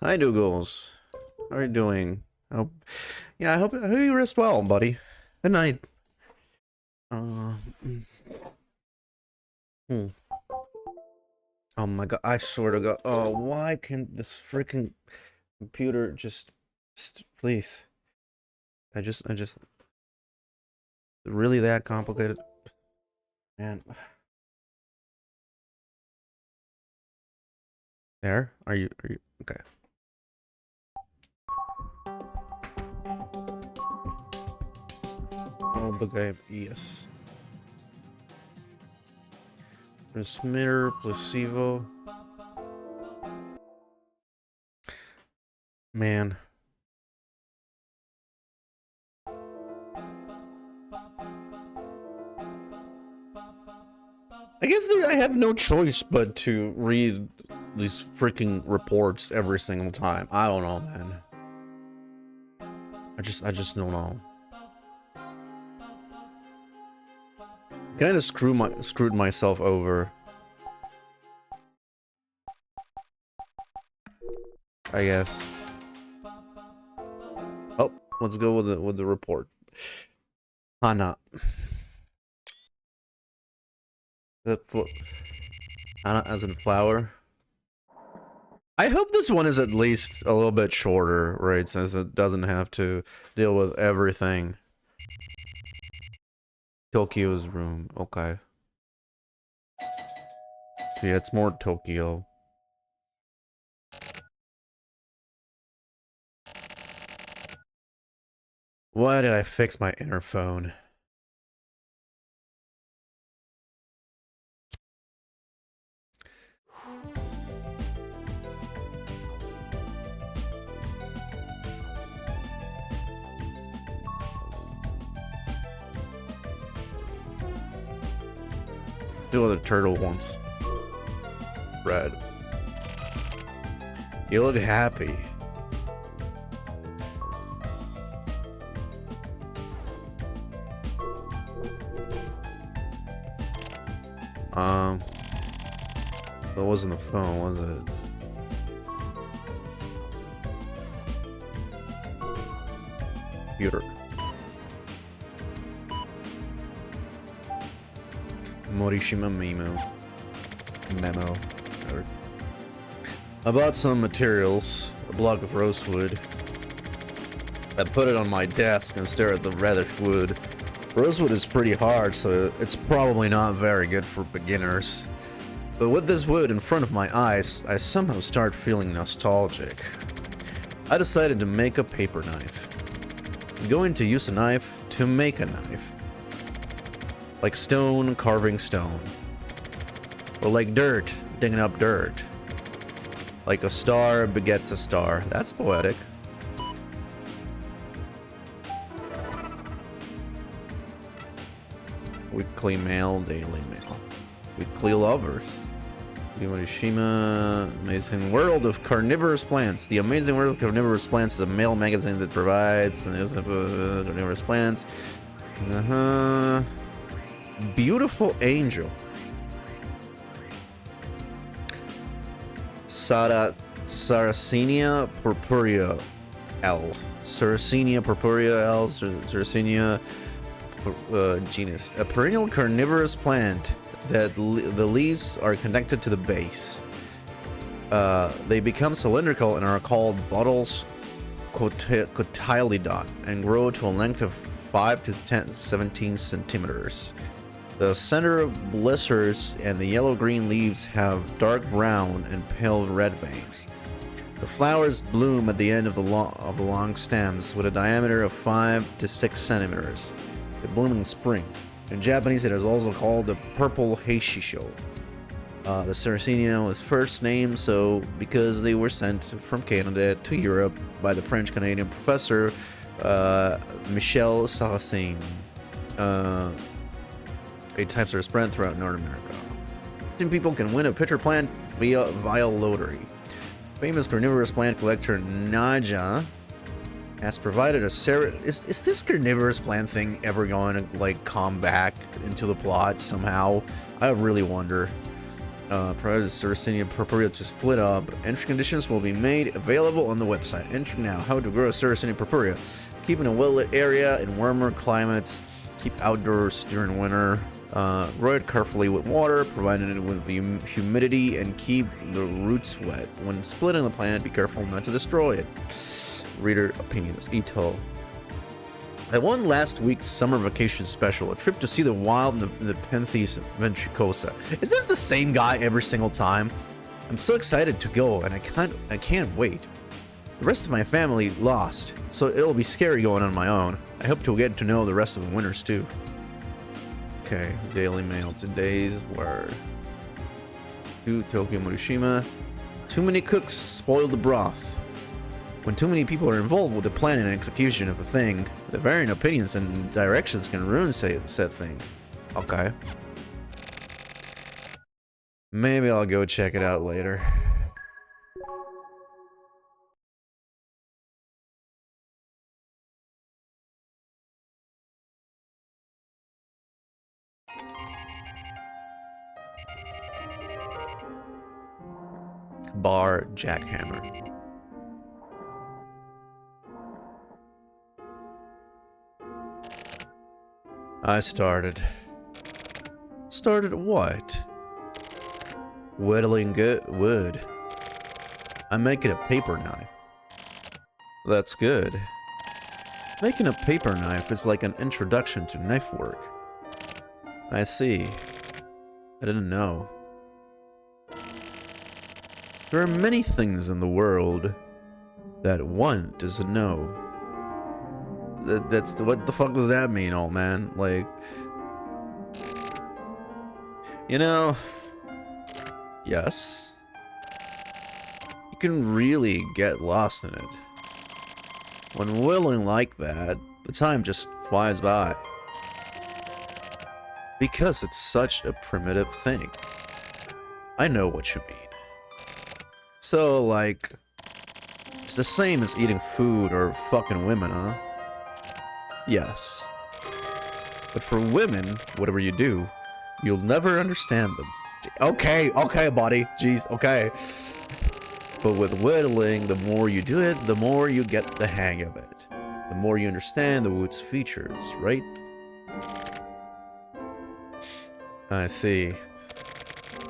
Hi, Dougals. How are you doing? Oh, yeah, I hope you rest well, buddy. Good night. Mm, hmm. Oh my god, I sort of got. Oh, why can't this freaking computer just please? I just. Really that complicated? Man. There? Are you, okay. Oh, the game, yes. Transmitter, placebo. Man. I guess I have no choice but to read these freaking reports every single time. I don't know, man. I just don't know. Kind of screwed myself over, I guess. Oh, let's go with the report. Hana. Hana as in flower. I hope this one is at least a little bit shorter, right? Since it doesn't have to deal with everything. Tokyo's room. Okay. So yeah, it's more Tokyo. Why did I fix my inner phone? Do the turtle ones. Red. You look happy. That wasn't the phone, was it? Computer. Morishima memo. I bought some materials, a block of rosewood. I put it on my desk and stare at the reddish wood. Rosewood is pretty hard, so it's probably not very good for beginners. But with this wood in front of my eyes, I somehow start feeling nostalgic. I decided to make a paper knife. I'm going to use a knife to make a knife. Like stone carving stone. Or like dirt digging up dirt. Like a star begets a star. That's poetic. Weekly mail, daily mail. Weekly lovers. Morishima, Amazing World of Carnivorous Plants. The Amazing World of Carnivorous Plants is a mail magazine that provides carnivorous plants. Beautiful Angel. Sarracenia purpurea L. Sarracenia purpurea L. Sarracenia genus. A perennial carnivorous plant that the leaves are connected to the base. They become cylindrical and are called bottles cotyledon and grow to a length of 5 to 17 centimeters. The center blisters and the yellow-green leaves have dark brown and pale red veins. The flowers bloom at the end of the long stems with a diameter of 5 to 6 centimeters. They bloom in spring. In Japanese, it is also called the purple heishisho. The Sarracenia was first named so because they were sent from Canada to Europe by the French-Canadian professor Michel Sarracine. Eight types are spread throughout North America. 10 people can win a pitcher plant via lottery. Famous carnivorous plant collector Naja has provided a is this carnivorous plant thing ever going to like come back into the plot somehow? I really wonder. prior to Saracenia purpurea to split up, entry conditions will be made available on the website. Enter now. How to grow Saracenia purpurea. Keep in a well-lit area in warmer climates. Keep outdoors during winter. Grow it carefully with water, providing it with humidity, and keep the roots wet. When splitting the plant, be careful not to destroy it. Reader opinions. Ito. I won last week's summer vacation special, a trip to see the wild in the Penthes ventricosa. Is this the same guy every single time? I'm so excited to go, and I can't wait. The rest of my family lost, so it'll be scary going on my own. I hope to get to know the rest of the winners too. Okay, Daily Mail. Today's word. To Tokyo Morishima. Too many cooks spoil the broth. When too many people are involved with the plan and execution of a thing, the varying opinions and directions can ruin said thing. Okay. Maybe I'll go check it out later. Bar jackhammer. I started. Started what? Whittling good wood. I'm making a paper knife. That's good. Making a paper knife is like an introduction to knife work. I see. I didn't know. There are many things in the world that one doesn't know. That's what the fuck does that mean, old man? Like, you know, yes, you can really get lost in it. When whittling like that, the time just flies by. Because it's such a primitive thing. I know what you mean. So, like, it's the same as eating food or fucking women, huh? Yes. But for women, whatever you do, you'll never understand them. Okay, buddy. Jeez, okay. But with whittling, the more you do it, the more you get the hang of it. The more you understand the wood's features, right? I see.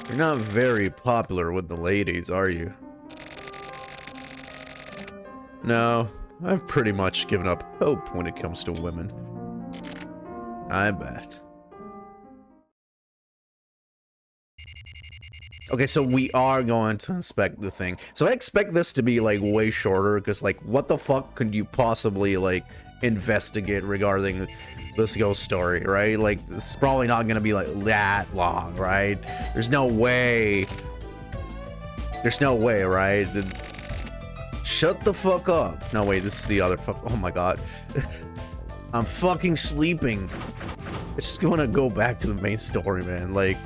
You're not very popular with the ladies, are you? No, I've pretty much given up hope when it comes to women. I bet. Okay, so we are going to inspect the thing. So I expect this to be, like, way shorter, because, like, what the fuck could you possibly, like, investigate regarding this ghost story, right? Like, it's probably not gonna be, like, that long, right? There's no way. There's no way, right? Shut the fuck up. No, wait, this is the other fuck. Oh my god. I'm fucking sleeping. I just want to go back to the main story, man. Like,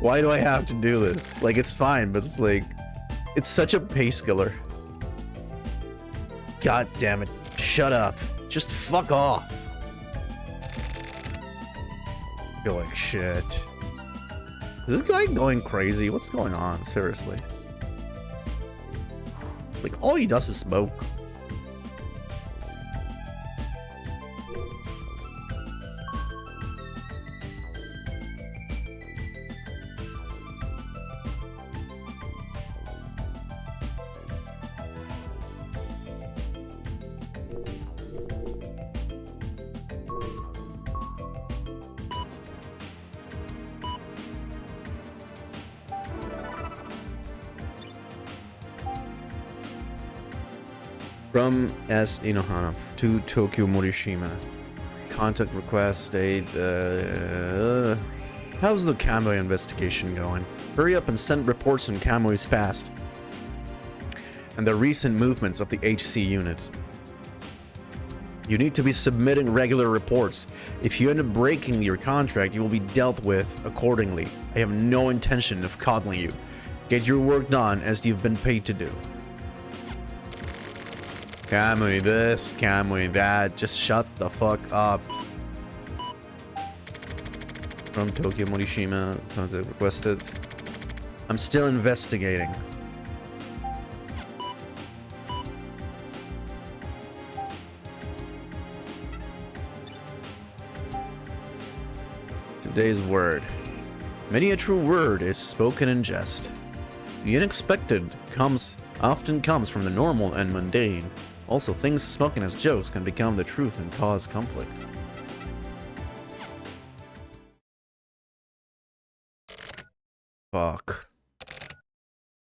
why do I have to do this? Like, it's fine, but it's like, it's such a pace killer. God damn it. Shut up. Just fuck off. I feel like shit. Is this guy going crazy? What's going on? Seriously. Like, all he does is smoke. From S. Inohana to Tokyo Morishima. Contact request date. How's the Kamui investigation going? Hurry up and send reports on Kamui's past and the recent movements of the HC unit. You need to be submitting regular reports. If you end up breaking your contract, you will be dealt with accordingly. I have no intention of coddling you. Get your work done as you've been paid to do. Kamui this, Kamui that, just shut the fuck up. From Tokyo Morishima, contact requested. I'm still investigating. Today's word. Many a true word is spoken in jest. The unexpected often comes from the normal and mundane. Also, things spoken as jokes can become the truth and cause conflict. Fuck.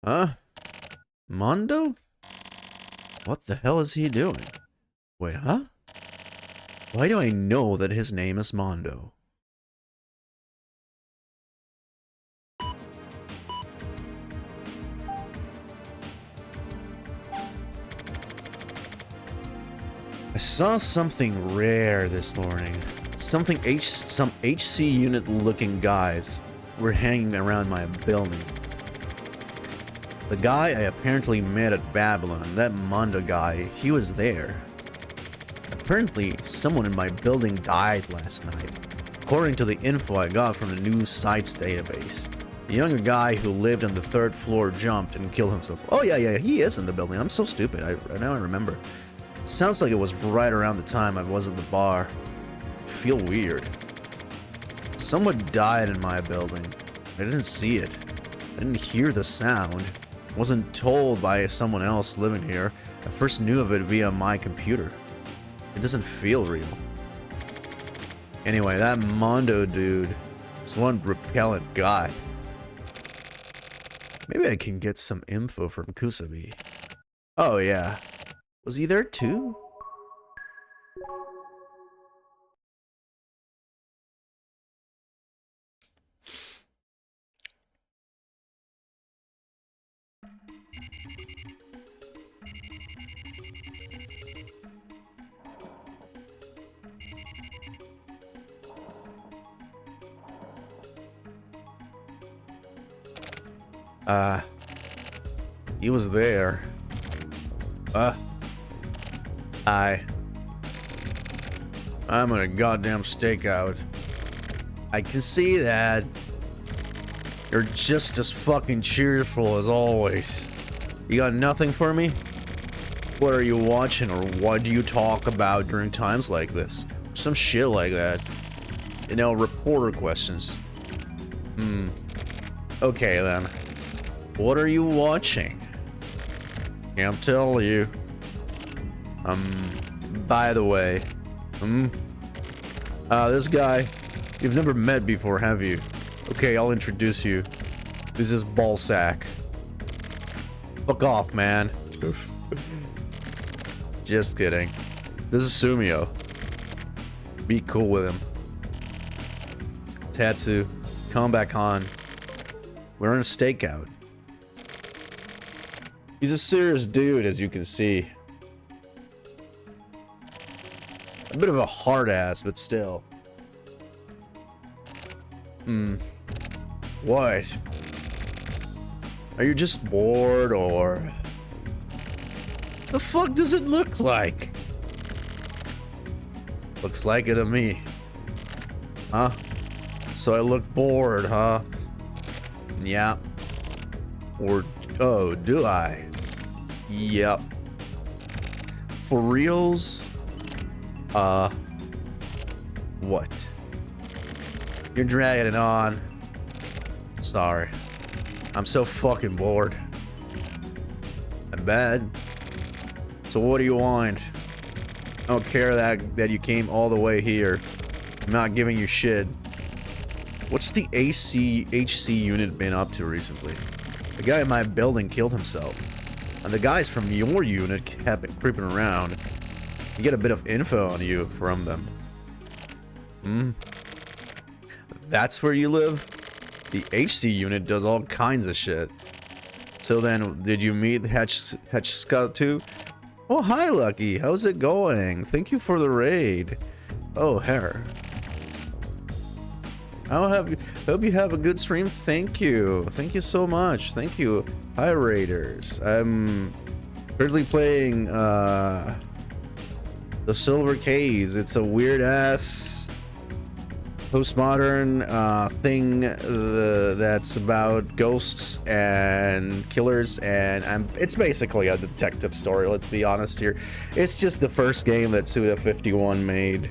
Huh? Mondo? What the hell is he doing? Wait, huh? Why do I know that his name is Mondo? I saw something rare this morning. Some HC unit looking guys were hanging around my building. The guy I apparently met at Babylon, that Mondo guy, he was there. Apparently, someone in my building died last night, according to the info I got from the news sites database. The younger guy who lived on the 3rd floor jumped and killed himself. Oh yeah, he is in the building. I'm so stupid. Now I remember. Sounds like it was right around the time I was at the bar. I feel weird. Someone died in my building. I didn't see it. I didn't hear the sound. Wasn't told by someone else living here. I first knew of it via my computer. It doesn't feel real. Anyway, that Mondo dude is one repellent guy. Maybe I can get some info from Kusabi. Oh yeah. Was he there too? He was there. I'm on a goddamn stakeout. I can see that. You're just as fucking cheerful as always. You got nothing for me? What are you watching, or what do you talk about during times like this? Some shit like that. You know, reporter questions. Okay then. What are you watching? Can't tell you. By the way. This guy, you've never met before, have you? Okay, I'll introduce you. This is Ballsack. Fuck off, man. Just kidding. This is Sumio. Be cool with him. Tatsu, come back on. We're on a stakeout. He's a serious dude, as you can see. A bit of a hard ass, but still. What? Are you just bored, or... The fuck does it look like? Looks like it to me. Huh? So I look bored, huh? Yeah. Or, oh, do I? Yep. For reals? What? You're dragging it on. Sorry. I'm so fucking bored. I'm bad. So what do you want? I don't care that you came all the way here. I'm not giving you shit. What's the HC unit been up to recently? The guy in my building killed himself. And the guys from your unit have been creeping around. You get a bit of info on you from them. That's where you live? The HC unit does all kinds of shit. So then, did you meet Hatch Scott too? Oh, hi Lucky, how's it going? Thank you for the raid. Oh, hair. Hope you have a good stream. Thank you so much. Thank you. Hi Raiders. I'm currently playing the Silver Keys. It's a weird ass postmodern thing that's about ghosts and killers, and it's basically a detective story, let's be honest here. It's just the first game that Suda51 made.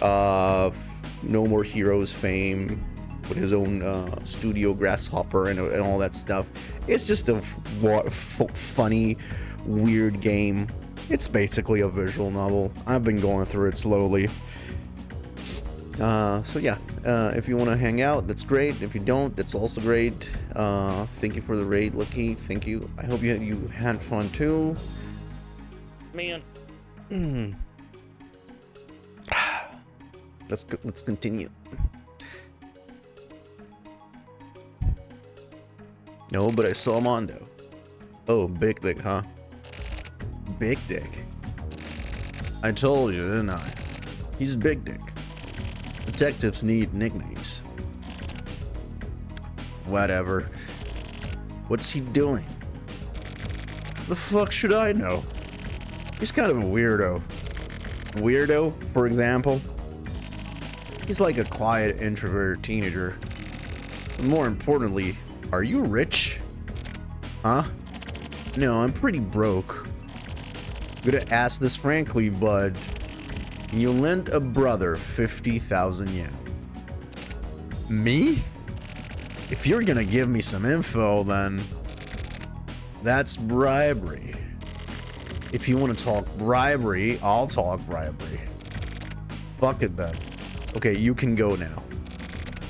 No More Heroes fame, with his own studio, Grasshopper, and all that stuff. It's just a funny, weird game. It's basically a visual novel. I've been going through it slowly. So yeah, if you want to hang out, that's great. If you don't, that's also great. Thank you for the raid, Lucky. Thank you. I hope you had fun too. Man. Let's continue. No, but I saw Mondo. Oh, big dick, huh? Big dick. I told you, didn't I? He's big dick. Detectives need nicknames. Whatever. What's he doing? The fuck should I know? He's kind of a weirdo. Weirdo, for example? He's like a quiet, introverted teenager. But more importantly, are you rich? Huh? No, I'm pretty broke. I'm gonna ask this frankly, bud. You lent a brother 50,000 yen. Me? If you're gonna give me some info, then that's bribery. If you want to talk bribery, I'll talk bribery. Fuck it then. Okay, you can go now.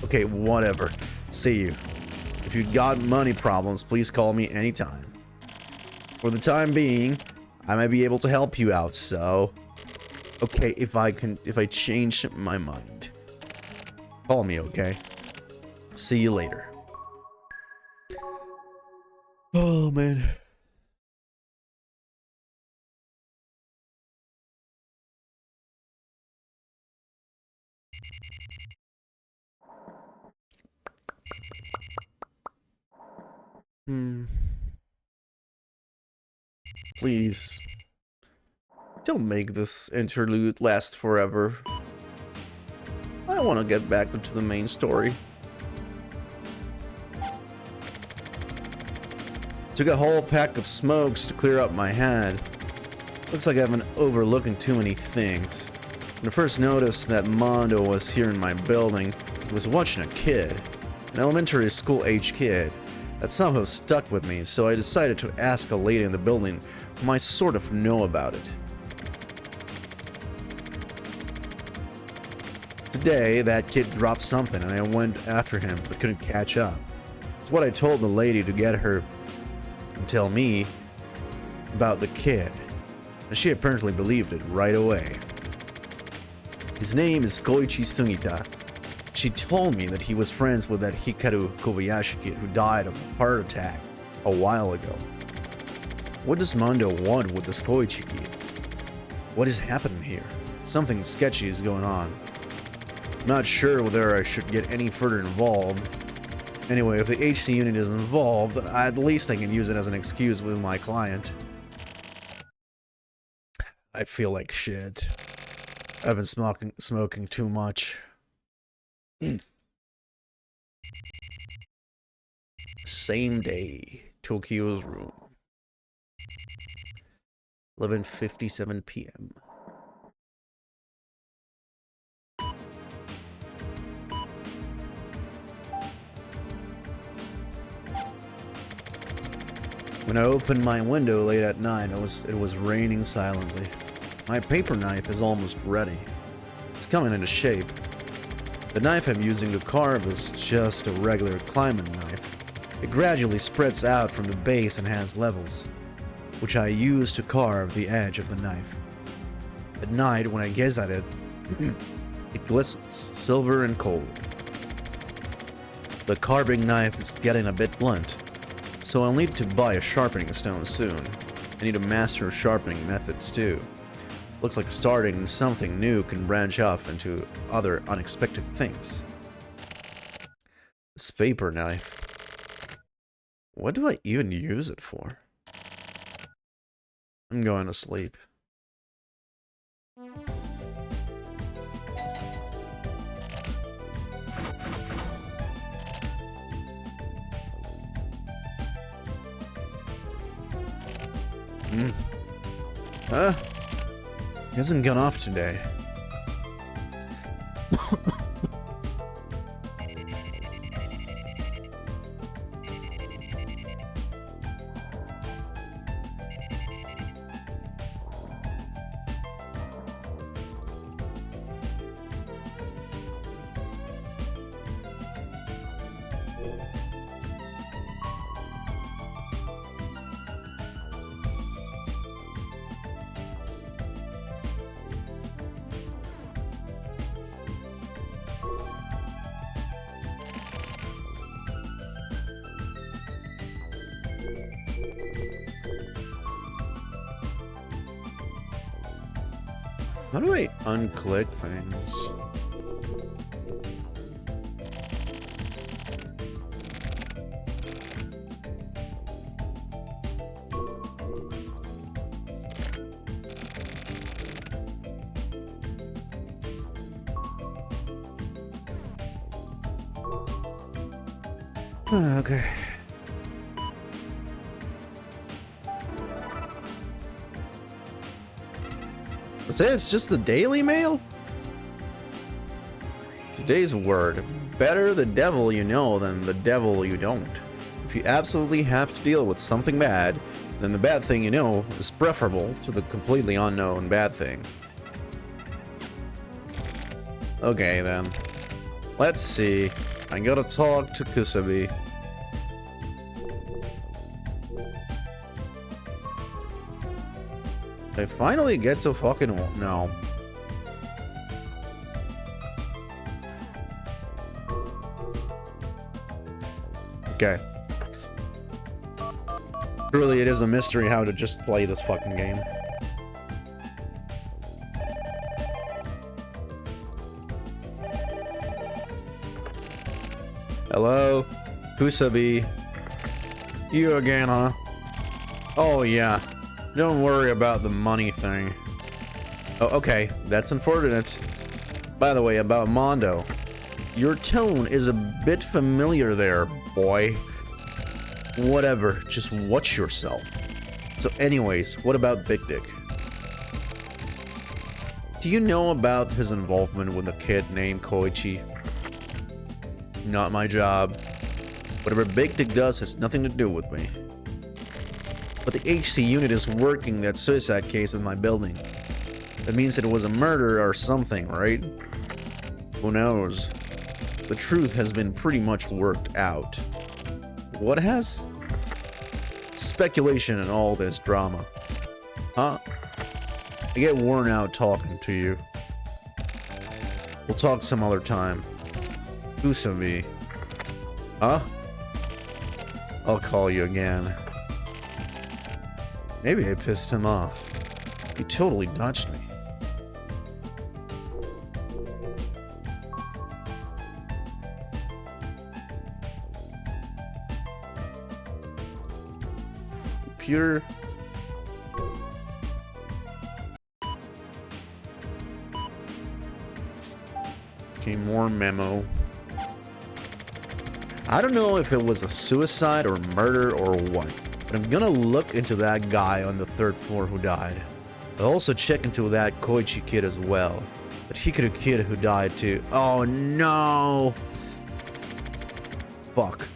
Okay, whatever. See you. If you've got money problems, please call me anytime. For the time being, I might be able to help you out, so... Okay, if I change my mind. Call me, okay? See you later. Oh, man. Please. Don't make this interlude last forever. I want to get back into the main story. Took a whole pack of smokes to clear up my head. Looks like I've been overlooking too many things. When I first noticed that Mondo was here in my building, I was watching a kid, an elementary school age kid, that somehow stuck with me, so I decided to ask a lady in the building who might sort of know about it. Today, that kid dropped something and I went after him but couldn't catch up. It's what I told the lady to get her to tell me about the kid, and she apparently believed it right away. His name is Koichi Sugita. She told me that he was friends with that Hikaru Kobayashi kid who died of a heart attack a while ago. What does Mondo want with this Koichi kid? What is happening here? Something sketchy is going on. Not sure whether I should get any further involved. Anyway, if the HC unit is involved, at least I can use it as an excuse with my client. I feel like shit. I've been smoking too much. Same day, Tokyo's room. 11:57 p.m. When I opened my window late at night, it was raining silently. My paper knife is almost ready. It's coming into shape. The knife I'm using to carve is just a regular climbing knife. It gradually spreads out from the base and has levels, which I use to carve the edge of the knife. At night, when I gaze at it, it glistens, silver and cold. The carving knife is getting a bit blunt, so I'll need to buy a sharpening stone soon. I need to master sharpening methods too. Looks like starting something new can branch off into other unexpected things. This paper knife. What do I even use it for? I'm going to sleep. He hasn't gone off today. How do I unclick things? Okay. That's it? It's just the Daily Mail? Today's word. Better the devil you know than the devil you don't. If you absolutely have to deal with something bad, then the bad thing you know is preferable to the completely unknown bad thing. Okay then. Let's see. I gotta talk to Kusabi. I finally get to fucking no. Okay. Truly, it is a mystery how to just play this fucking game. Hello? Kusabi? You again, huh? Oh, yeah. Don't worry about the money thing. Oh, okay. That's unfortunate. By the way, about Mondo. Your tone is a bit familiar there, boy. Whatever. Just watch yourself. So anyways, what about Big Dick? Do you know about his involvement with a kid named Koichi? Not my job. Whatever Big Dick does has nothing to do with me. But the HC unit is working that suicide case in my building. That means that it was a murder or something, right? Who knows? The truth has been pretty much worked out. What has? Speculation and all this drama. Huh? I get worn out talking to you. We'll talk some other time. Kusabi. Huh? I'll call you again. Maybe I pissed him off. He totally dodged me. Computer. Okay, more memo. I don't know if it was a suicide or murder or what. But I'm gonna look into that guy on the 3rd floor who died. I'll also check into that Koichi kid as well. That Hikaru kid who died too. Oh no! Fuck.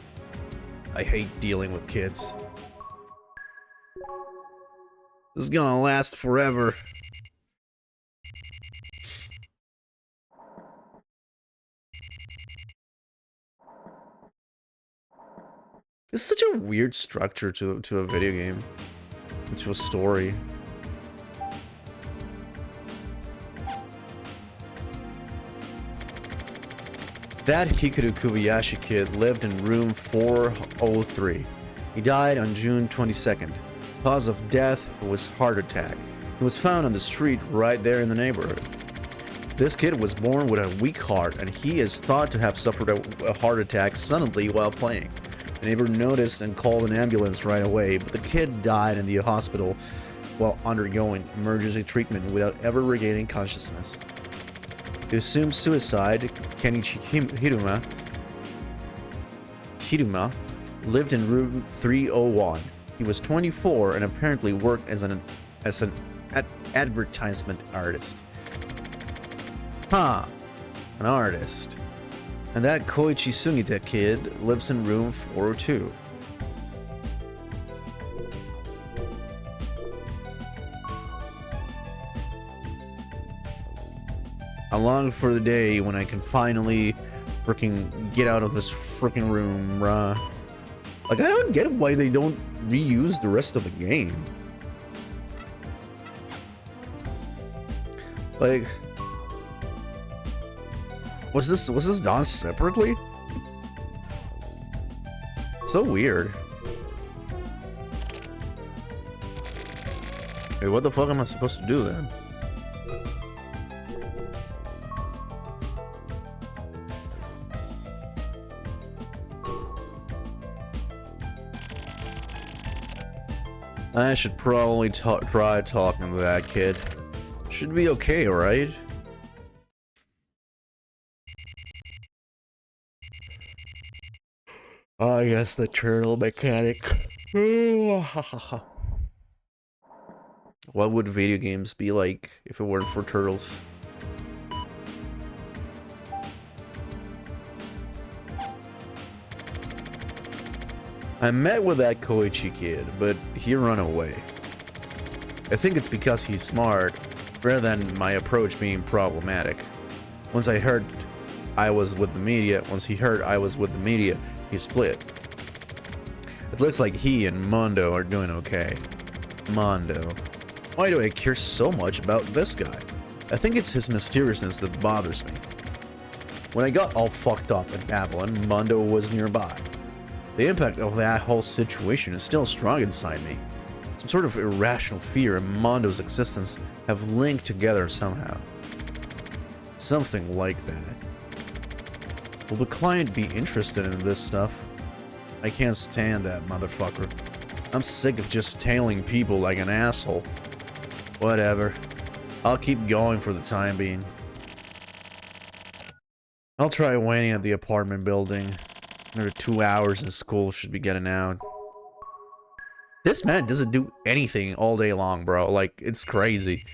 I hate dealing with kids. This is gonna last forever. It's such a weird structure to a video game, to a story. That Hikaru Kobayashi kid lived in room 403. He died on June 22nd. Cause of death was heart attack. He was found on the street right there in the neighborhood. This kid was born with a weak heart, and he is thought to have suffered a heart attack suddenly while playing. The neighbor noticed and called an ambulance right away, but the kid died in the hospital while undergoing emergency treatment without ever regaining consciousness. To assume suicide, Kenichi Hiruma lived in room 301. He was 24 and apparently worked as an advertisement artist. Huh. An artist. And that Koichi Sugita kid lives in room 402. I long for the day when I can finally freaking get out of this freaking room, bruh. Like, I don't get why they don't reuse the rest of the game. Like, was this done separately? So weird. Hey, what the fuck am I supposed to do then? I should probably try talking to that kid. Should be okay, right? Oh, yes, the turtle mechanic. What would video games be like if it weren't for turtles? I met with that Koichi kid, but he ran away. I think it's because he's smart, rather than my approach being problematic. Once he heard I was with the media, he split. It looks like he and Mondo are doing okay. Mondo. Why do I care so much about this guy? I think it's his mysteriousness that bothers me. When I got all fucked up in Babylon, Mondo was nearby. The impact of that whole situation is still strong inside me. Some sort of irrational fear and Mondo's existence have linked together somehow. Something like that. Will the client be interested in this stuff? I can't stand that motherfucker. I'm sick of just tailing people like an asshole. Whatever. I'll keep going for the time being. I'll try waiting at the apartment building. Another 2 hours and school should be getting out. This man doesn't do anything all day long, bro. Like, it's crazy.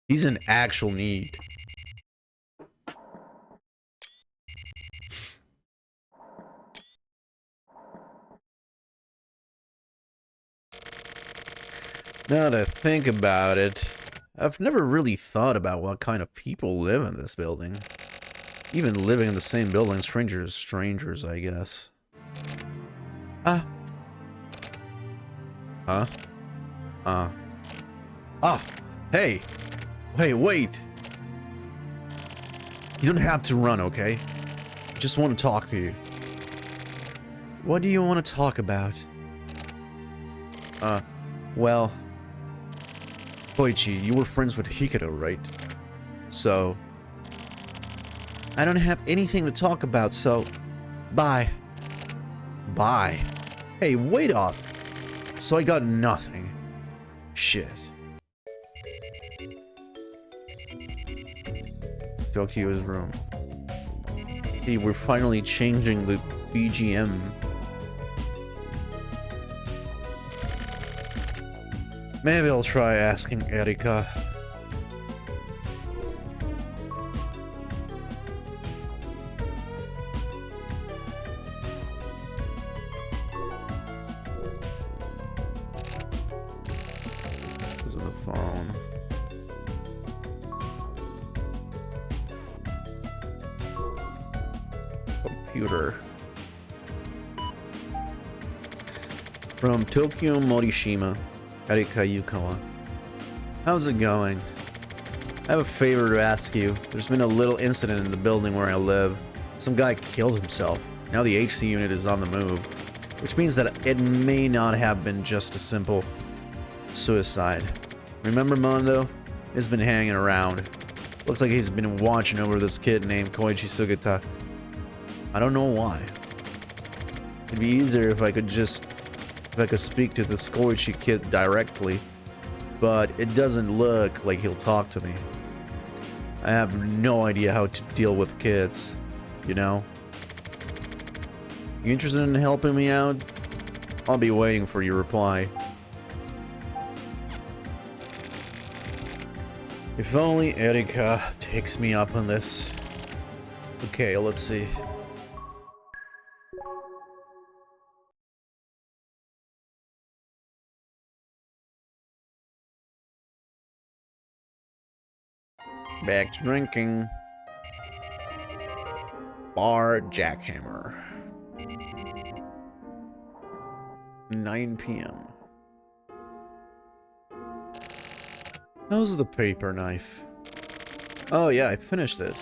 He's in actual need. Now that I think about it, I've never really thought about what kind of people live in this building. Even living in the same building, strangers, I guess. Huh? Hey! Hey, wait! You don't have to run, okay? I just want to talk to you. What do you want to talk about? Well... Koichi, you were friends with Hikato, right? So... I don't have anything to talk about, so... Bye. Bye? Hey, wait up! So I got nothing. Shit. Tokyo's room. Hey, we're finally changing the BGM. Maybe I'll try asking Erika. This is the phone. Computer. From Tokyo Morishima. Erika Yukawa. How's it going? I have a favor to ask you. There's been a little incident in the building where I live. Some guy killed himself. Now the HC unit is on the move, which means that it may not have been just a simple suicide. Remember Mondo? He's been hanging around. Looks like he's been watching over this kid named Koichi Sugita. I don't know why. It'd be easier if I could speak to this Koichi kid directly, but it doesn't look like he'll talk to me. I have no idea how to deal with kids, you know? You interested in helping me out? I'll be waiting for your reply. If only Erika takes me up on this. Okay, let's see. Back to drinking. Bar Jackhammer. 9 p.m. How's the paper knife? Oh yeah, I finished it.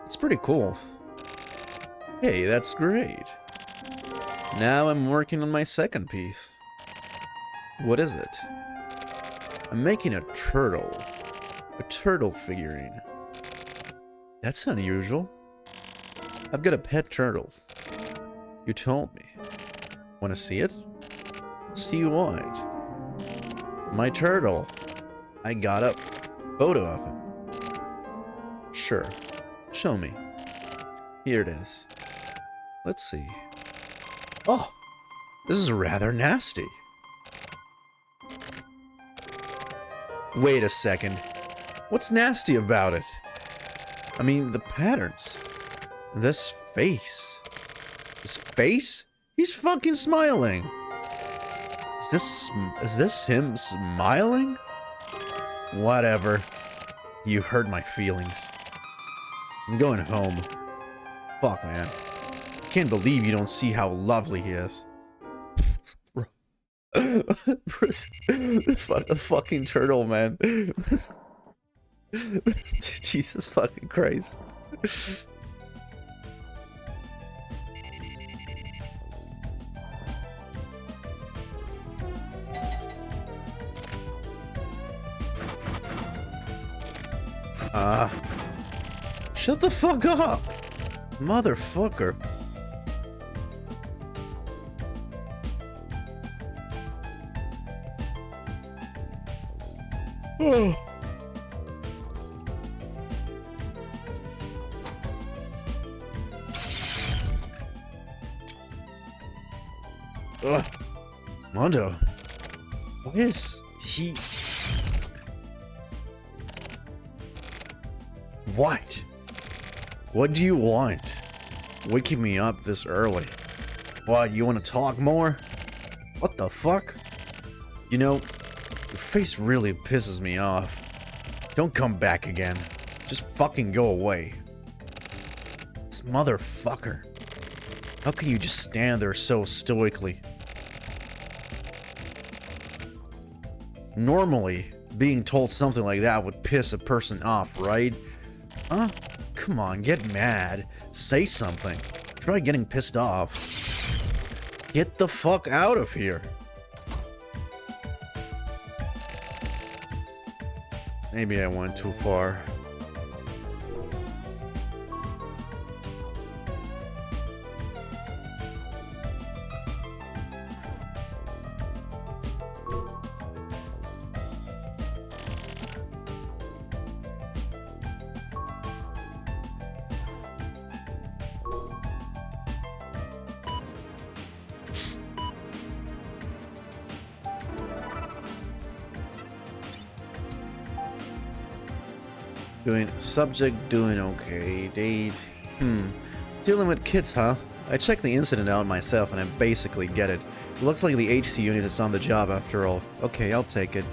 It's pretty cool. Hey, that's great. Now I'm working on my second piece. What is it? I'm making a turtle. A turtle figurine. That's unusual. I've got a pet turtle. You told me. Want to see it? See what? My turtle. I got a photo of him. Sure. Show me. Here it is. Let's see. Oh! This is rather nasty. Wait a second. What's nasty about it? I mean, the patterns. This face. His face? He's fucking smiling. Is this him smiling? Whatever. You hurt my feelings. I'm going home. Fuck, man. Can't believe you don't see how lovely he is. The fucking turtle, man. Jesus fucking Christ. Shut the fuck up, motherfucker. Oh. Ugh. Mondo, why is he... What? What do you want? Waking me up this early. What, you want to talk more? What the fuck? You know, your face really pisses me off. Don't come back again. Just fucking go away. This motherfucker. How can you just stand there so stoically? Normally, being told something like that would piss a person off, right? Huh? Come on, get mad. Say something. Try getting pissed off. Get the fuck out of here. Maybe I went too far. Subject doing okay. Date. Dealing with kids, huh? I checked the incident out myself and I basically get it. It looks like the HC unit is on the job after all. Okay, I'll take it.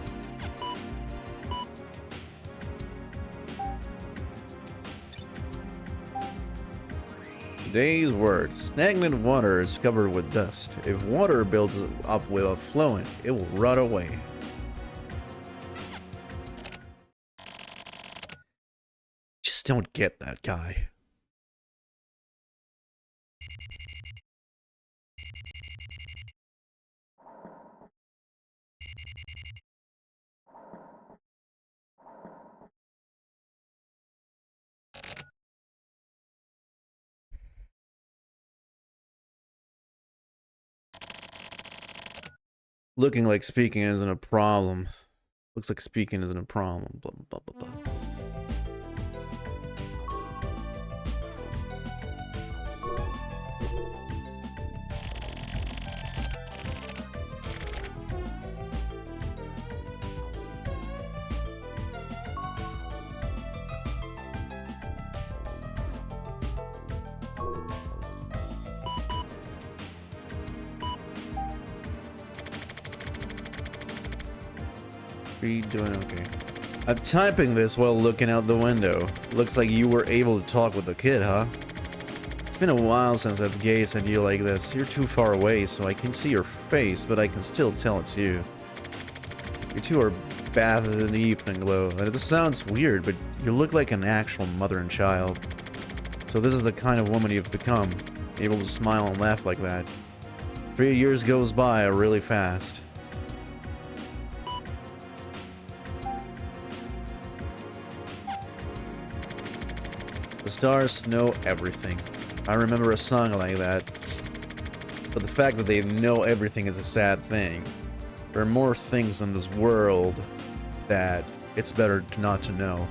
Today's word. Stagnant water is covered with dust. If water builds up without flowing, it will rot away. Don't get that guy. Looking like speaking isn't a problem. Looks like speaking isn't a problem. Blah, blah, blah, blah. Are you doing okay? I'm typing this while looking out the window. Looks like you were able to talk with the kid, huh? It's been a while since I've gazed at you like this. You're too far away, so I can see your face, but I can still tell it's you. You two are bathed in the evening glow. And this sounds weird, but you look like an actual mother and child. So this is the kind of woman you've become, able to smile and laugh like that. 3 years goes by really fast. The stars know everything. I remember a song like that. But the fact that they know everything is a sad thing. There are more things in this world that it's better not to know.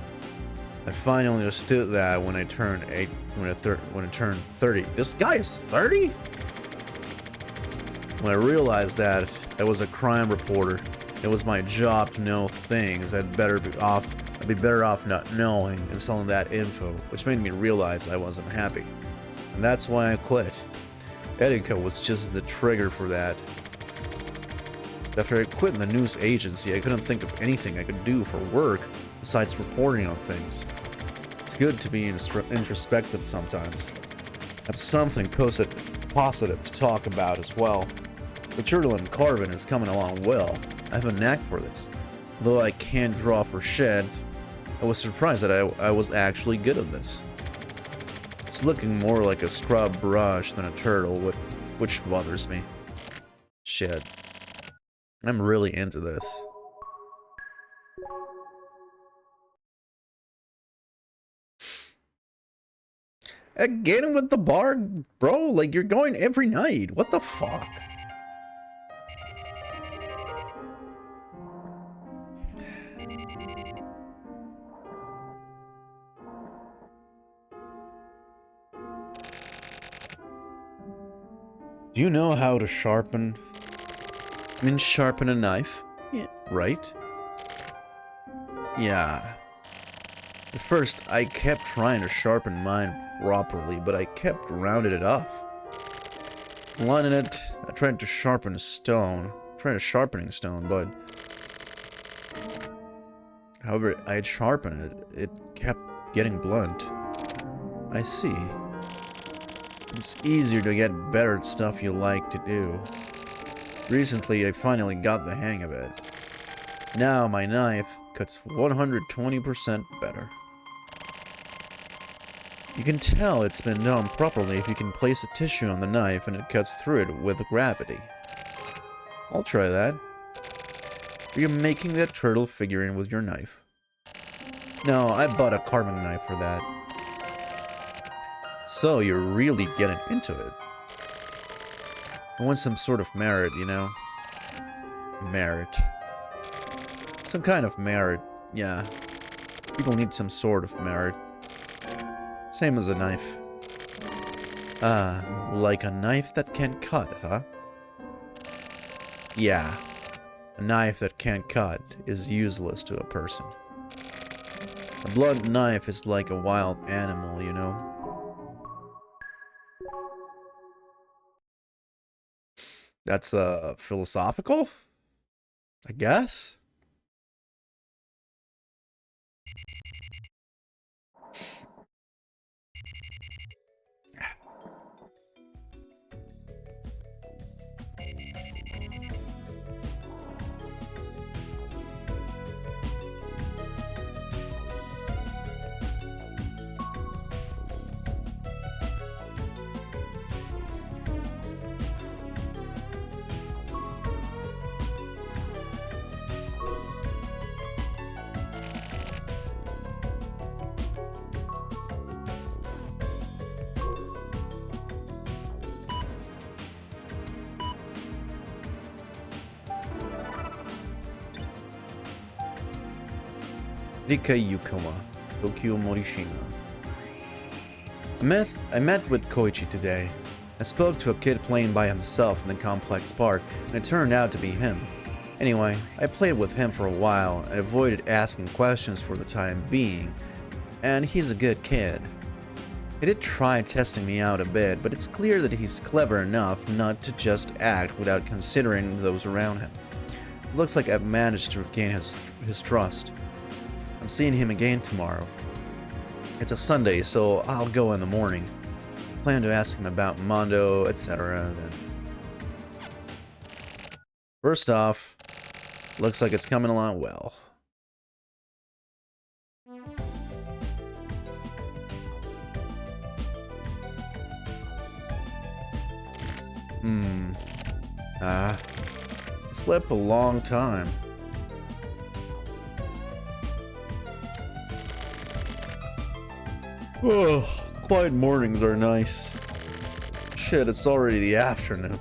I finally understood that when I turned 30. This guy is 30? When I realized that I was a crime reporter, it was my job to know things I'd be better off not knowing and selling that info, which made me realize I wasn't happy. And that's why I quit. Etika was just the trigger for that. After I quit in the news agency, I couldn't think of anything I could do for work besides reporting on things. It's good to be introspective sometimes. Have something positive to talk about as well. The turtle and carving is coming along well. I have a knack for this. Though I can't draw for shit, I was surprised that I was actually good at this. It's looking more like a scrub brush than a turtle, which bothers me. Shit. I'm really into this. Again with the bar, bro? Like, you're going every night. What the fuck? Do you know how to sharpen a knife? Yeah, right? Yeah. At first, I kept trying to sharpen mine properly, but I kept rounding it off. Lining it, I tried to sharpen a stone. Tried a sharpening stone, but... However, I'd sharpen it. It kept getting blunt. I see. It's easier to get better at stuff you like to do. Recently, I finally got the hang of it. Now, my knife cuts 120% better. You can tell it's been done properly if you can place a tissue on the knife and it cuts through it with gravity. I'll try that. Are you making that turtle figurine with your knife? No, I bought a carving knife for that. So, you're really getting into it. I want some sort of merit, you know? Merit. Some kind of merit, yeah. People need some sort of merit. Same as a knife. Ah, like a knife that can't cut, huh? Yeah. A knife that can't cut is useless to a person. A blunt knife is like a wild animal, you know? That's philosophical? I guess? Rika Yukama, Tokyo Morishima. I met with Koichi today. I spoke to a kid playing by himself in the complex park, and it turned out to be him. Anyway, I played with him for a while and avoided asking questions for the time being, and he's a good kid. He did try testing me out a bit, but it's clear that he's clever enough not to just act without considering those around him. Looks like I've managed to regain his trust. I'm seeing him again tomorrow. It's a Sunday, so I'll go in the morning. Plan to ask him about Mondo, etc. Then. First off, looks like it's coming along well. Slept a long time. Oh, quiet mornings are nice. Shit, it's already the afternoon.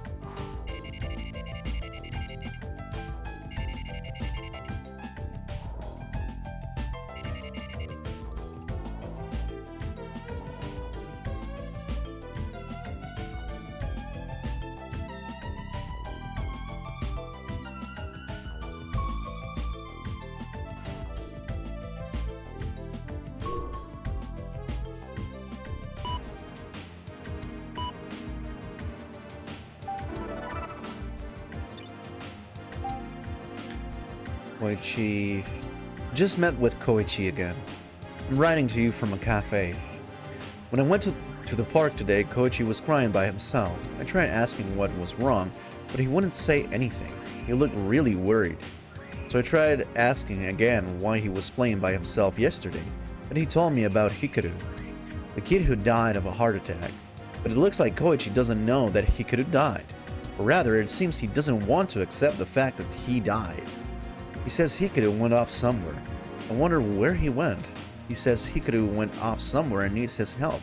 Koichi... Just met with Koichi again. I'm writing to you from a cafe. When I went to the park today, Koichi was crying by himself. I tried asking what was wrong, but he wouldn't say anything. He looked really worried. So I tried asking again why he was playing by himself yesterday, but he told me about Hikaru, the kid who died of a heart attack. But it looks like Koichi doesn't know that Hikaru died. Or rather, it seems he doesn't want to accept the fact that he died. He says Hikaru went off somewhere. I wonder where he went. He says Hikaru went off somewhere and needs his help,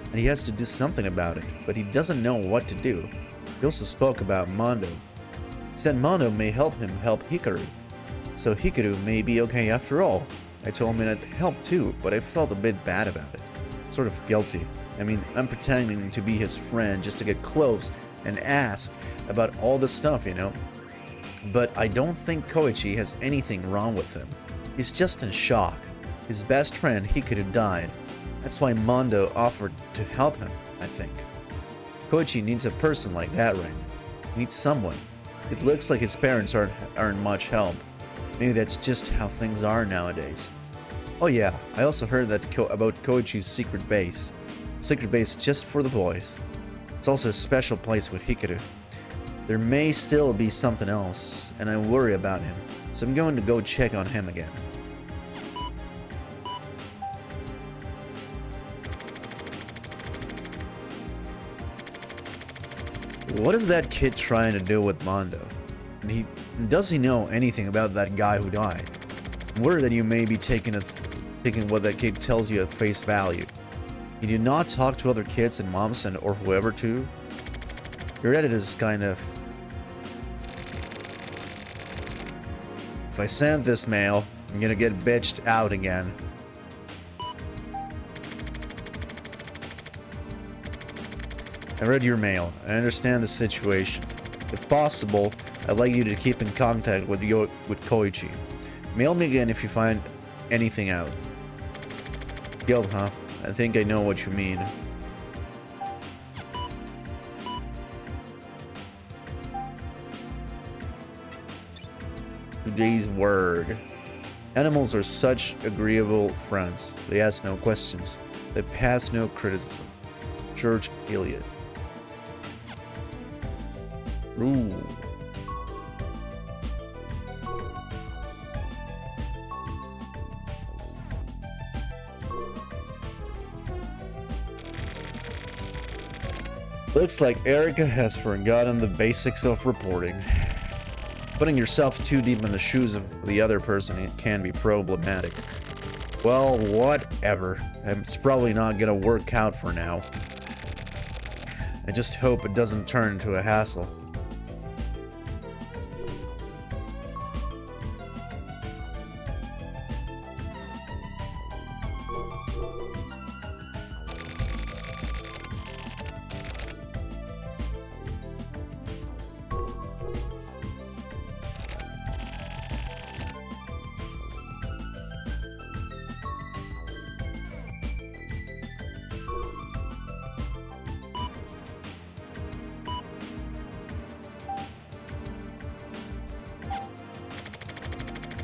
and he has to do something about it, but he doesn't know what to do. He also spoke about Mondo. He said Mondo may help him help Hikaru, so Hikaru may be okay after all. I told him I'd help too, but I felt a bit bad about it. Sort of guilty. I mean, I'm pretending to be his friend just to get close and ask about all this stuff, you know? But I don't think Koichi has anything wrong with him. He's just in shock. His best friend Hikaru died. That's why Mondo offered to help him, I think. Koichi needs a person like that right now. He needs someone. It looks like his parents aren't much help. Maybe that's just how things are nowadays. Oh yeah, I also heard that about Koichi's secret base. Secret base just for the boys. It's also a special place with Hikaru. There may still be something else, and I worry about him, so I'm going to go check on him again. What is that kid trying to do with Mondo? And does he know anything about that guy who died? I'm worried that you may be taking what that kid tells you at face value. You do not talk to other kids and moms or whoever too. Your edit is kind of... If I send this mail, I'm gonna get bitched out again. I read your mail. I understand the situation. If possible, I'd like you to keep in contact with Koichi. Mail me again if you find anything out. Guilt, huh? I think I know what you mean. Today's word. Animals are such agreeable friends. They ask no questions. They pass no criticism. George Eliot. Ooh. Looks like Erica has forgotten the basics of reporting. Putting yourself too deep in the shoes of the other person can be problematic. Well, whatever. It's probably not gonna work out for now. I just hope it doesn't turn into a hassle.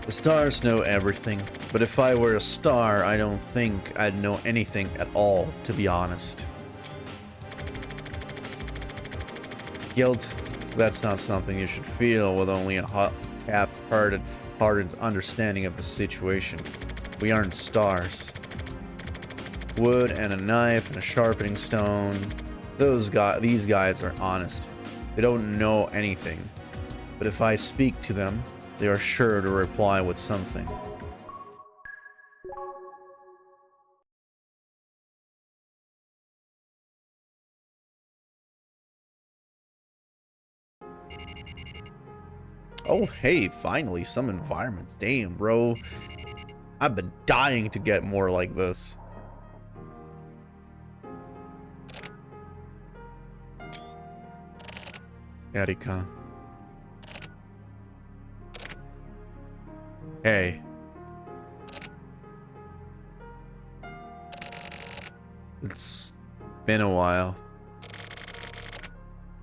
The stars know everything, but if I were a star, I don't think I'd know anything at all, to be honest. Guilt, that's not something you should feel with only a half-hearted understanding of the situation. We aren't stars. Wood and a knife and a sharpening stone. These guys are honest. They don't know anything. But if I speak to them, they are sure to reply with something. Oh, hey, finally, some environments. Damn, bro. I've been dying to get more like this. Erika. Hey. It's been a while.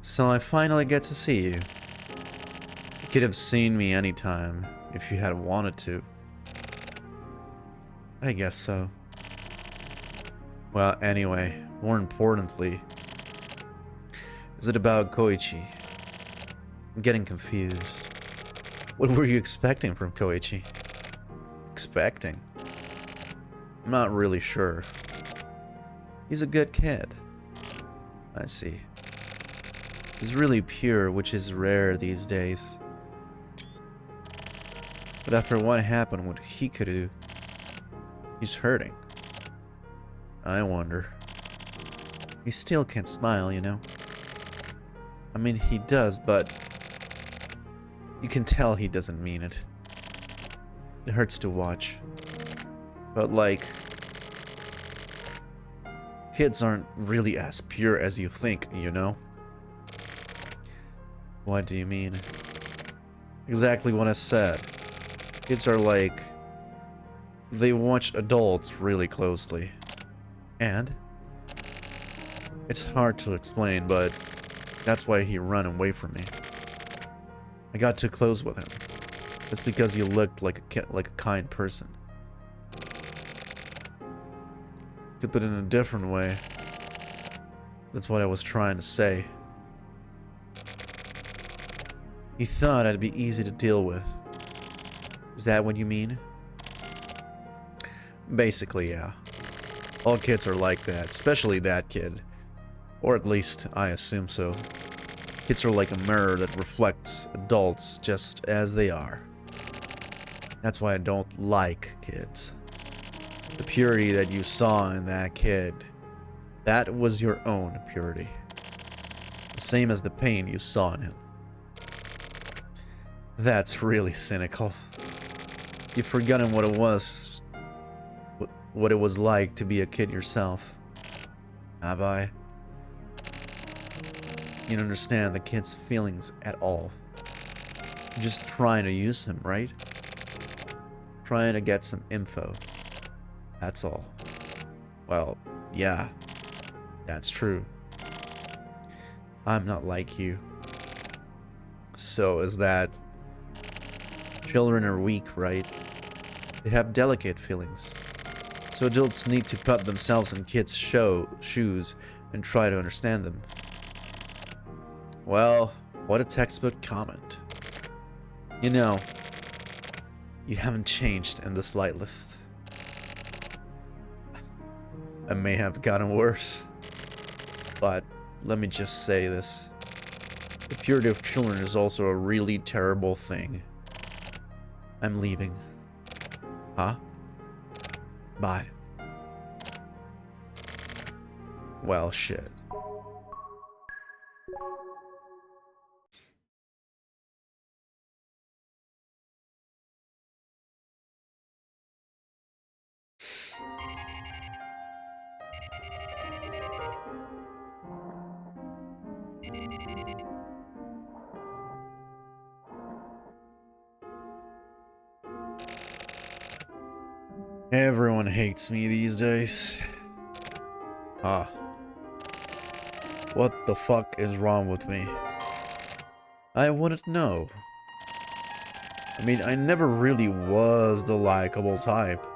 So I finally get to see you. You could have seen me anytime, if you had wanted to. I guess so. Well, anyway, more importantly, is it about Koichi? I'm getting confused. What were you expecting from Koichi? Expecting? I'm not really sure. He's a good kid. I see. He's really pure, which is rare these days. But after what happened with Hikaru, he's hurting. I wonder. He still can't smile, you know? I mean, he does, but you can tell he doesn't mean it. It hurts to watch. But like, kids aren't really as pure as you think, you know? What do you mean? Exactly what I said. Kids are like, they watch adults really closely. And it's hard to explain, but that's why he ran away from me. I got too close with him. It's because you looked like a kind person. To put it in a different way, that's what I was trying to say. You thought I'd be easy to deal with. Is that what you mean? Basically, yeah. All kids are like that, especially that kid. Or at least, I assume so. Kids are like a mirror that reflects adults just as they are. That's why I don't like kids. The purity that you saw in that kid, that was your own purity. The same as the pain you saw in him. That's really cynical. You've forgotten what it was like to be a kid yourself. Have I? You don't understand the kid's feelings at all. You're just trying to use him, right? Trying to get some info. That's all. Well, yeah. That's true. I'm not like you. So is that... Children are weak, right? They have delicate feelings. So adults need to put themselves in kids' shoes and try to understand them. Well, what a textbook comment. You know, you haven't changed in the slightest. I may have gotten worse. But let me just say this. The purity of children is also a really terrible thing. I'm leaving. Huh? Bye. Well, shit. Everyone hates me these days. Huh. What the fuck is wrong with me? I wouldn't know. I mean, I never really was the likable type.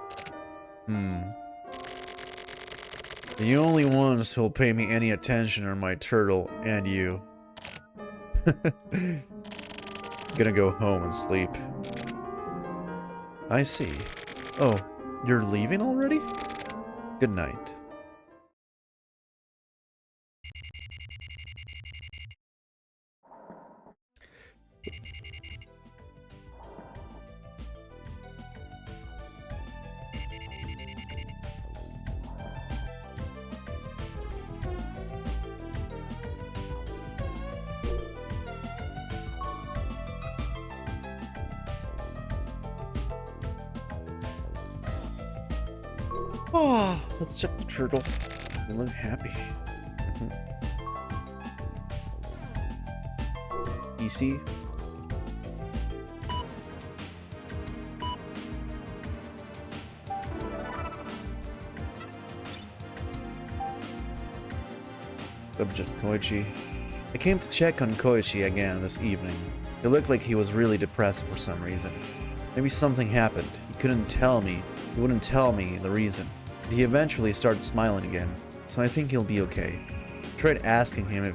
The only ones who'll pay me any attention are my turtle and you. Gonna go home and sleep. I see. Oh, you're leaving already? Good night. Oh, let's check the turtle. They look happy. You see? Subject Koichi. I came to check on Koichi again this evening. He looked like he was really depressed for some reason. Maybe something happened. He couldn't tell me. He wouldn't tell me the reason. But he eventually started smiling again, so I think he'll be okay. I tried asking him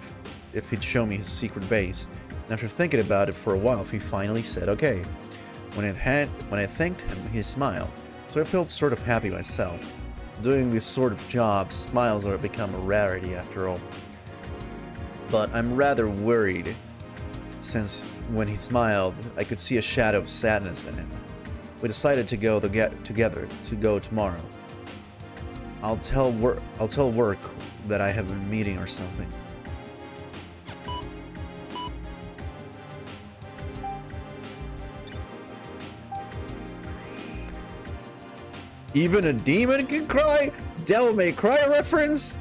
if he'd show me his secret base, and after thinking about it for a while, he finally said okay. When I thanked him, he smiled, so I felt sort of happy myself. Doing this sort of job, smiles are become a rarity after all. But I'm rather worried, since when he smiled, I could see a shadow of sadness in him. We decided to go together tomorrow. I'll tell work that I have a meeting or something. Even a demon can cry? Devil May Cry reference?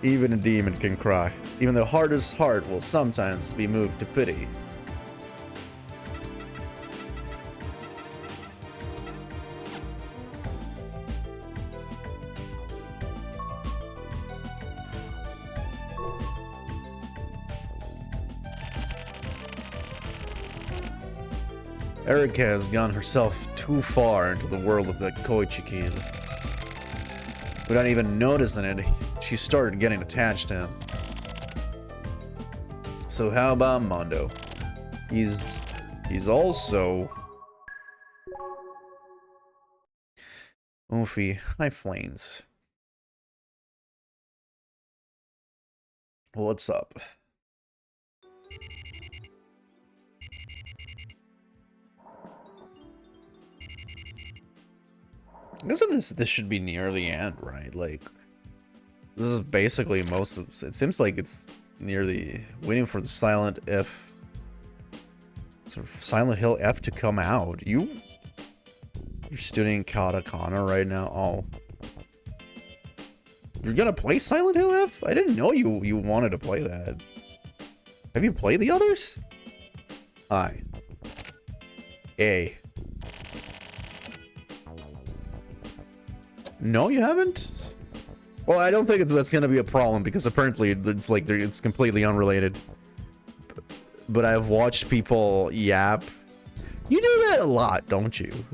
Even a demon can cry. Even the hardest heart will sometimes be moved to pity. Erika has gone herself too far into the world of that Koichi kid. Without even noticing it, she started getting attached to him. So how about Mondo? He's also... Oofy, hi Flames. What's up? I guess this should be near the end, right? Like, this is basically most of it. Seems like it's near the waiting for the Silent F, sort of Silent Hill F to come out. You're studying katakana right now. Oh, you're gonna play Silent Hill F? I didn't know you wanted to play that. Have you played the others? Hi. A. No, you haven't? Well, I don't think that's gonna be a problem because apparently it's like it's completely unrelated. But I've watched people yap. You do that a lot, don't you?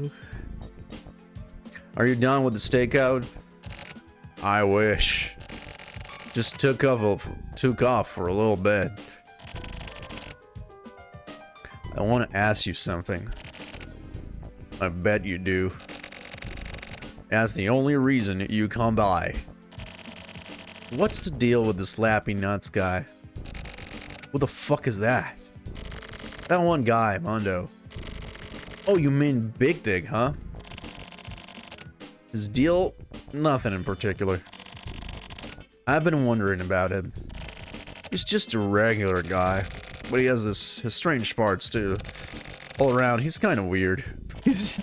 Are you done with the stakeout? I wish. Just took off for a little bit. I want to ask you something. I bet you do. That's the only reason you come by. What's the deal with the slappy nuts guy? What the fuck is that? That one guy, Mondo. Oh, you mean Big Dig, huh? His deal? Nothing in particular. I've been wondering about him. He's just a regular guy, but he has his strange parts too. All around, he's kind of weird. He's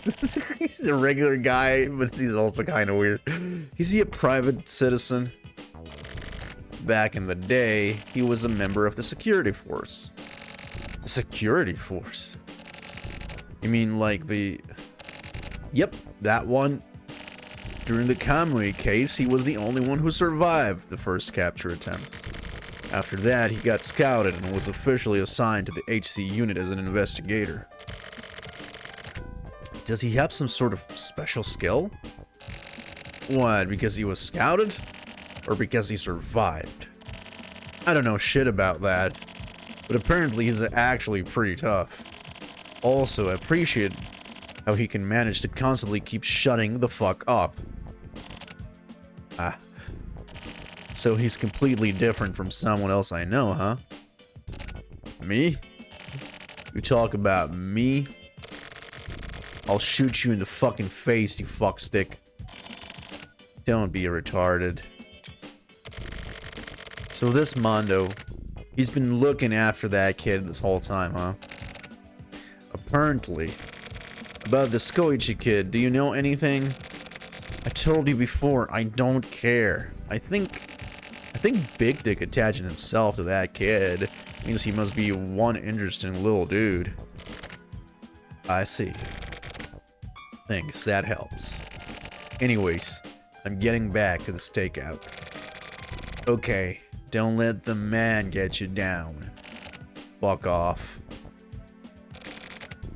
a regular guy, but he's also kind of weird. Is he a private citizen? Back in the day, he was a member of the security force. The security force? You mean like the... Yep, that one. During the Kamui case, he was the only one who survived the first capture attempt. After that, he got scouted and was officially assigned to the HC unit as an investigator. Does he have some sort of special skill? What, because he was scouted? Or because he survived? I don't know shit about that, but apparently he's actually pretty tough. Also, I appreciate how he can manage to constantly keep shutting the fuck up. Ah. So he's completely different from someone else I know, huh? Me? You talk about me? I'll shoot you in the fucking face, you fuckstick. Don't be retarded. So this Mondo, he's been looking after that kid this whole time, huh? Apparently. About the Koichi kid, do you know anything? I told you before, I don't care. I think Big Dick attaching himself to that kid means he must be one interesting little dude. I see. Thanks, that helps. Anyways, I'm getting back to the stakeout. Okay, don't let the man get you down. Fuck off.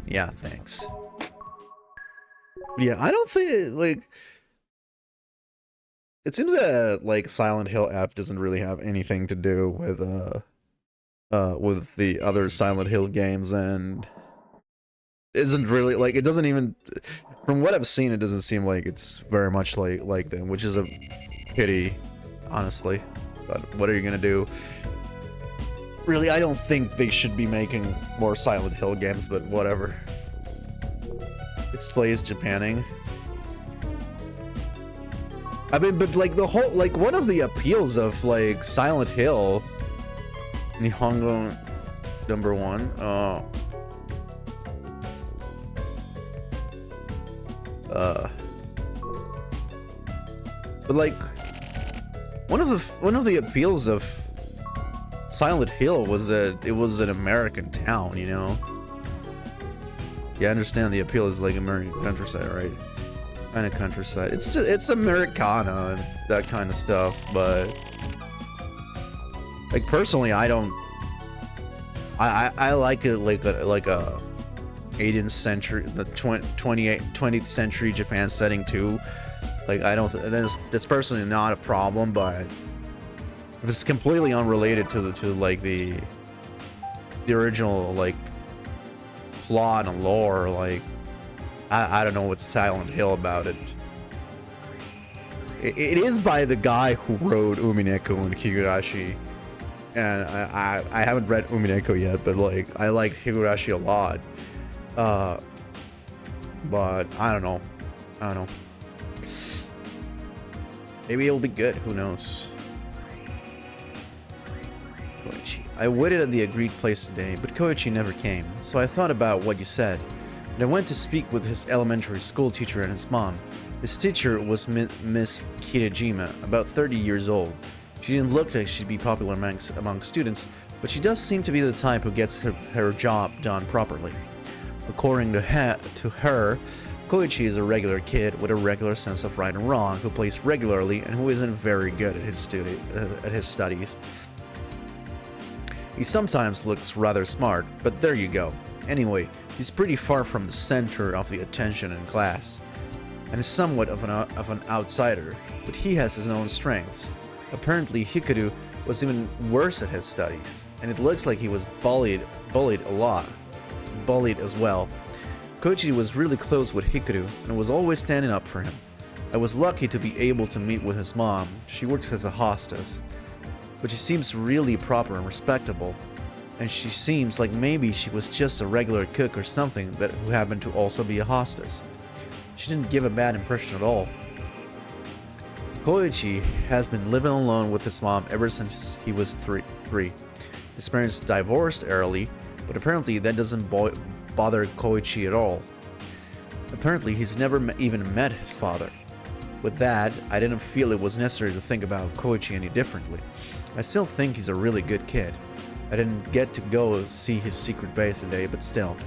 Yeah, thanks. Yeah, I don't think, like... It seems that, like, Silent Hill F doesn't really have anything to do with the other Silent Hill games, and... isn't really, like, it doesn't even... From what I've seen, it doesn't seem like it's very much like them, which is a pity, honestly. But what are you gonna do? Really, I don't think they should be making more Silent Hill games, but whatever. It's plays Japanning. I mean, but like the whole, like one of the appeals of like Silent Hill, Nihongo #1, but like one of the appeals of Silent Hill was that it was an American town, you know. Yeah, I understand the appeal is like American countryside, right? Kind of countryside. It's Americana and that kind of stuff, but like personally, I don't. I like it like a 18th century, the 20th century Japan setting too. Like I don't. That's personally not a problem, but if it's completely unrelated to the original like plot and lore, like. I don't know what's Silent Hill about it. It is by the guy who wrote Umineko and Higurashi, and I haven't read Umineko yet, but like I like Higurashi a lot. But I don't know. Maybe it'll be good. Who knows? Koichi. I waited at the agreed place today, but Koichi never came. So I thought about what you said. And I went to speak with his elementary school teacher and his mom. His teacher was Miss Kirejima, about 30 years old. She didn't look like she'd be popular among students, but she does seem to be the type who gets her job done properly. According to her, Koichi is a regular kid with a regular sense of right and wrong, who plays regularly and who isn't very good at his studies. He sometimes looks rather smart, but there you go. Anyway, he's pretty far from the center of the attention in class, and is somewhat of an outsider, but he has his own strengths. Apparently, Hikaru was even worse at his studies, and it looks like he was bullied as well. Koichi was really close with Hikaru, and was always standing up for him. I was lucky to be able to meet with his mom. She works as a hostess, but she seems really proper and respectable. And she seems like maybe she was just a regular cook or something who happened to also be a hostess. She didn't give a bad impression at all. Koichi has been living alone with his mom ever since he was three. His parents divorced early, but apparently that doesn't bother Koichi at all. Apparently he's never even met his father. With that, I didn't feel it was necessary to think about Koichi any differently. I still think he's a really good kid. I didn't get to go see his secret base today, but still.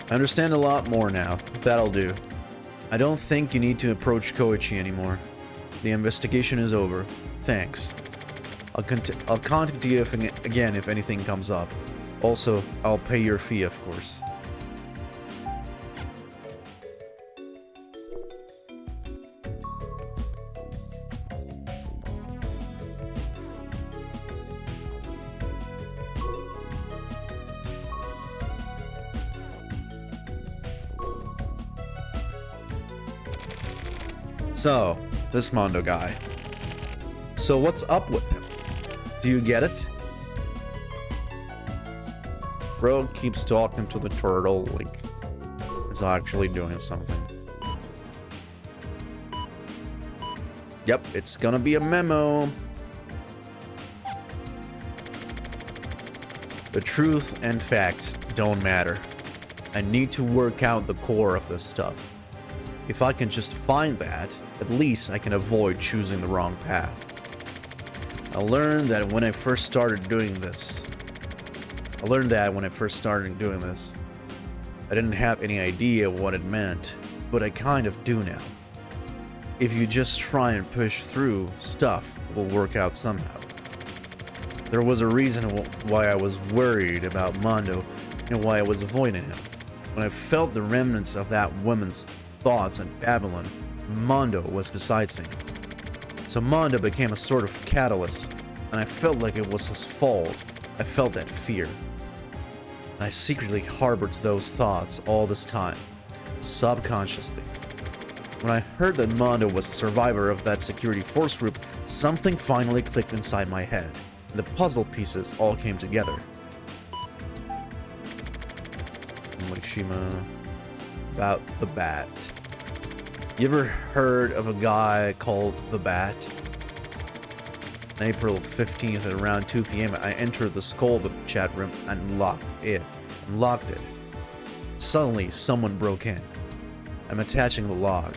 I understand a lot more now. That'll do. I don't think you need to approach Koichi anymore. The investigation is over. Thanks. I'll contact you again if anything comes up. Also, I'll pay your fee, of course. So, this Mondo guy. So what's up with him? Do you get it? Bro keeps talking to the turtle like it's actually doing something. Yep, it's gonna be a memo. The truth and facts don't matter. I need to work out the core of this stuff. If I can just find that, at least I can avoid choosing the wrong path. I learned that when I first started doing this. I didn't have any idea what it meant, but I kind of do now. If you just try and push through, stuff will work out somehow. There was a reason why I was worried about Mondo and why I was avoiding him. When I felt the remnants of that woman's thoughts in Babylon, Mondo was besides me. So Mondo became a sort of catalyst, and I felt like it was his fault. I felt that fear. And I secretly harbored those thoughts all this time, subconsciously. When I heard that Mondo was a survivor of that security force group, something finally clicked inside my head, and the puzzle pieces all came together. Morishima about the Bat. You ever heard of a guy called the Bat? On April 15th at around 2 p.m. I entered the Skull chat room and locked it. Suddenly, someone broke in. I'm attaching the log.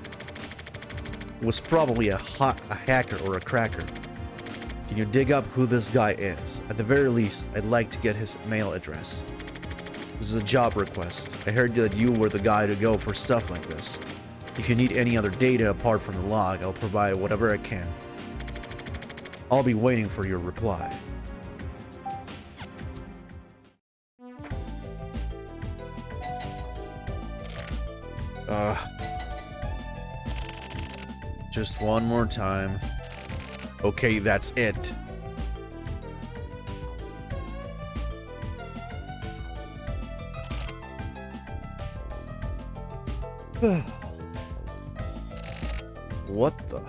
It was probably a hacker or a cracker. Can you dig up who this guy is? At the very least, I'd like to get his mail address. This is a job request. I heard that you were the guy to go for stuff like this. If you need any other data apart from the log, I'll provide whatever I can. I'll be waiting for your reply. Just one more time. Okay, that's it. What the?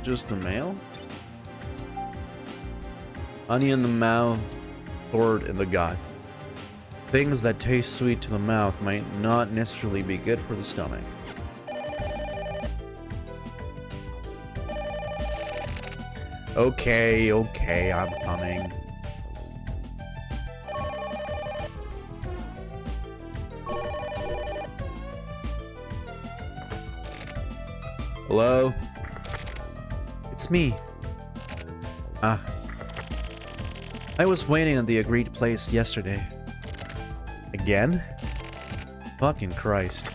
Just the mail? Honey in the mouth, sword in the gut. Things that taste sweet to the mouth might not necessarily be good for the stomach. Okay, I'm coming. Hello? It's me. I was waiting at the agreed place yesterday. Again? Fucking Christ.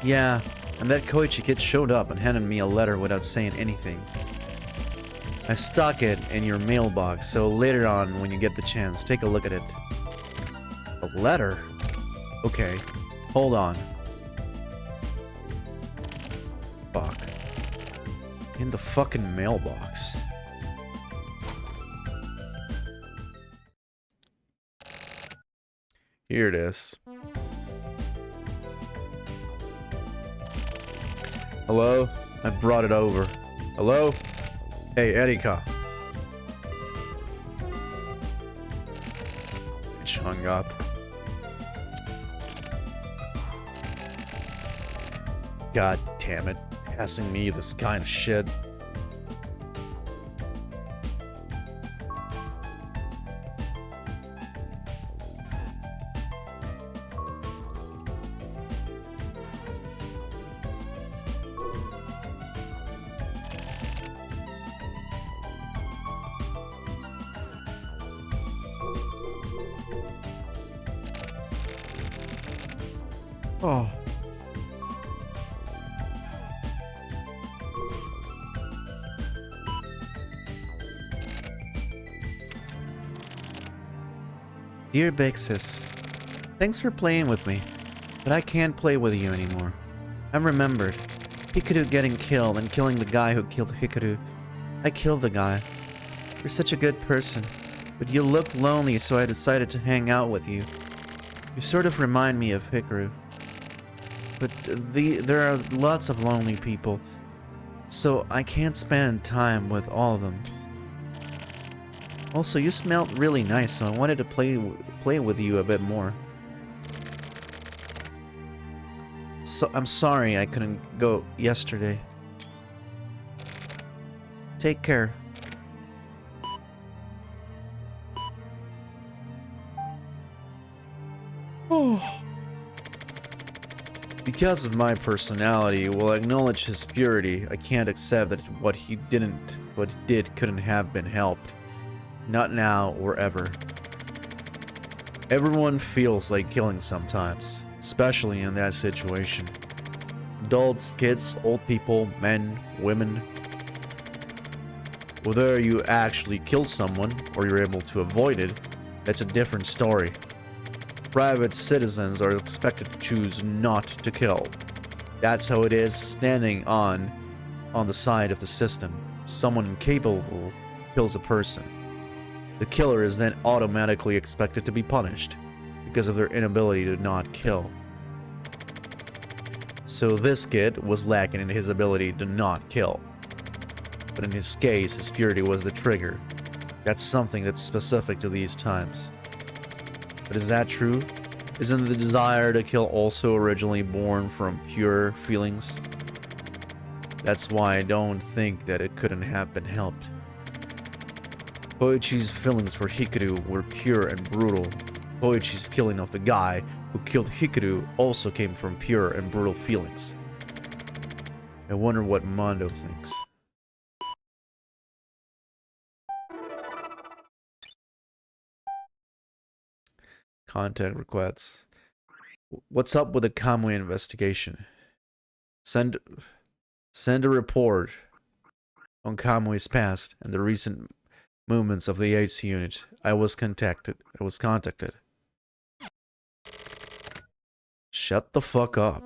Yeah, and that Koichi kid showed up and handed me a letter without saying anything. I stuck it in your mailbox, so later on, when you get the chance, take a look at it. A letter? Okay, hold on. Fuck. In the fucking mailbox. Here it is. Hello? I brought it over. Hello? Hey, Erika. Bitch hung up. God damn it. Passing me this kind of shit. Oh. Dear Bixis, thanks for playing with me, but I can't play with you anymore. I remembered Hikaru getting killed and killing the guy who killed Hikaru. I killed the guy. You're such a good person, but you looked lonely, so I decided to hang out with you. You sort of remind me of Hikaru. But there are lots of lonely people, so I can't spend time with all of them. Also, you smelled really nice, so I wanted to play with you a bit more. So I'm sorry I couldn't go yesterday. Take care. Oh. Because of my personality, while I acknowledge his purity, I can't accept that what he did couldn't have been helped. Not now or ever. Everyone feels like killing sometimes, especially in that situation. Adults, kids, old people, men, women. Whether you actually kill someone or you're able to avoid it, that's a different story. Private citizens are expected to choose not to kill. That's how it is standing on the side of the system. Someone incapable kills a person. The killer is then automatically expected to be punished because of their inability to not kill. So this kid was lacking in his ability to not kill. But in his case, his purity was the trigger. That's something that's specific to these times. But is that true? Isn't the desire to kill also originally born from pure feelings? That's why I don't think that it couldn't have been helped. Koichi's feelings for Hikaru were pure and brutal. Koichi's killing of the guy who killed Hikaru also came from pure and brutal feelings. I wonder what Mondo thinks. Contact requests. What's up with the Kamui investigation? Send a report on Kamui's past and the recent movements of the AC unit. I was contacted. Shut the fuck up.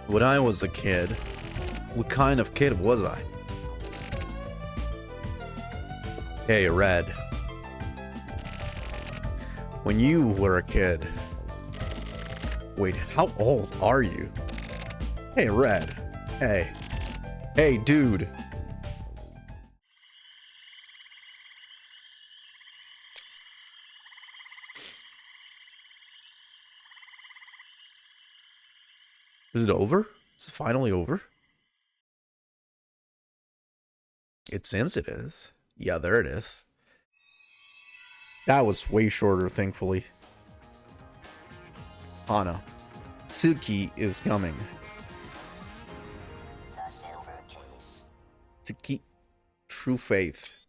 When I was a kid, what kind of kid was I? Hey, Red. When you were a kid... Wait, how old are you? Hey, Red. Hey. Hey, dude. Is it over? Is it finally over? It seems it is. Yeah, there it is. That was way shorter, thankfully. Hana. Tsuki is coming. Tsuki. True faith.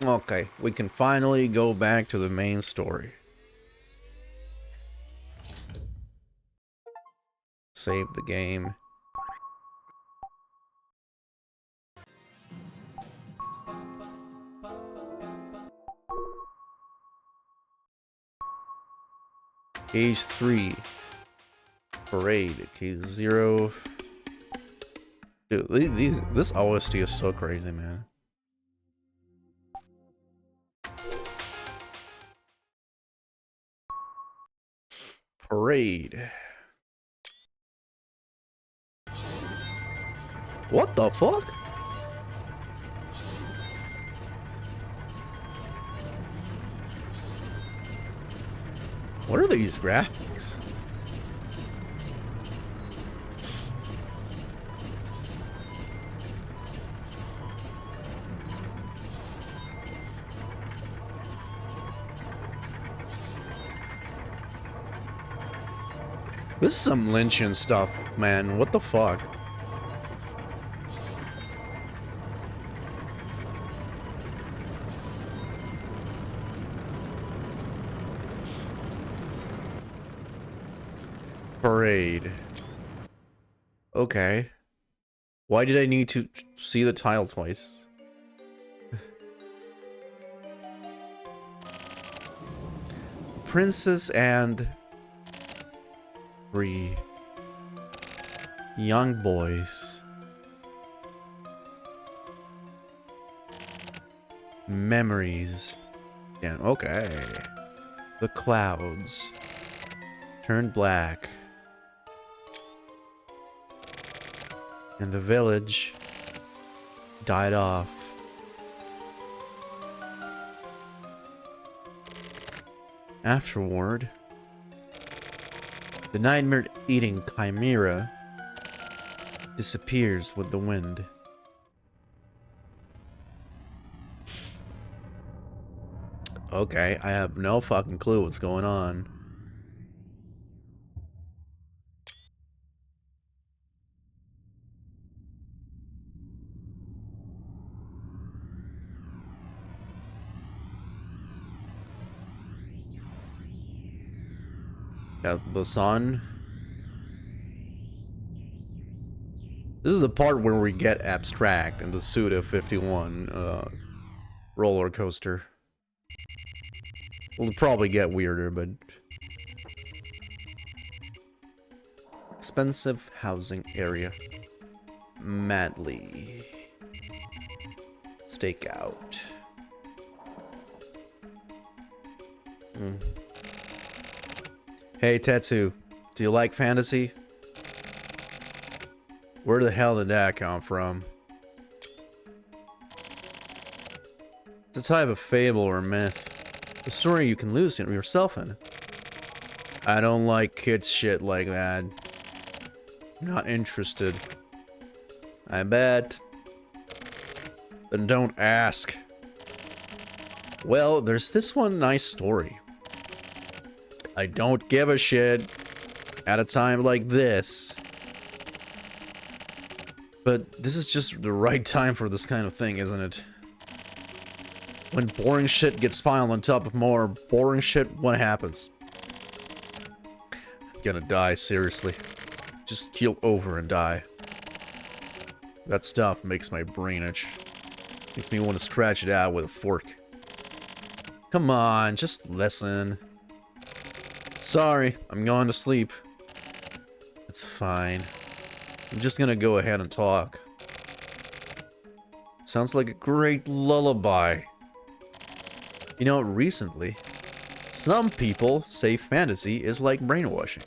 Okay, we can finally go back to the main story. Save the game. Cage 3. Parade. Cage 0. Dude, this OST is so crazy, man. Parade. What the fuck? What are these graphics? This is some Lynchian stuff, man. What the fuck? Parade. Okay. Why did I need to see the tile twice? Princess and 3 young boys. Memories. Yeah, okay. The clouds turned black. And the village died off. Afterward, the nightmare-eating chimera disappears with the wind. Okay, I have no fucking clue what's going on. Got the sun. This is the part where we get abstract in the Suda 51 roller coaster. We'll probably get weirder, but expensive housing area. Madly. Stakeout. Hey Tetsu, do you like fantasy? Where the hell did that come from? It's a type of fable or myth. A story you can lose yourself in. I don't like kids shit like that. Not interested. I bet. Then don't ask. Well, there's this one nice story. I don't give a shit at a time like this. But this is just the right time for this kind of thing, isn't it? When boring shit gets piled on top of more boring shit, what happens? I'm gonna die, seriously. Just keel over and die. That stuff makes my brain itch. Makes me want to scratch it out with a fork. Come on, just listen. Sorry, I'm going to sleep. It's fine. I'm just gonna go ahead and talk. Sounds like a great lullaby. You know, recently, some people say fantasy is like brainwashing.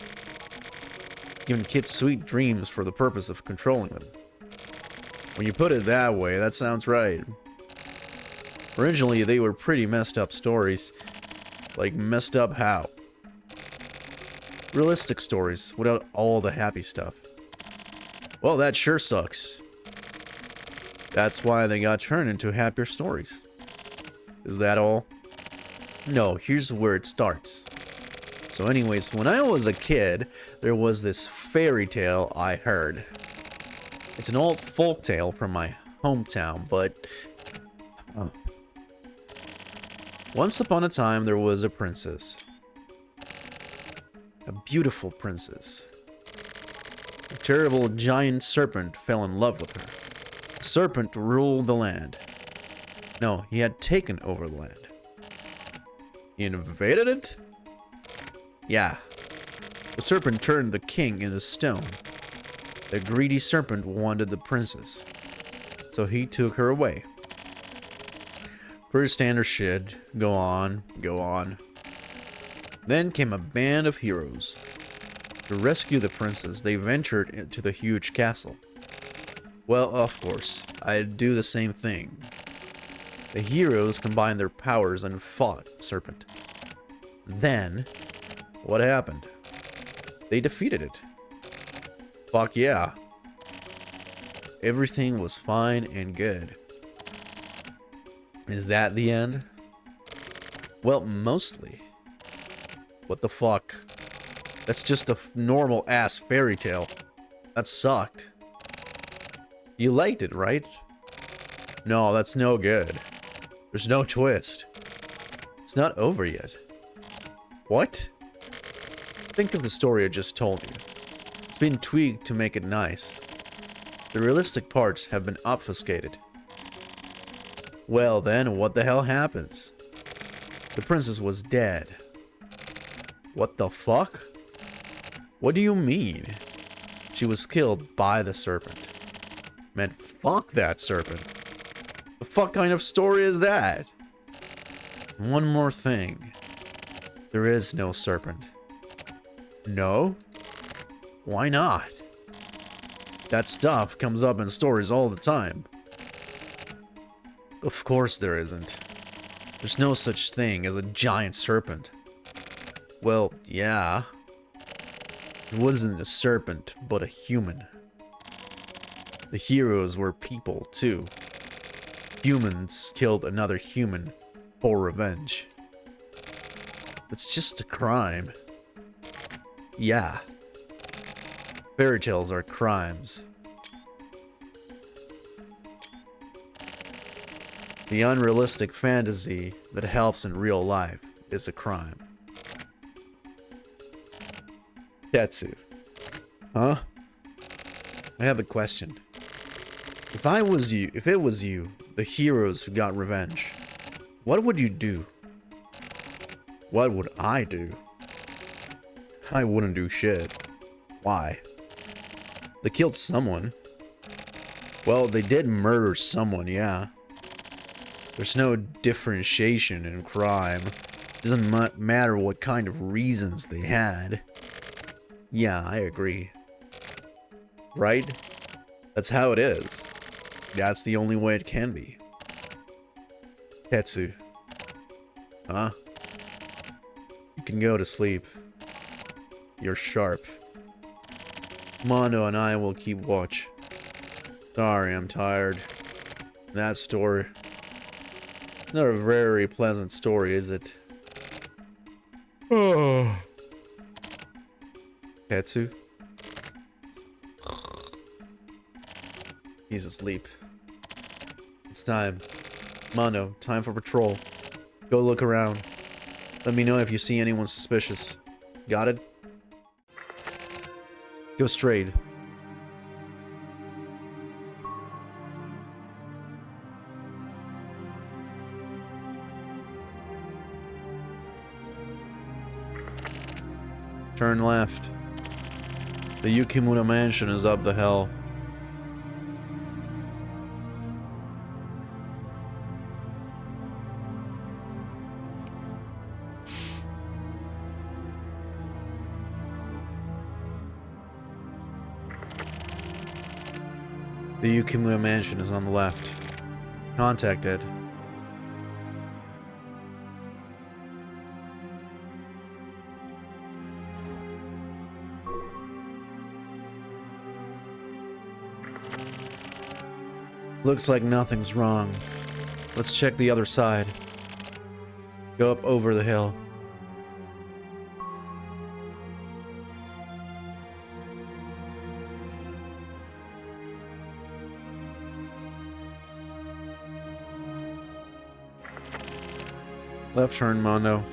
Giving kids sweet dreams for the purpose of controlling them. When you put it that way, that sounds right. Originally, they were pretty messed up stories. Like, messed up how? Realistic stories, without all the happy stuff. Well, that sure sucks. That's why they got turned into happier stories. Is that all? No, here's where it starts. So anyways, when I was a kid, there was this fairy tale I heard. It's an old folk tale from my hometown, but... Once upon a time, there was a princess. A beautiful princess. A terrible giant serpent fell in love with her. The serpent ruled the land. No, he had taken over the land. He invaded it? Yeah, The serpent turned the king into stone. The greedy serpent wanted the princess, so he took her away. Pretty standard shit. Go on, go on. Then came a band of heroes. To rescue the princess, they ventured into the huge castle. Well, of course, I'd do the same thing. The heroes combined their powers and fought the serpent. Then, what happened? They defeated it. Fuck yeah. Everything was fine and good. Is that the end? Well, mostly. What the fuck? That's just a normal ass fairy tale. That sucked. You liked it, right? No, that's no good. There's no twist. It's not over yet. What? Think of the story I just told you. It's been tweaked to make it nice. The realistic parts have been obfuscated. Well then, what the hell happens? The princess was dead. What the fuck? What do you mean? She was killed by the serpent. Man, fuck that serpent. The fuck kind of story is that? One more thing. There is no serpent. No? Why not? That stuff comes up in stories all the time. Of course there isn't. There's no such thing as a giant serpent. Well, yeah. It wasn't a serpent, but a human. The heroes were people, too. Humans killed another human for revenge. It's just a crime. Yeah. Fairy tales are crimes. The unrealistic fantasy that helps in real life is a crime. Tetsu. Huh? I have a question. If it was you, the heroes who got revenge, what would you do? What would I do? I wouldn't do shit. Why? They killed someone. Well, they did murder someone, yeah. There's no differentiation in crime. Doesn't matter what kind of reasons they had. Yeah, I agree. Right? That's how it is. That's the only way it can be. Tetsu. Huh? You can go to sleep. You're sharp. Mondo and I will keep watch. Sorry, I'm tired. That story. It's not a very pleasant story, is it? Oh. Tetsu? He's asleep. It's time. Mondo, time for patrol. Go look around. Let me know if you see anyone suspicious. Got it? Go straight. Turn left. The Yukimura mansion is up the hill. The Yukimura mansion is on the left. Contact Ed. Looks like nothing's wrong. Let's check the other side. Go up over the hill. Left turn, Mondo.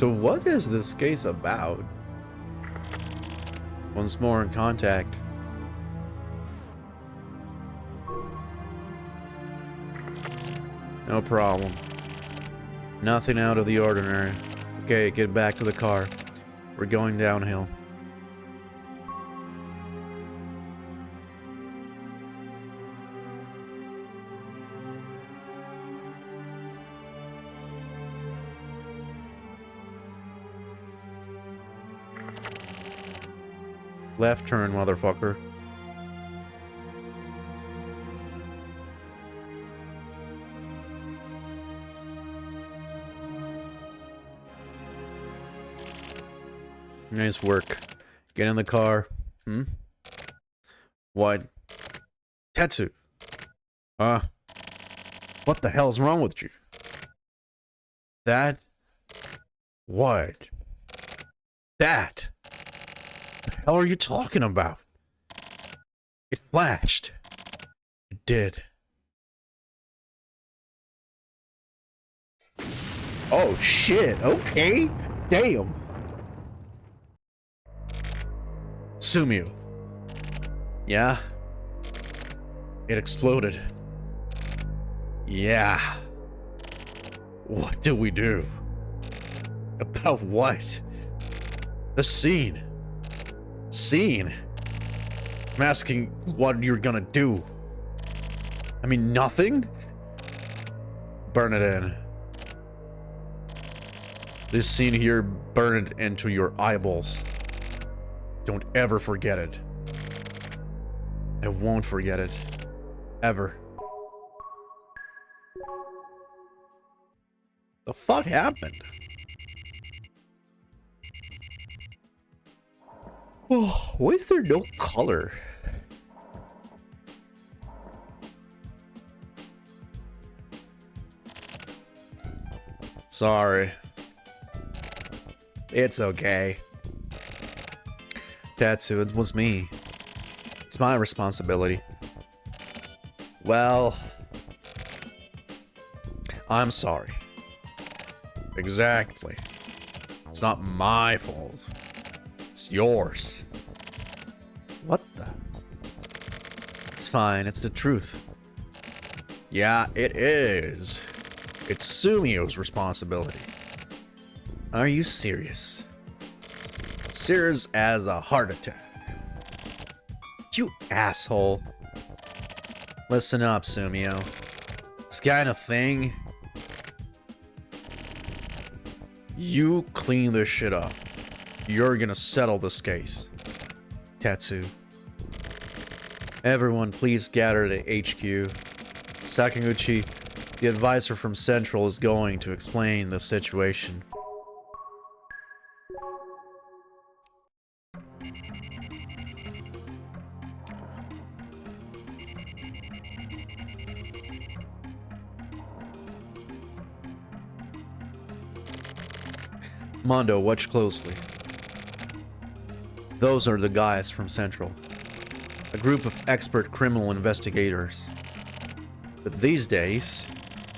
So what is this case about? Once more in contact. No problem. Nothing out of the ordinary. Okay, get back to the car. We're going downhill. Left turn, motherfucker. Nice work. Get in the car. Hmm? What? Tetsu. What the hell's wrong with you? That? What? That? What the hell are you talking about? It flashed. It did. Oh shit, okay. Damn. Sumio. Yeah? It exploded. Yeah. What do we do? About what? The scene. Scene? I'm asking what you're gonna do. I mean, nothing? Burn it in. This scene here, burn it into your eyeballs. Don't ever forget it. I won't forget it. Ever. The fuck happened? Oh, why is there no color? Sorry. It's okay. Tatsu, it was me. It's my responsibility. Well, I'm sorry. Exactly. It's not my fault. It's yours. What the? It's fine, it's the truth. Yeah, it is. It's Sumio's responsibility. Are you serious? Serious as a heart attack. You asshole. Listen up, Sumio. This kind of thing. You clean this shit up. You're gonna settle this case. Tetsu. Everyone, please gather at HQ. Sakaguchi, the advisor from Central, is going to explain the situation. Mondo, watch closely. Those are the guys from Central. A group of expert criminal investigators. But these days,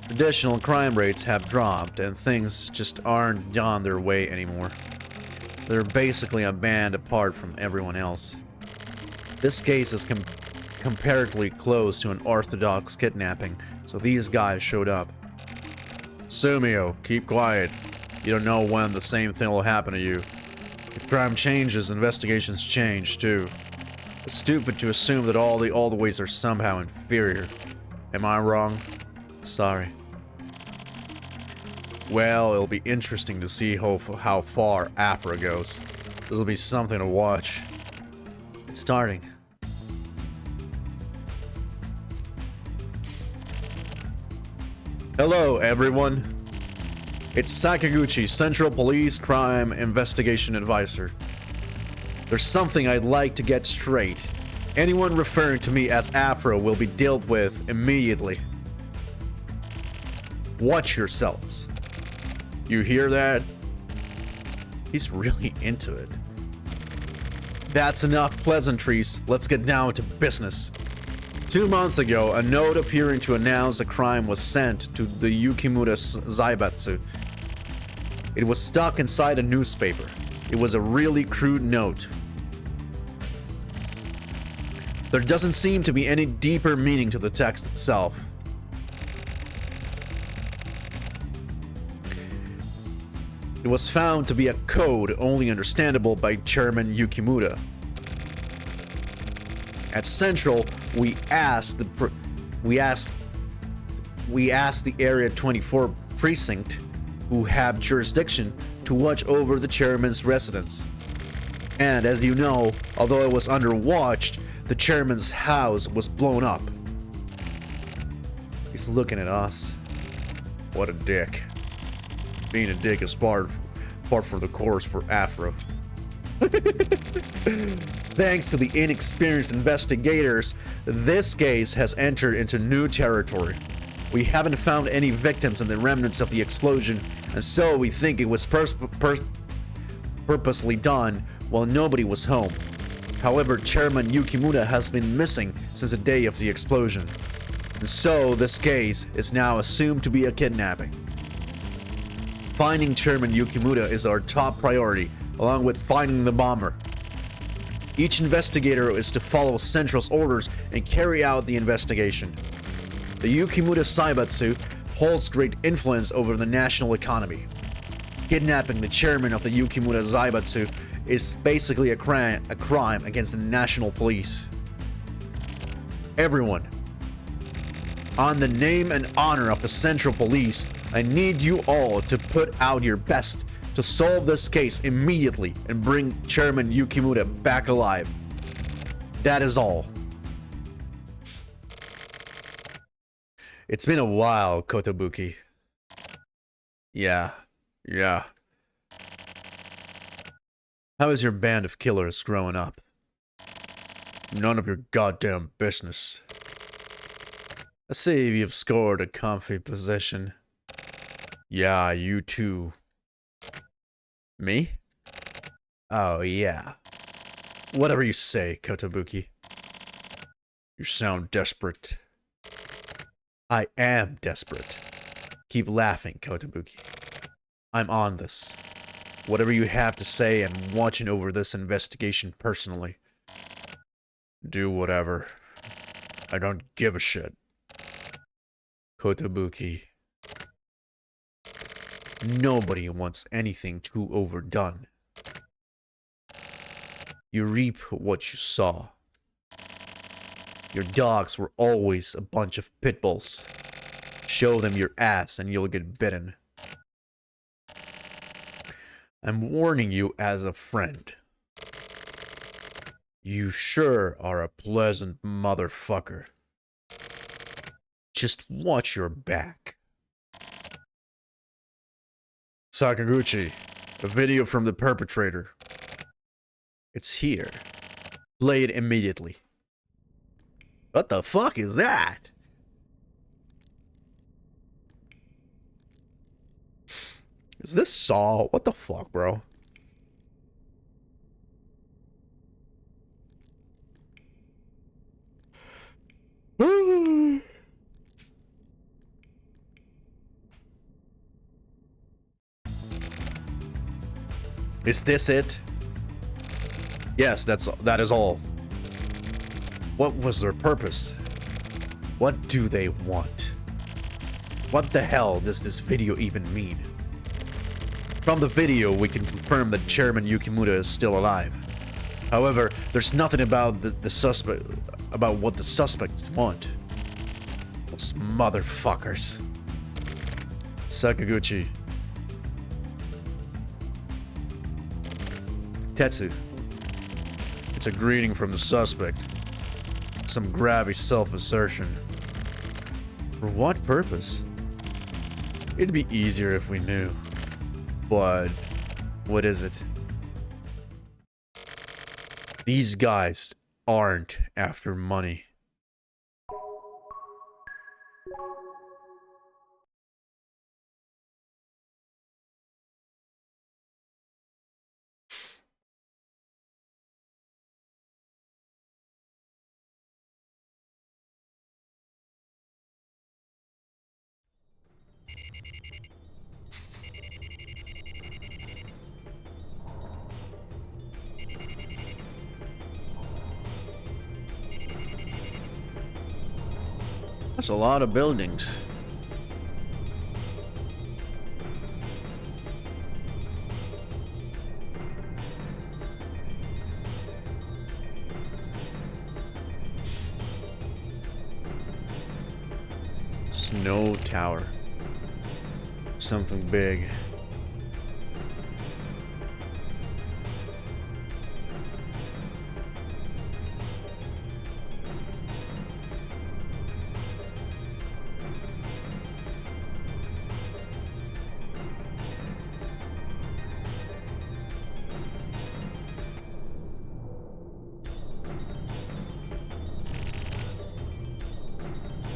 traditional crime rates have dropped and things just aren't on their way anymore. They're basically a band apart from everyone else. This case is comparatively close to an orthodox kidnapping, so these guys showed up. Sumio, keep quiet. You don't know when the same thing will happen to you. If crime changes, investigations change too. It's stupid to assume that all the ways are somehow inferior. Am I wrong? Sorry. Well, it'll be interesting to see how far Afra goes. This'll be something to watch. It's starting. Hello, everyone. It's Sakaguchi, Central Police Crime Investigation Advisor. There's something I'd like to get straight. Anyone referring to me as Afro will be dealt with immediately. Watch yourselves. You hear that? He's really into it. That's enough pleasantries. Let's get down to business. 2 months ago, a note appearing to announce a crime was sent to the Yukimura Zaibatsu. It was stuck inside a newspaper. It was a really crude note. There doesn't seem to be any deeper meaning to the text itself. It was found to be a code only understandable by Chairman Yukimura. At Central, we asked the Area 24 precinct, who have jurisdiction, to watch over the chairman's residence. And as you know, although it was under watch, the chairman's house was blown up. He's looking at us. What a dick. Being a dick is par for the course for Afro. Thanks to the inexperienced investigators, this case has entered into new territory. We haven't found any victims in the remnants of the explosion, and so we think it was purposely done while nobody was home. However, Chairman Yukimura has been missing since the day of the explosion, and so this case is now assumed to be a kidnapping. Finding Chairman Yukimura is our top priority, along with finding the bomber. Each investigator is to follow Central's orders and carry out the investigation. The Yukimura Zaibatsu holds great influence over the national economy. Kidnapping the chairman of the Yukimura Zaibatsu is basically a crime against the national police. Everyone, on the name and honor of the Central Police, I need you all to put out your best to solve this case immediately and bring Chairman Yukimura back alive. That is all. It's been a while, Kotobuki. Yeah. How is your band of killers growing up? None of your goddamn business. I see you've scored a comfy position. Yeah, you too. Me? Oh, yeah. Whatever you say, Kotobuki. You sound desperate. I am desperate. Keep laughing, Kotobuki. I'm on this. Whatever you have to say, I'm watching over this investigation personally. Do whatever. I don't give a shit. Kotobuki. Nobody wants anything too overdone. You reap what you sow. Your dogs were always a bunch of pit bulls. Show them your ass and you'll get bitten. I'm warning you as a friend. You sure are a pleasant motherfucker. Just watch your back. Sakaguchi, a video from the perpetrator. It's here. Play it immediately. What the fuck is that? Is this Saw? What the fuck, bro? Is this it? Yes, that is all. What was their purpose? What do they want? What the hell does this video even mean? From the video, we can confirm that Chairman Yukimura is still alive. However, there's nothing about the suspect about what the suspects want. Those motherfuckers. Sakaguchi. Tetsu. It's a greeting from the suspect. Some grabby self-assertion. For what purpose? It'd be easier if we knew. But what is it? These guys aren't after money. That's a lot of buildings. Snow tower. Something big.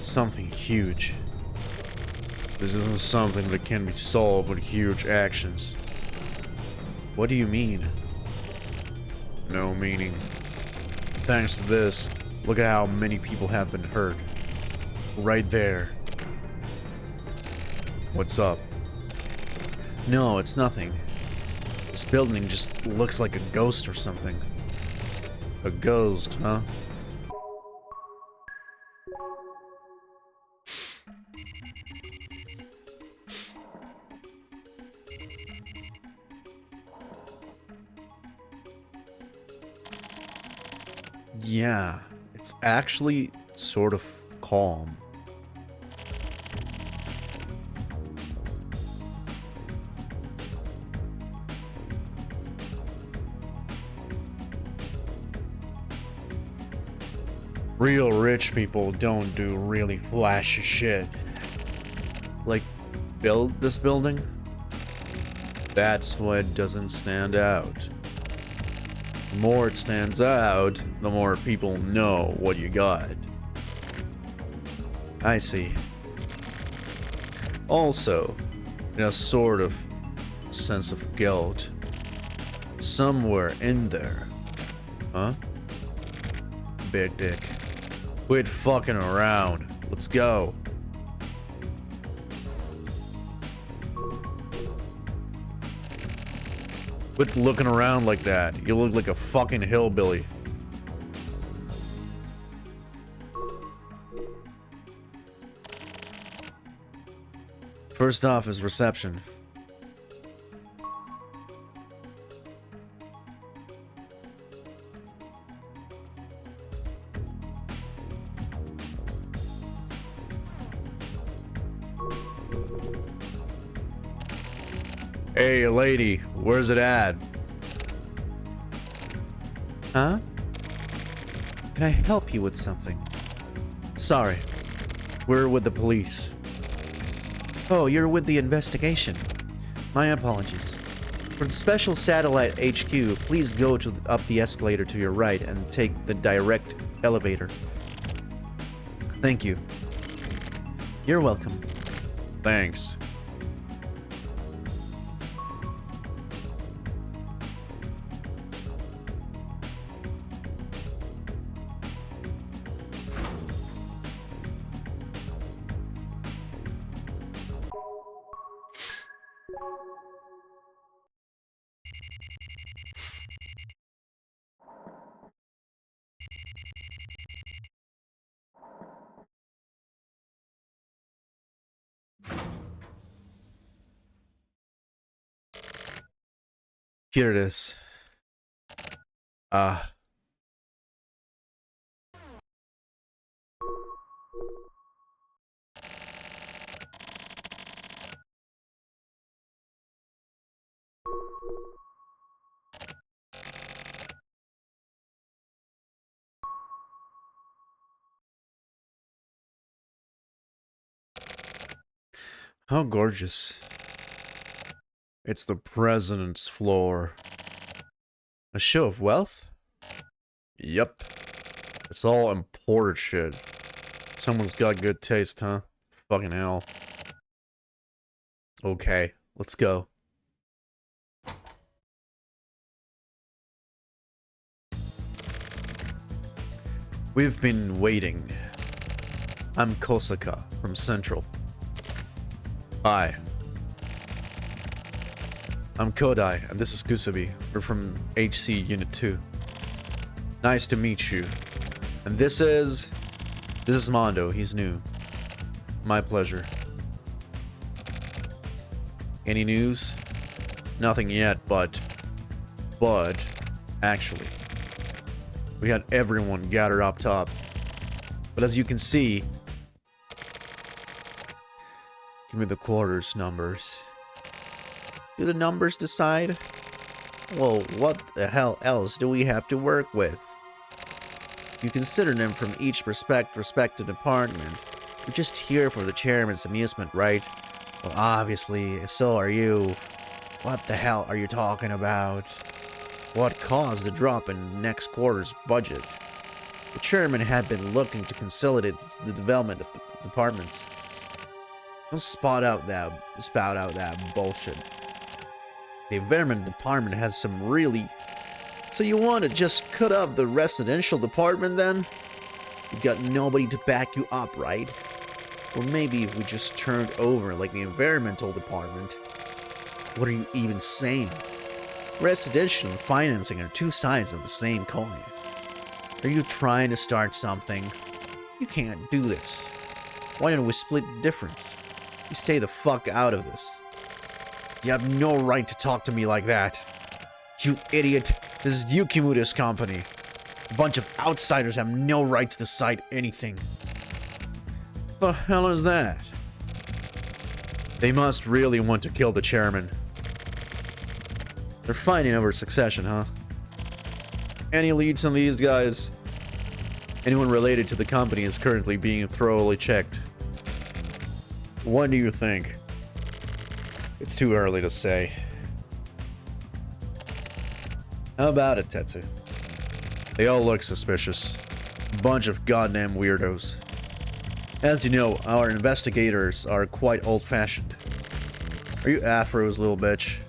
Something huge. This isn't something that can be solved with huge actions. What do you mean? No meaning. Thanks to this, look at how many people have been hurt. Right there. What's up? No, it's nothing. This building just looks like a ghost or something. A ghost, huh? Yeah, it's actually sort of calm. Real rich people don't do really flashy shit. Like, build this building? That's what doesn't stand out. The more it stands out, the more people know what you got. I see. Also, in a sort of sense of guilt, somewhere in there. Huh? Big dick. Quit fucking around. Let's go. Quit looking around like that. You look like a fucking hillbilly. First off is reception. Hey, lady, where's it at? Huh? Can I help you with something? Sorry, we're with the police. Oh, you're with the investigation. My apologies. For the special satellite HQ, please go up the escalator to your right and take the direct elevator. Thank you. You're welcome. Thanks. Here it is. Ah. How gorgeous. It's the president's floor. A show of wealth? Yep. It's all imported shit. Someone's got good taste, huh? Fucking hell. Okay, let's go. We've been waiting. I'm Kosaka from Central. Hi. I'm Kodai, and this is Kusabi. We're from HC Unit 2. Nice to meet you. And this is Mondo, he's new. My pleasure. Any news? Nothing yet, but actually, we had everyone gathered up top. But as you can see, give me the quarters numbers. Do the numbers decide? Well, what the hell else do we have to work with? You consider them from each respective department. We're just here for the chairman's amusement, right? Well, obviously, so are you. What the hell are you talking about? What caused the drop in next quarter's budget? The chairman had been looking to consolidate the development of the departments. Don't spout out that bullshit. The environment department has some really... So you want to just cut up the residential department then? You got nobody to back you up, right? Or maybe if we just turned over like the environmental department. What are you even saying? Residential and financing are two sides of the same coin. Are you trying to start something? You can't do this. Why don't we split the difference? You stay the fuck out of this. You have no right to talk to me like that. You idiot. This is Yukimura's company. A bunch of outsiders have no right to decide anything. The hell is that? They must really want to kill the chairman. They're fighting over succession, huh? Any leads on these guys? Anyone related to the company is currently being thoroughly checked. What do you think? It's too early to say. How about it, Tetsu? They all look suspicious. Bunch of goddamn weirdos. As you know, our investigators are quite old-fashioned. Are you Afro's little bitch?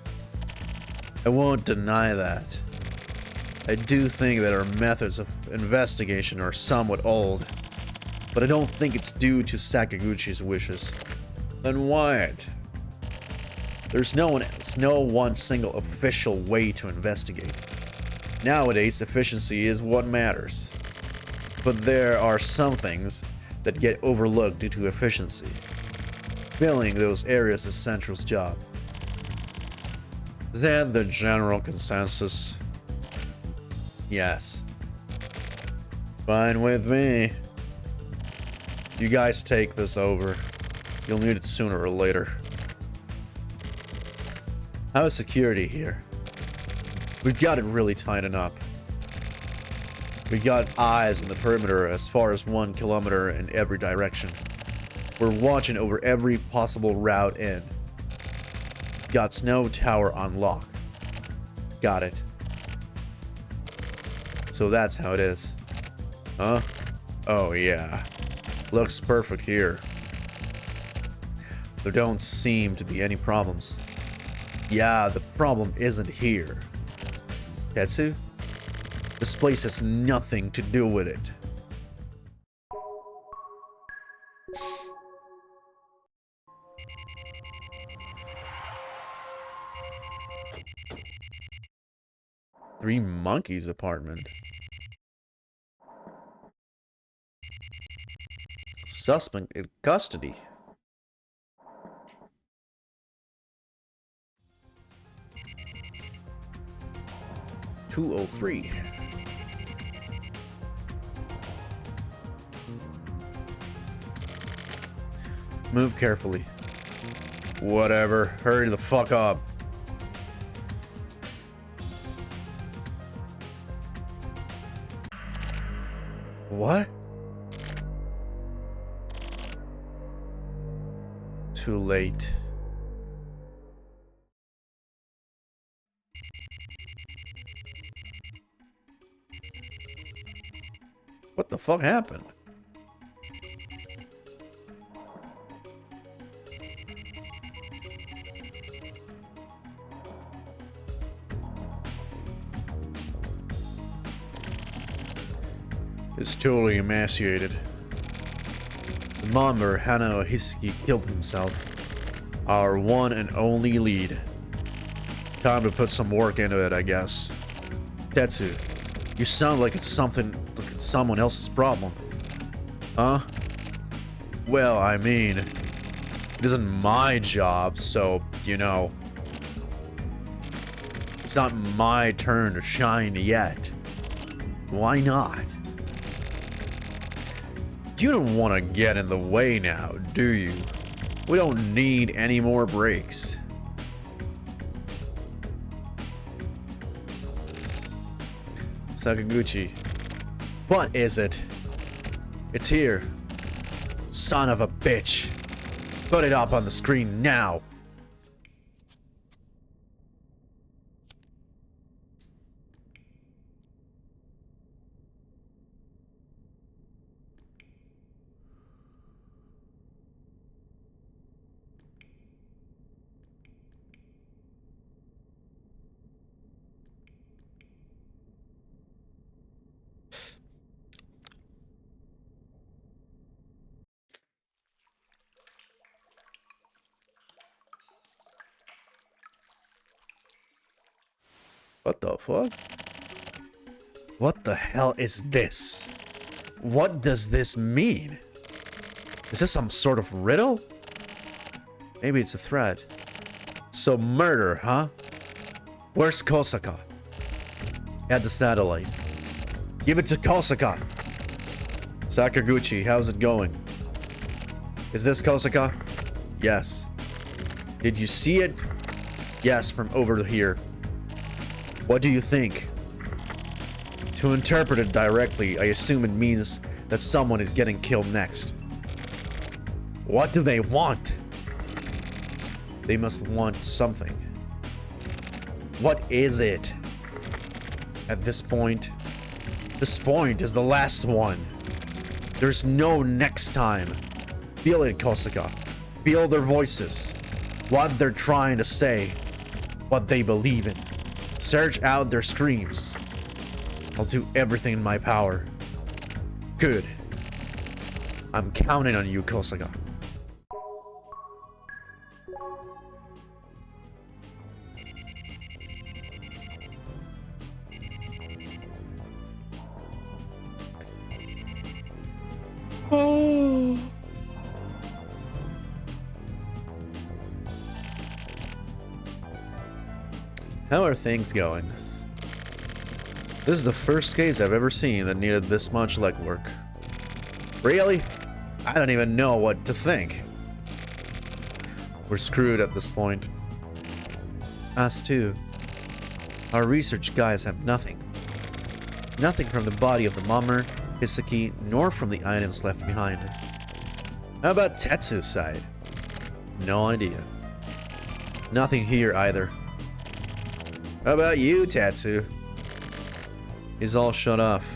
I won't deny that. I do think that our methods of investigation are somewhat old, but I don't think it's due to Sakaguchi's wishes. Then what? There's no one single official way to investigate. Nowadays, efficiency is what matters. But there are some things that get overlooked due to efficiency. Filling those areas is Central's job. Is that the general consensus? Yes. Fine with me. You guys take this over. You'll need it sooner or later. How is security here? We've got it really tightened up. We got eyes on the perimeter as far as 1 kilometer in every direction. We're watching over every possible route in. Got Snow Tower on lock. Got it. So that's how it is. Huh? Oh yeah. Looks perfect here. There don't seem to be any problems. Yeah, the problem isn't here. Tetsu? This place has nothing to do with it. Three Monkeys apartment. Suspect in custody. $203. Move carefully. Whatever. Hurry the fuck up. What? Too late. What the fuck happened? It's totally emaciated. The member Hanao Hisaki killed himself. Our one and only lead. Time to put some work into it, I guess. Tetsu, you sound like it's someone else's problem. Huh? Well, I mean, it isn't my job, so, you know, it's not my turn to shine yet. Why not? You don't want to get in the way now, do you? We don't need any more breaks. Sakaguchi. What is it? It's here. Son of a bitch. Put it up on the screen now. What the fuck? What the hell is this? What does this mean? Is this some sort of riddle? Maybe it's a threat. So murder, huh? Where's Kosaka? At the satellite. Give it to Kosaka! Sakaguchi, how's it going? Is this Kosaka? Yes. Did you see it? Yes, from over here. What do you think? To interpret it directly, I assume it means that someone is getting killed next. What do they want? They must want something. What is it? At this point is the last one. There's no next time. Feel it, Kosaka. Feel their voices. What they're trying to say. What they believe in. Search out their screams. I'll do everything in my power. Good. I'm counting on you, Kosaka. Oh. How are things going? This is the first case I've ever seen that needed this much legwork. Really? I don't even know what to think. We're screwed at this point. Us too. Our research guys have nothing. Nothing from the body of the mummer, Hisaki, nor from the items left behind. How about Tetsu's side? No idea. Nothing here either. How about you, Tetsu? He's all shut off.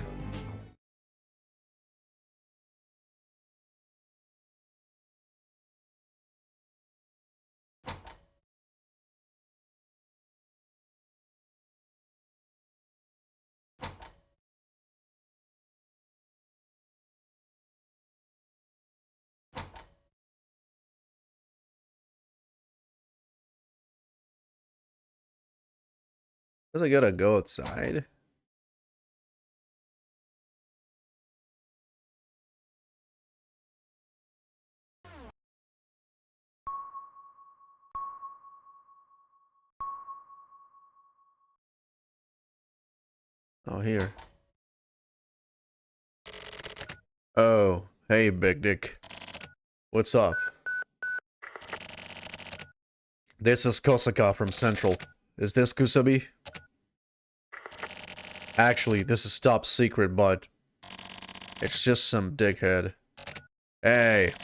Does I gotta go outside? Oh, here. Oh, hey, Big Dick. What's up? This is Kosaka from Central. Is this Kusabi? Actually, this is top secret, but it's just some dickhead. Hey,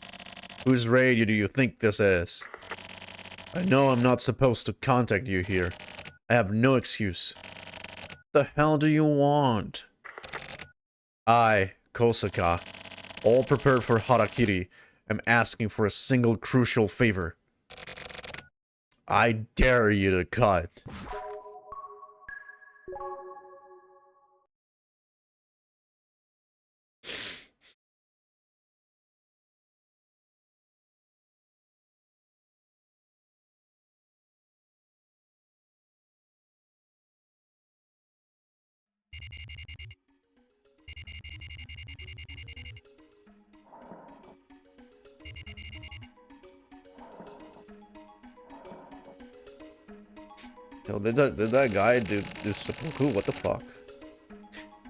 whose radio do you think this is? I know I'm not supposed to contact you here. I have no excuse. The hell do you want? I, Kosaka, all prepared for Harakiri, am asking for a single crucial favor. I dare you to cut. Hell, did that guy do seppuku? What the fuck?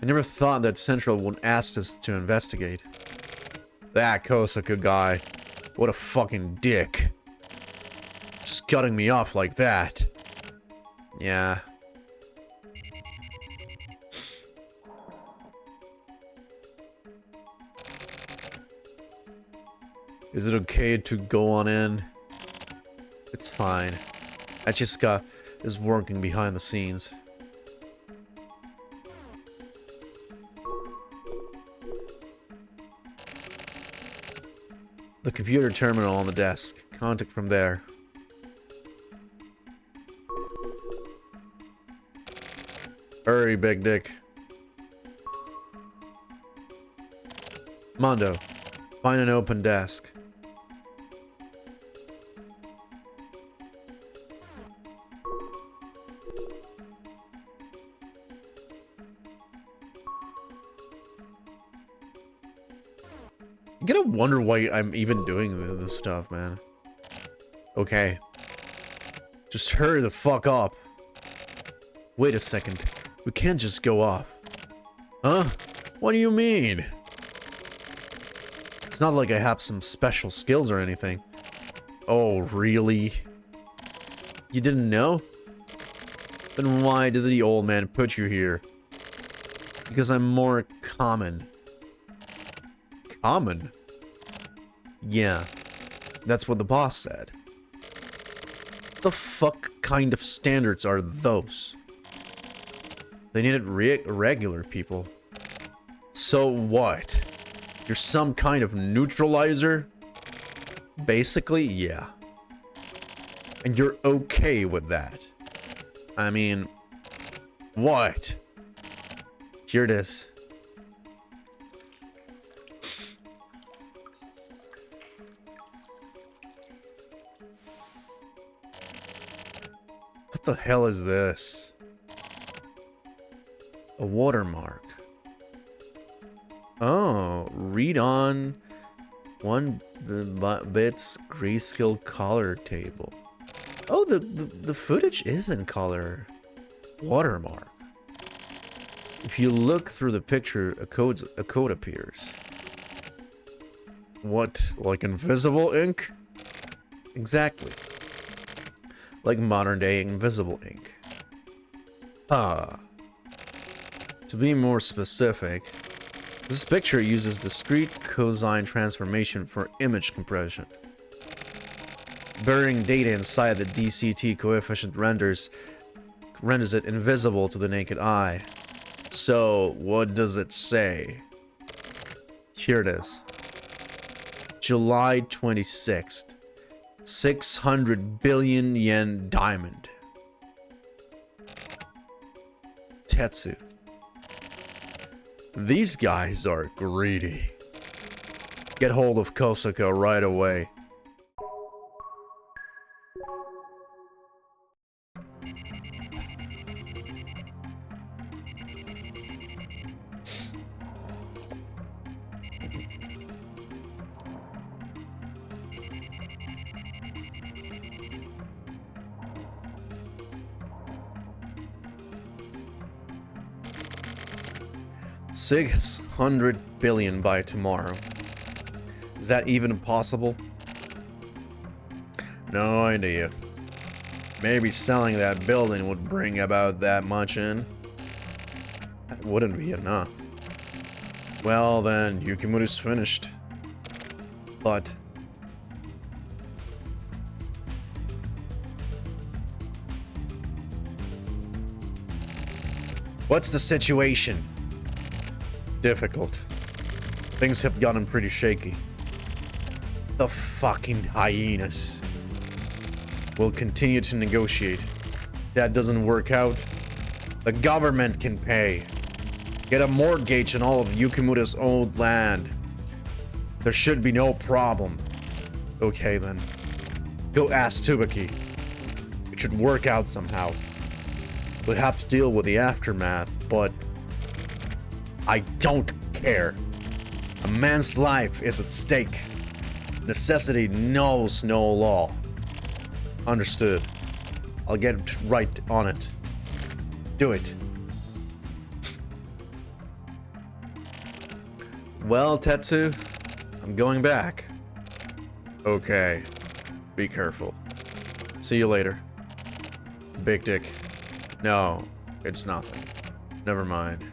I never thought that Central would ask us to investigate. That Kosaku guy. What a fucking dick. Just cutting me off like that. Yeah. Is it okay to go on in? It's fine. Achiska is working behind the scenes. The computer terminal on the desk. Contact from there. Hurry, big dick. Mondo, find an open desk. You gotta wonder why I'm even doing this stuff, man. Okay. Just hurry the fuck up. Wait a second. We can't just go off. Huh? What do you mean? It's not like I have some special skills or anything. Oh, really? You didn't know? Then why did the old man put you here? Because I'm more common. Common? Yeah. That's what the boss said. The fuck kind of standards are those? They needed regular people. So what? You're some kind of neutralizer? Basically, yeah. And you're okay with that. I mean, what? Here it is. What the hell is this? A watermark. Oh, read on 1 bits grayscale color table. Oh, the footage is in color. Watermark. If you look through the picture, a code appears. What, like invisible ink? Exactly. Like modern day invisible ink. Ah. To be more specific, this picture uses discrete cosine transformation for image compression. Burying data inside the DCT coefficient renders it invisible to the naked eye. So, what does it say? Here it is. July 26th. 600 billion yen diamond. Tetsu. These guys are greedy. Get hold of Kosaka right away. $600 billion by tomorrow. Is that even possible? No idea. Maybe selling that building would bring about that much in. That wouldn't be enough. Well then, Yukimuru's finished. But... what's the situation? Difficult. Things have gotten pretty shaky. The fucking hyenas. We'll continue to negotiate. If that doesn't work out, the government can pay. Get a mortgage on all of Yukimura's old land. There should be no problem. Okay then. Go ask Tsubaki. It should work out somehow. We'll have to deal with the aftermath, but... I don't care. A man's life is at stake. Necessity knows no law. Understood. I'll get right on it. Do it. Well, Tetsu, I'm going back. Okay. Be careful. See you later. Big dick. No, it's nothing. Never mind.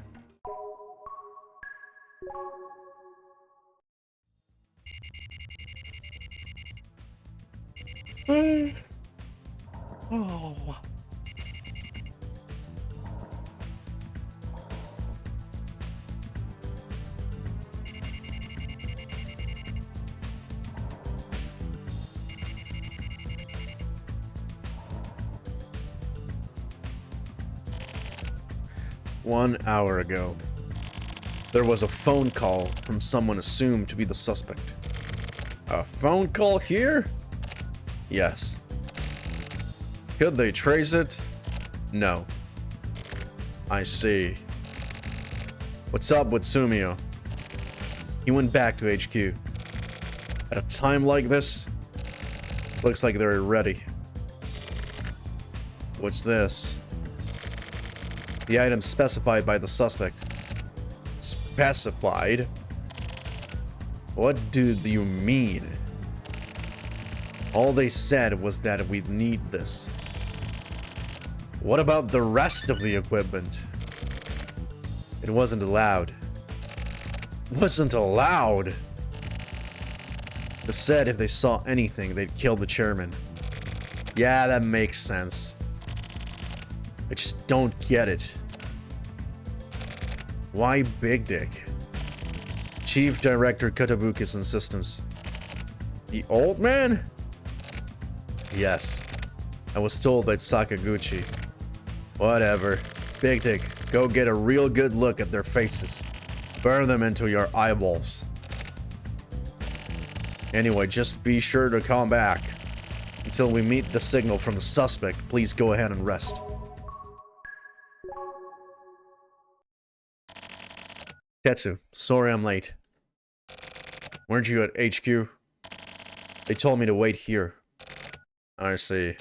Oh. 1 hour ago, there was a phone call from someone assumed to be the suspect. A phone call here? Yes. Could they trace it? No. I see. What's up with Sumio? He went back to HQ. At a time like this, looks like they're ready. What's this? The item specified by the suspect. Specified? What do you mean? All they said was that we need this. What about the rest of the equipment? It wasn't allowed. Wasn't allowed? They said if they saw anything, they'd kill the chairman. Yeah, that makes sense. I just don't get it. Why Big Dick? Chief Director Katabuki's insistence. The old man? Yes. I was told by Sakaguchi. Whatever. Big Dick, go get a real good look at their faces. Burn them into your eyeballs. Anyway, just be sure to come back. Until we meet the signal from the suspect, please go ahead and rest. Tetsu, sorry I'm late. Weren't you at HQ? They told me to wait here. I see.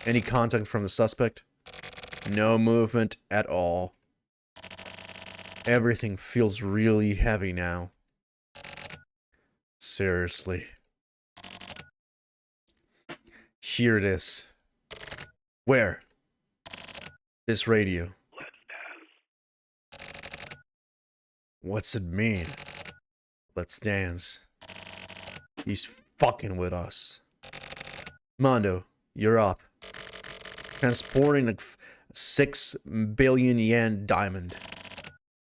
Any contact from the suspect? No movement at all. Everything feels really heavy now. Seriously. Here it is. Where? This radio. What's it mean? Let's dance. He's fucking with us. Mondo, you're up. Transporting a 6 billion yen diamond.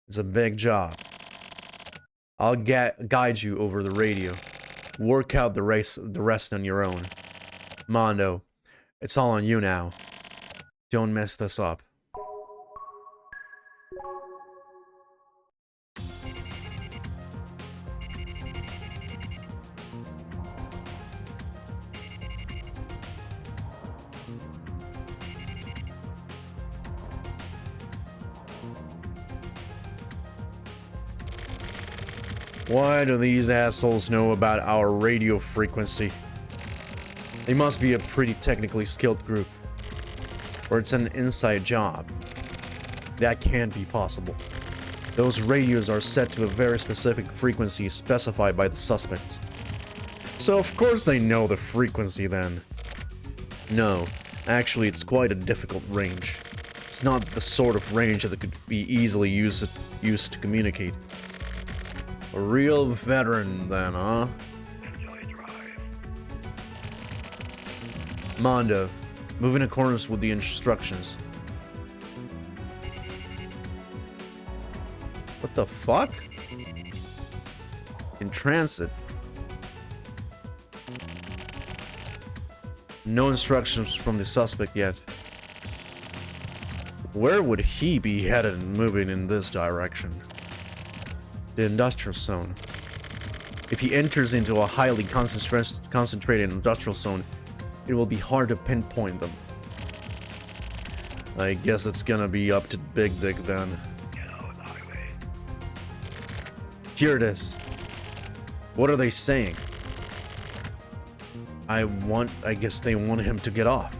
It's a big job. I'll guide you over the radio. Work out the rest on your own. Mondo, it's all on you now. Don't mess this up. Why do these assholes know about our radio frequency? They must be a pretty technically skilled group. Or it's an inside job. That can't be possible. Those radios are set to a very specific frequency specified by the suspects. So of course they know the frequency then. No, actually it's quite a difficult range. It's not the sort of range that could be easily used to communicate. A real veteran then, huh? Mondo, move in accordance with the instructions. What the fuck? In transit. No instructions from the suspect yet. Where would he be headed and moving in this direction? The industrial zone. If he enters into a highly concentrated industrial zone, it will be hard to pinpoint them. I guess it's gonna be up to Big Dick then. Here it is. What are they saying? I guess they want him to get off.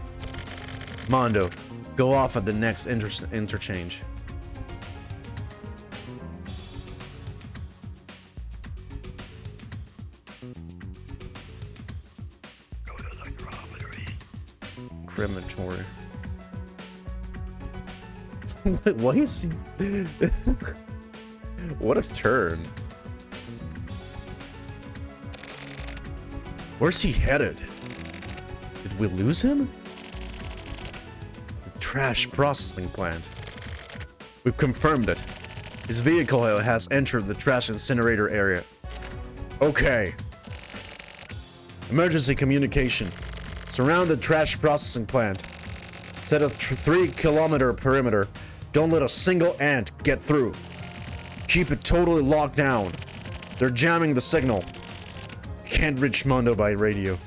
Mondo, go off at the next interchange. Go to the Crematory. Why is he... What a turn. Where's he headed? Did we lose him? The trash processing plant. We've confirmed it. His vehicle has entered the trash incinerator area. Okay. Emergency communication. Surround the trash processing plant. Set a 3-kilometer perimeter. Don't let a single ant get through. Keep it totally locked down. They're jamming the signal. Can't reach Mondo by radio.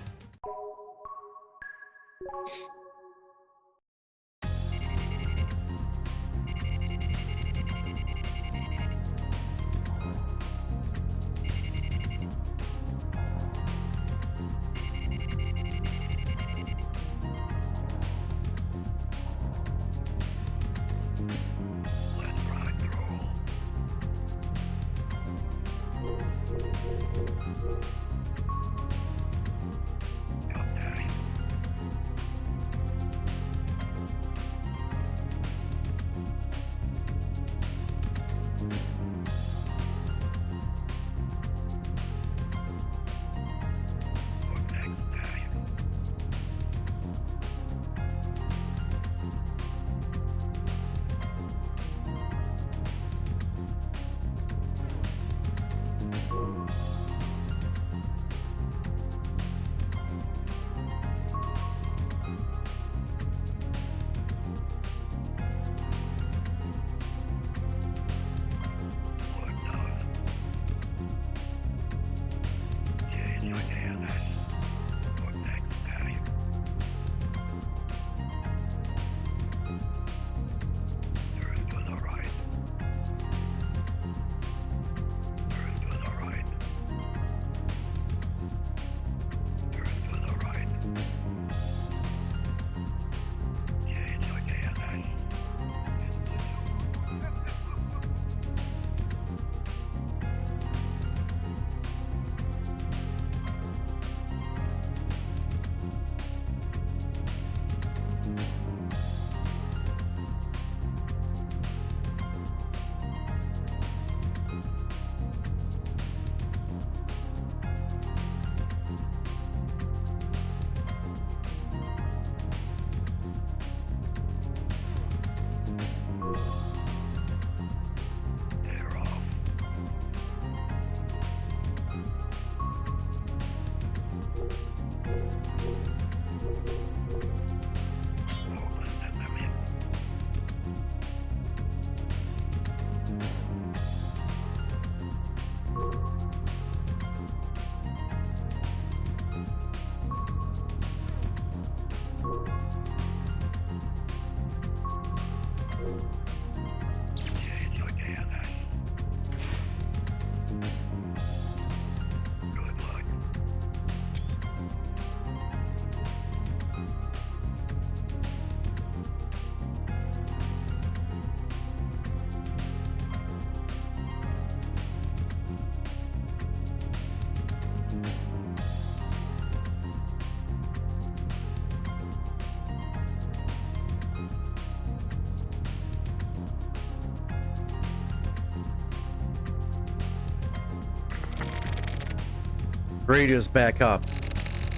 Radio's back up.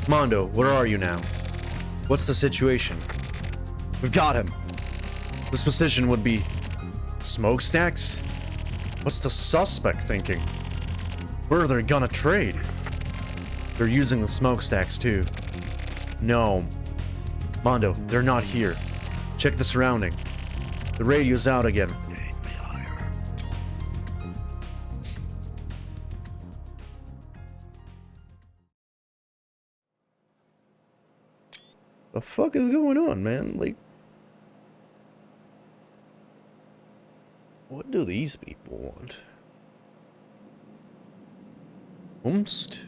Mondo, where are you now? What's the situation? We've got him. This position would be... smokestacks? What's the suspect thinking? Where are they gonna trade? They're using the smokestacks too. No. Mondo, they're not here. Check the surrounding. The radio's out again. The fuck is going on, man? Like, what do these people want? Umst?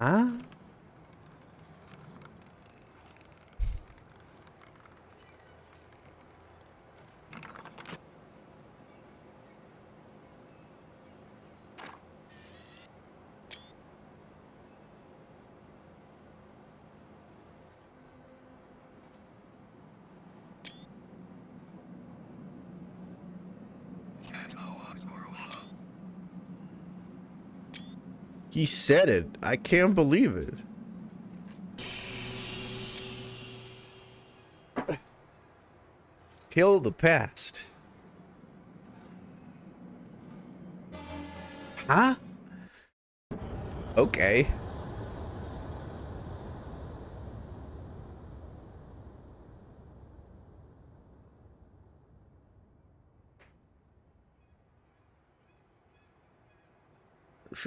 Huh? He said it. I can't believe it. Kill the past. Huh? Okay.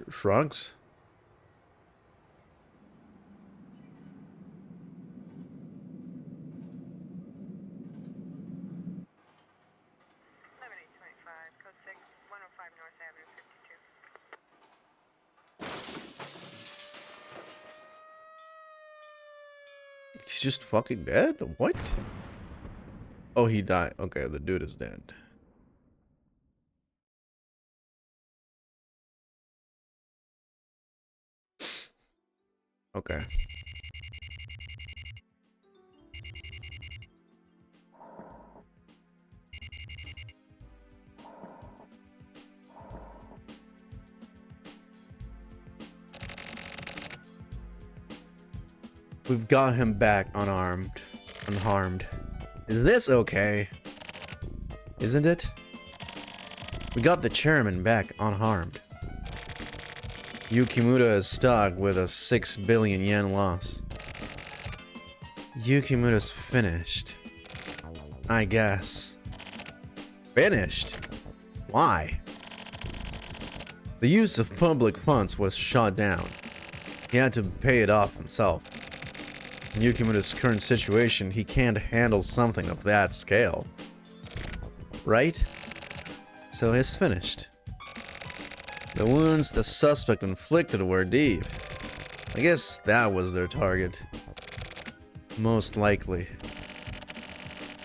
Shrunks? He's just fucking dead? What? Oh, he died. Okay, the dude is dead. Okay. We've got him back unharmed. Is this okay? Isn't it? We got the chairman back unharmed. Yukimura is stuck with a 6 billion yen loss. Yukimura's finished. I guess. Finished? Why? The use of public funds was shut down. He had to pay it off himself. In Yukimura's current situation, he can't handle something of that scale. Right? So he's finished. The wounds the suspect inflicted were deep. I guess that was their target. Most likely.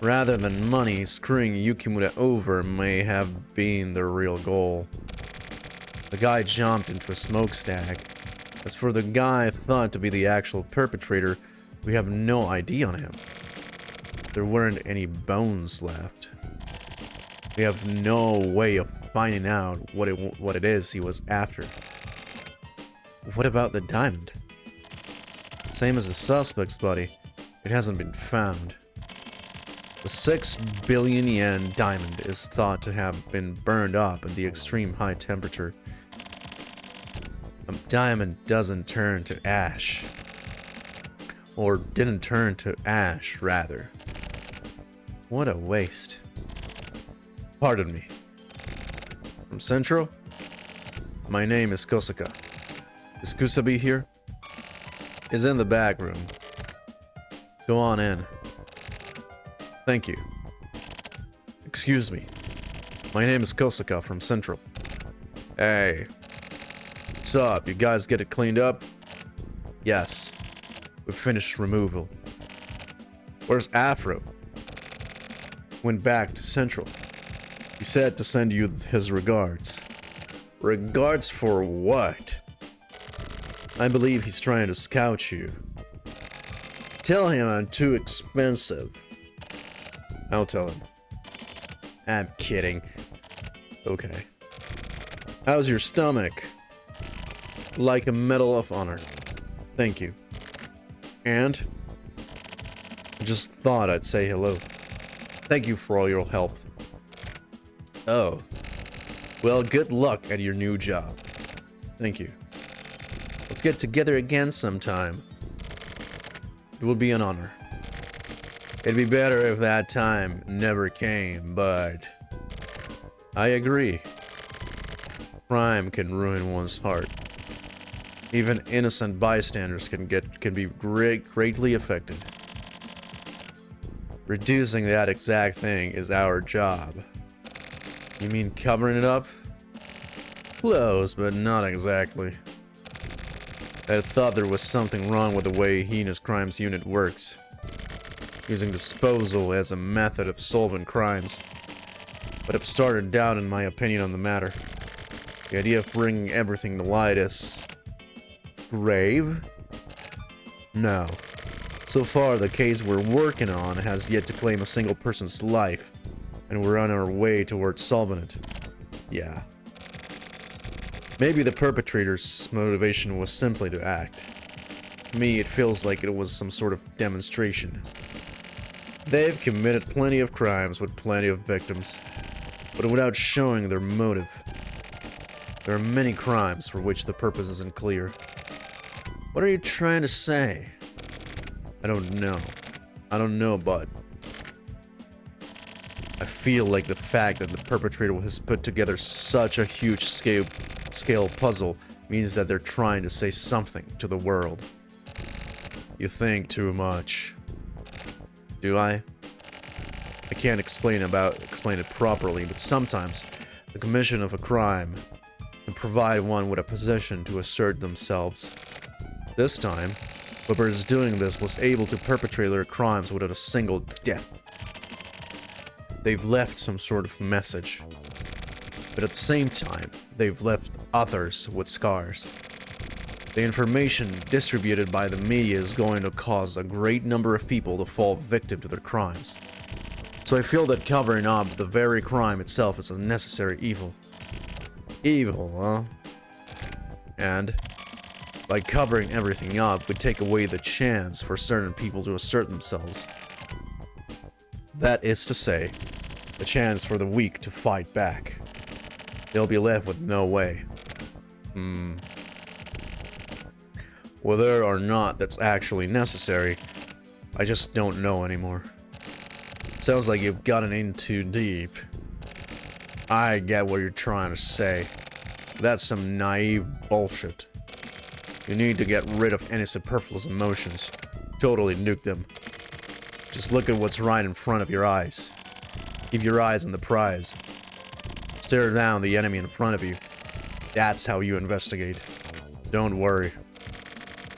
Rather than money, screwing Yukimura over may have been the real goal. The guy jumped into a smokestack. As for the guy thought to be the actual perpetrator, we have no ID on him. There weren't any bones left. We have no way of finding out what it is he was after. What about the diamond? Same as the suspect's body, it hasn't been found. The 6 billion yen diamond is thought to have been burned up at the extreme high temperature. A diamond doesn't turn to ash. Or didn't turn to ash, rather. What a waste. Pardon me. From Central? My name is Kosaka. Is Kusabi here? Is in the back room. Go on in. Thank you. Excuse me. My name is Kosaka from Central. Hey. What's up? You guys get it cleaned up? Yes. We've finished removal. Where's Afro? Went back to Central. He said to send you his regards. Regards for what? I believe he's trying to scout you. Tell him I'm too expensive. I'll tell him. I'm kidding. Okay. How's your stomach? Like a Medal of Honor. Thank you. And? I just thought I'd say hello. Thank you for all your help. Oh. Well, good luck at your new job. Thank you. Let's get together again sometime. It will be an honor. It'd be better if that time never came, but I agree. Crime can ruin one's heart. Even innocent bystanders can be greatly affected. Reducing that exact thing is our job. You mean covering it up? Close, but not exactly. I thought there was something wrong with the way Heinous Crimes Unit works, using disposal as a method of solving crimes. But I've started down in my opinion on the matter. The idea of bringing everything to light is... grave? No. So far, the case we're working on has yet to claim a single person's life, and we're on our way towards solving it. Yeah. Maybe the perpetrator's motivation was simply to act. To me, it feels like it was some sort of demonstration. They've committed plenty of crimes with plenty of victims, but without showing their motive. There are many crimes for which the purpose isn't clear. What are you trying to say? I don't know. I don't know, bud. I feel like the fact that the perpetrator has put together such a huge scale puzzle means that they're trying to say something to the world. You think too much. Do I? I can't explain it properly, but sometimes the commission of a crime can provide one with a position to assert themselves. This time, whoever is doing this was able to perpetrate their crimes without a single death. They've left some sort of message, but at the same time, they've left others with scars. The information distributed by the media is going to cause a great number of people to fall victim to their crimes. So I feel that covering up the very crime itself is a necessary evil. Evil, huh? And by covering everything up, we take away the chance for certain people to assert themselves. That is to say, the chance for the weak to fight back. They'll be left with no way. Whether or not that's actually necessary, I just don't know anymore. Sounds like you've gotten in too deep. I get what you're trying to say. That's some naive bullshit. You need to get rid of any superfluous emotions. Totally nuke them. Just look at what's right in front of your eyes. Keep your eyes on the prize. Stare down the enemy in front of you. That's how you investigate. Don't worry.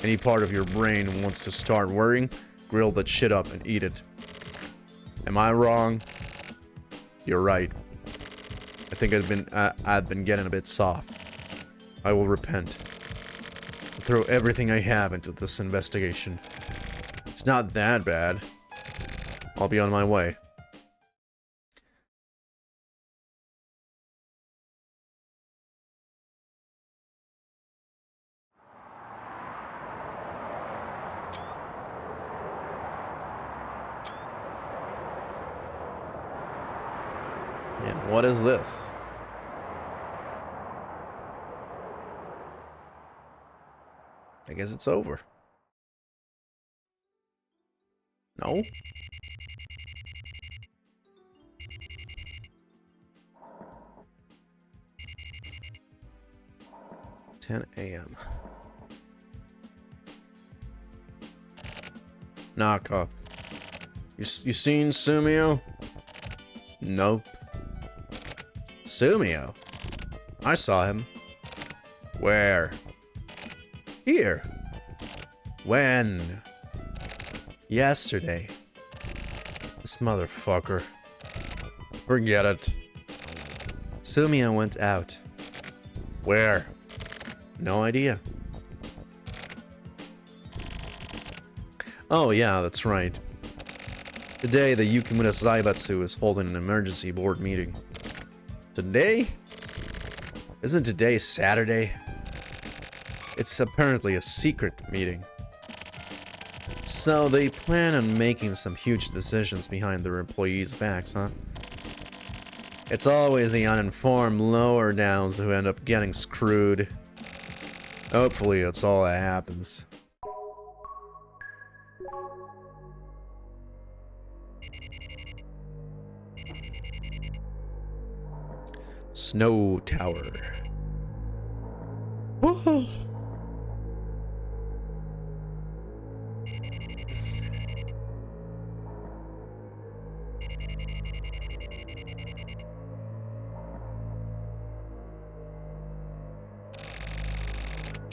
Any part of your brain wants to start worrying, grill that shit up and eat it. Am I wrong? You're right. I think I've been getting a bit soft. I will repent. I'll throw everything I have into this investigation. It's not that bad. I'll be on my way. And what is this? I guess it's over. No? $10 a.m. Naka. You seen Sumio? Nope. Sumio? I saw him. Where? Here. When? Yesterday. This motherfucker. Forget it. Sumio went out. Where? No idea. Oh yeah, that's right. Today, the Yukimura Zaibatsu is holding an emergency board meeting. Today? Isn't today Saturday? It's apparently a secret meeting. So they plan on making some huge decisions behind their employees' backs, huh? It's always the uninformed lower downs who end up getting screwed. Hopefully that's all that happens. Snow Tower. Whoa.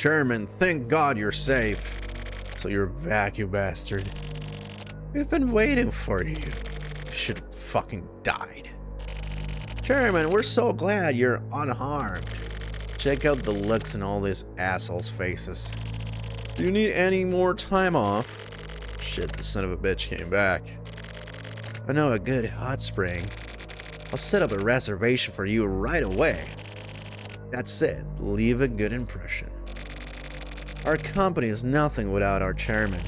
Chairman, thank God you're safe. So you're back, you bastard. We've been waiting for you. You should have fucking died. Chairman, we're so glad you're unharmed. Check out the looks in all these assholes' faces. Do you need any more time off? Shit, the son of a bitch came back. I know a good hot spring. I'll set up a reservation for you right away. That's it. Leave a good impression. Our company is nothing without our chairman.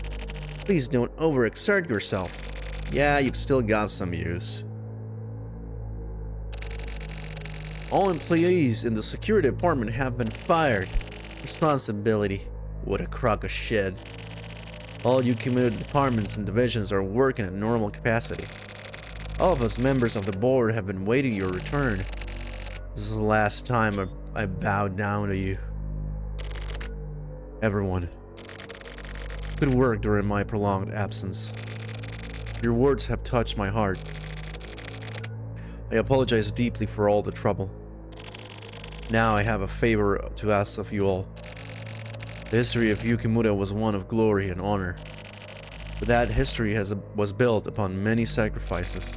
Please don't overexert yourself. Yeah, you've still got some use. All employees in the security department have been fired. Responsibility. What a crock of shit. All you community departments and divisions are working at normal capacity. All of us members of the board have been waiting your return. This is the last time I bow down to you. Everyone. Good work during my prolonged absence. Your words have touched my heart. I apologize deeply for all the trouble. Now I have a favor to ask of you all. The history of Yukimura was one of glory and honor. But that history was built upon many sacrifices.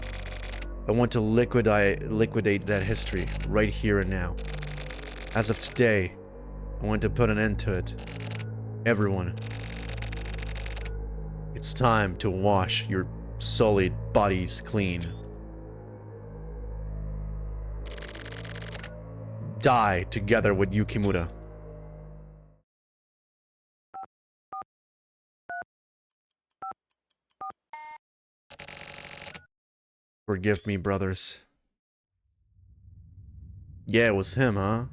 I want to liquidate that history right here and now. As of today, I want to put an end to it. Everyone. It's time to wash your sullied bodies clean. Die together with Yukimura. Forgive me, brothers. Yeah, it was him, huh?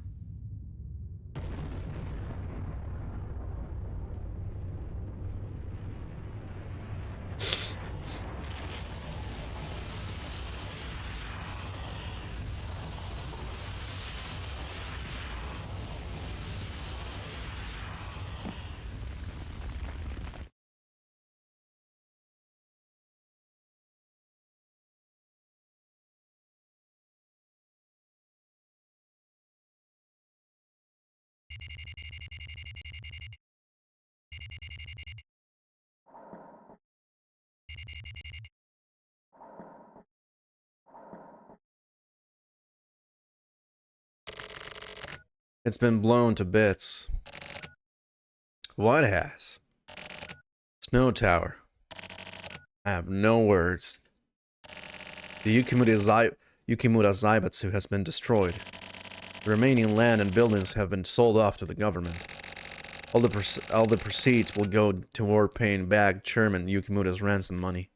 It's been blown to bits. What has? Snow Tower. I have no words. The Yukimura Zaibatsu has been destroyed. The remaining land and buildings have been sold off to the government. All the proceeds will go toward paying back Chairman Yukimura's ransom money.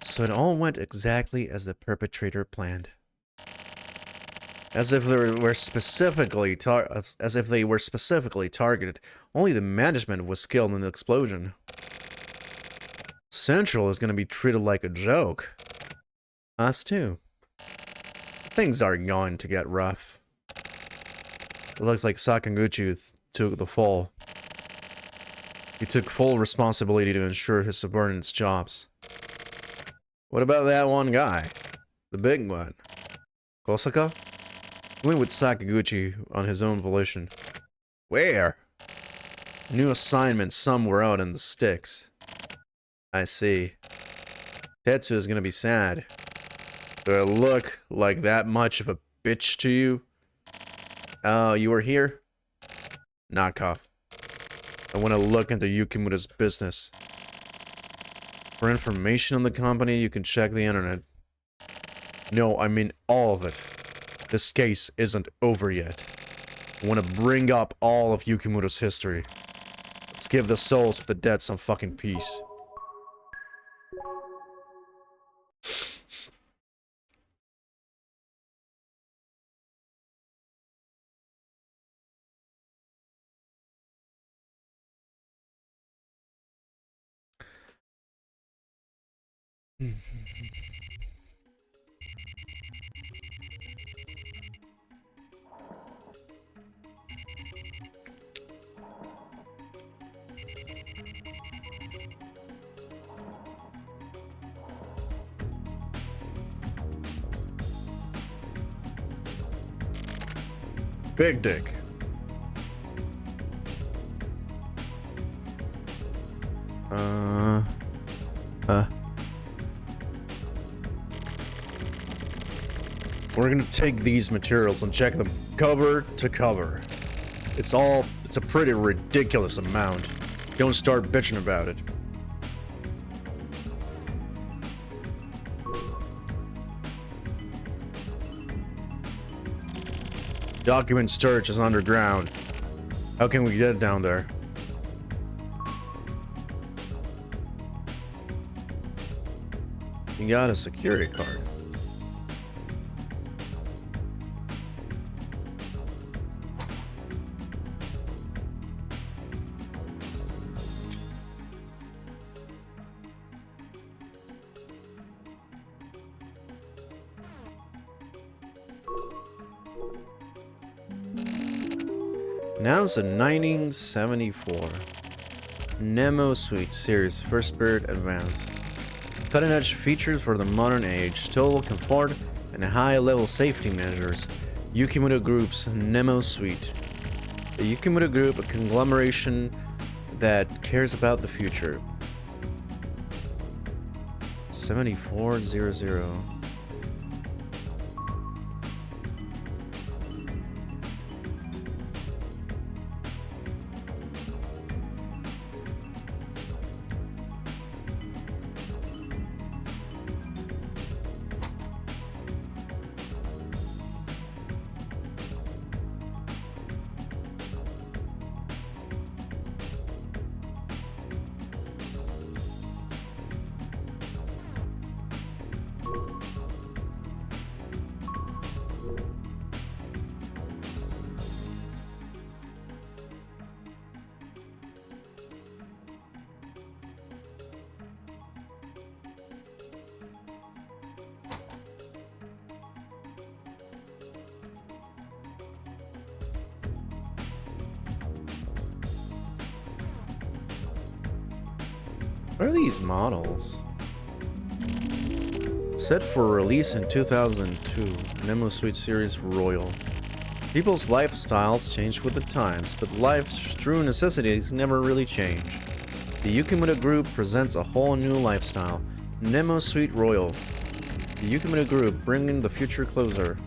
So it all went exactly as the perpetrator planned. As if they were specifically targeted, only the management was killed in the explosion. Central is going to be treated like a joke. Us too. Things are going to get rough. It looks like Sakaguchi took the fall. He took full responsibility to ensure his subordinates' jobs. What about that one guy? The big one? Kosaka? He went with Sakaguchi on his own volition. Where? New assignment somewhere out in the sticks. I see. Tetsu is gonna be sad. Do I look like that much of a bitch to you? Oh, you were here? Knockoff. I want to look into Yukimura's business. For information on the company, you can check the internet. No, I mean all of it. This case isn't over yet. I want to bring up all of Yukimura's history. Let's give the souls of the dead some fucking peace. Big Dick. We're gonna take these materials and check them cover to cover. It's a pretty ridiculous amount. Don't start bitching about it. Document storage is underground. How can we get down there? You got a security card. Announced in 1974. Nemo Suite Series First Spirit Advance. Cutting-edge features for the modern age, total comfort, and high-level safety measures. Yukimoto Group's Nemo Suite. The Yukimoto Group, a conglomeration that cares about the future. 7400. What are these models? Set for release in 2002, Nemo Suite Series Royal. People's lifestyles change with the times, but life's true necessities never really change. The Yukimoto Group presents a whole new lifestyle, Nemo Suite Royal. The Yukimoto Group, bringing the future closer.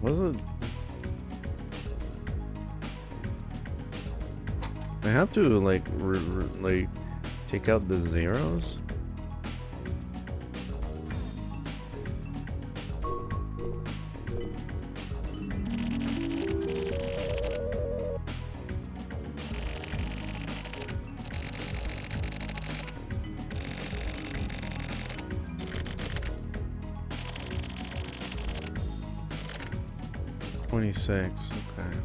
What is it? I have to like take out the zeros. Okay.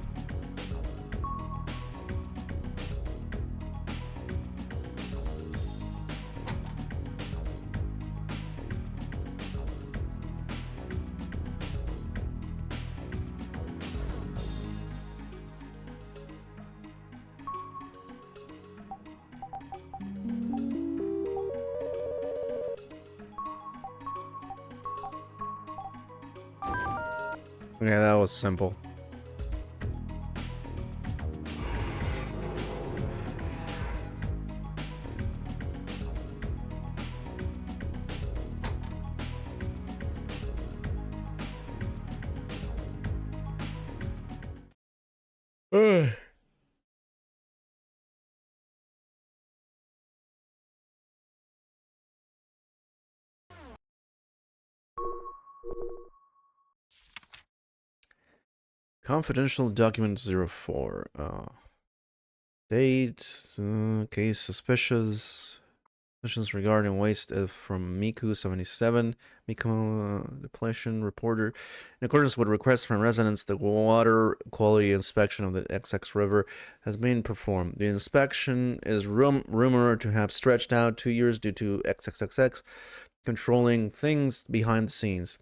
Yeah, that was simple. Confidential document 04. Date. Case suspicious. Suspicions regarding waste from Miku 77. Miku depletion reporter. In accordance with requests from residents, the water quality inspection of the XX River has been performed. The inspection is rumored to have stretched out 2 years due to XXXX controlling things behind the scenes.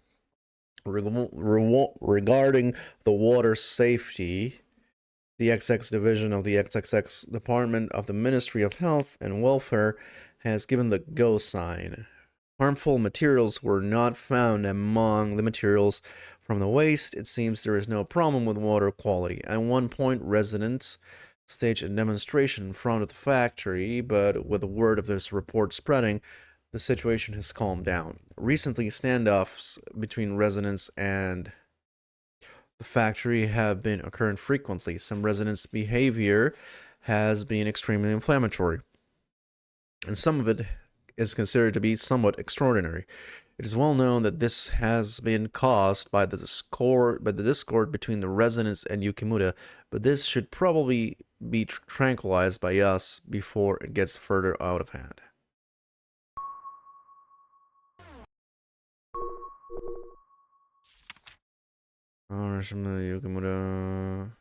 Regarding the water safety, the XX division of the XXX Department of the Ministry of Health and Welfare has given the go sign. Harmful materials were not found among the materials from the waste. It seems there is no problem with water quality. At one point, residents staged a demonstration in front of the factory, but with the word of this report spreading, the situation has calmed down. Recently, standoffs between residents and the factory have been occurring frequently. Some residents' behavior has been extremely inflammatory, and some of it is considered to be somewhat extraordinary. It is well known that this has been caused by the discord between the residents and Yukimura, but this should probably be tranquilized by us before it gets further out of hand. Yukimura,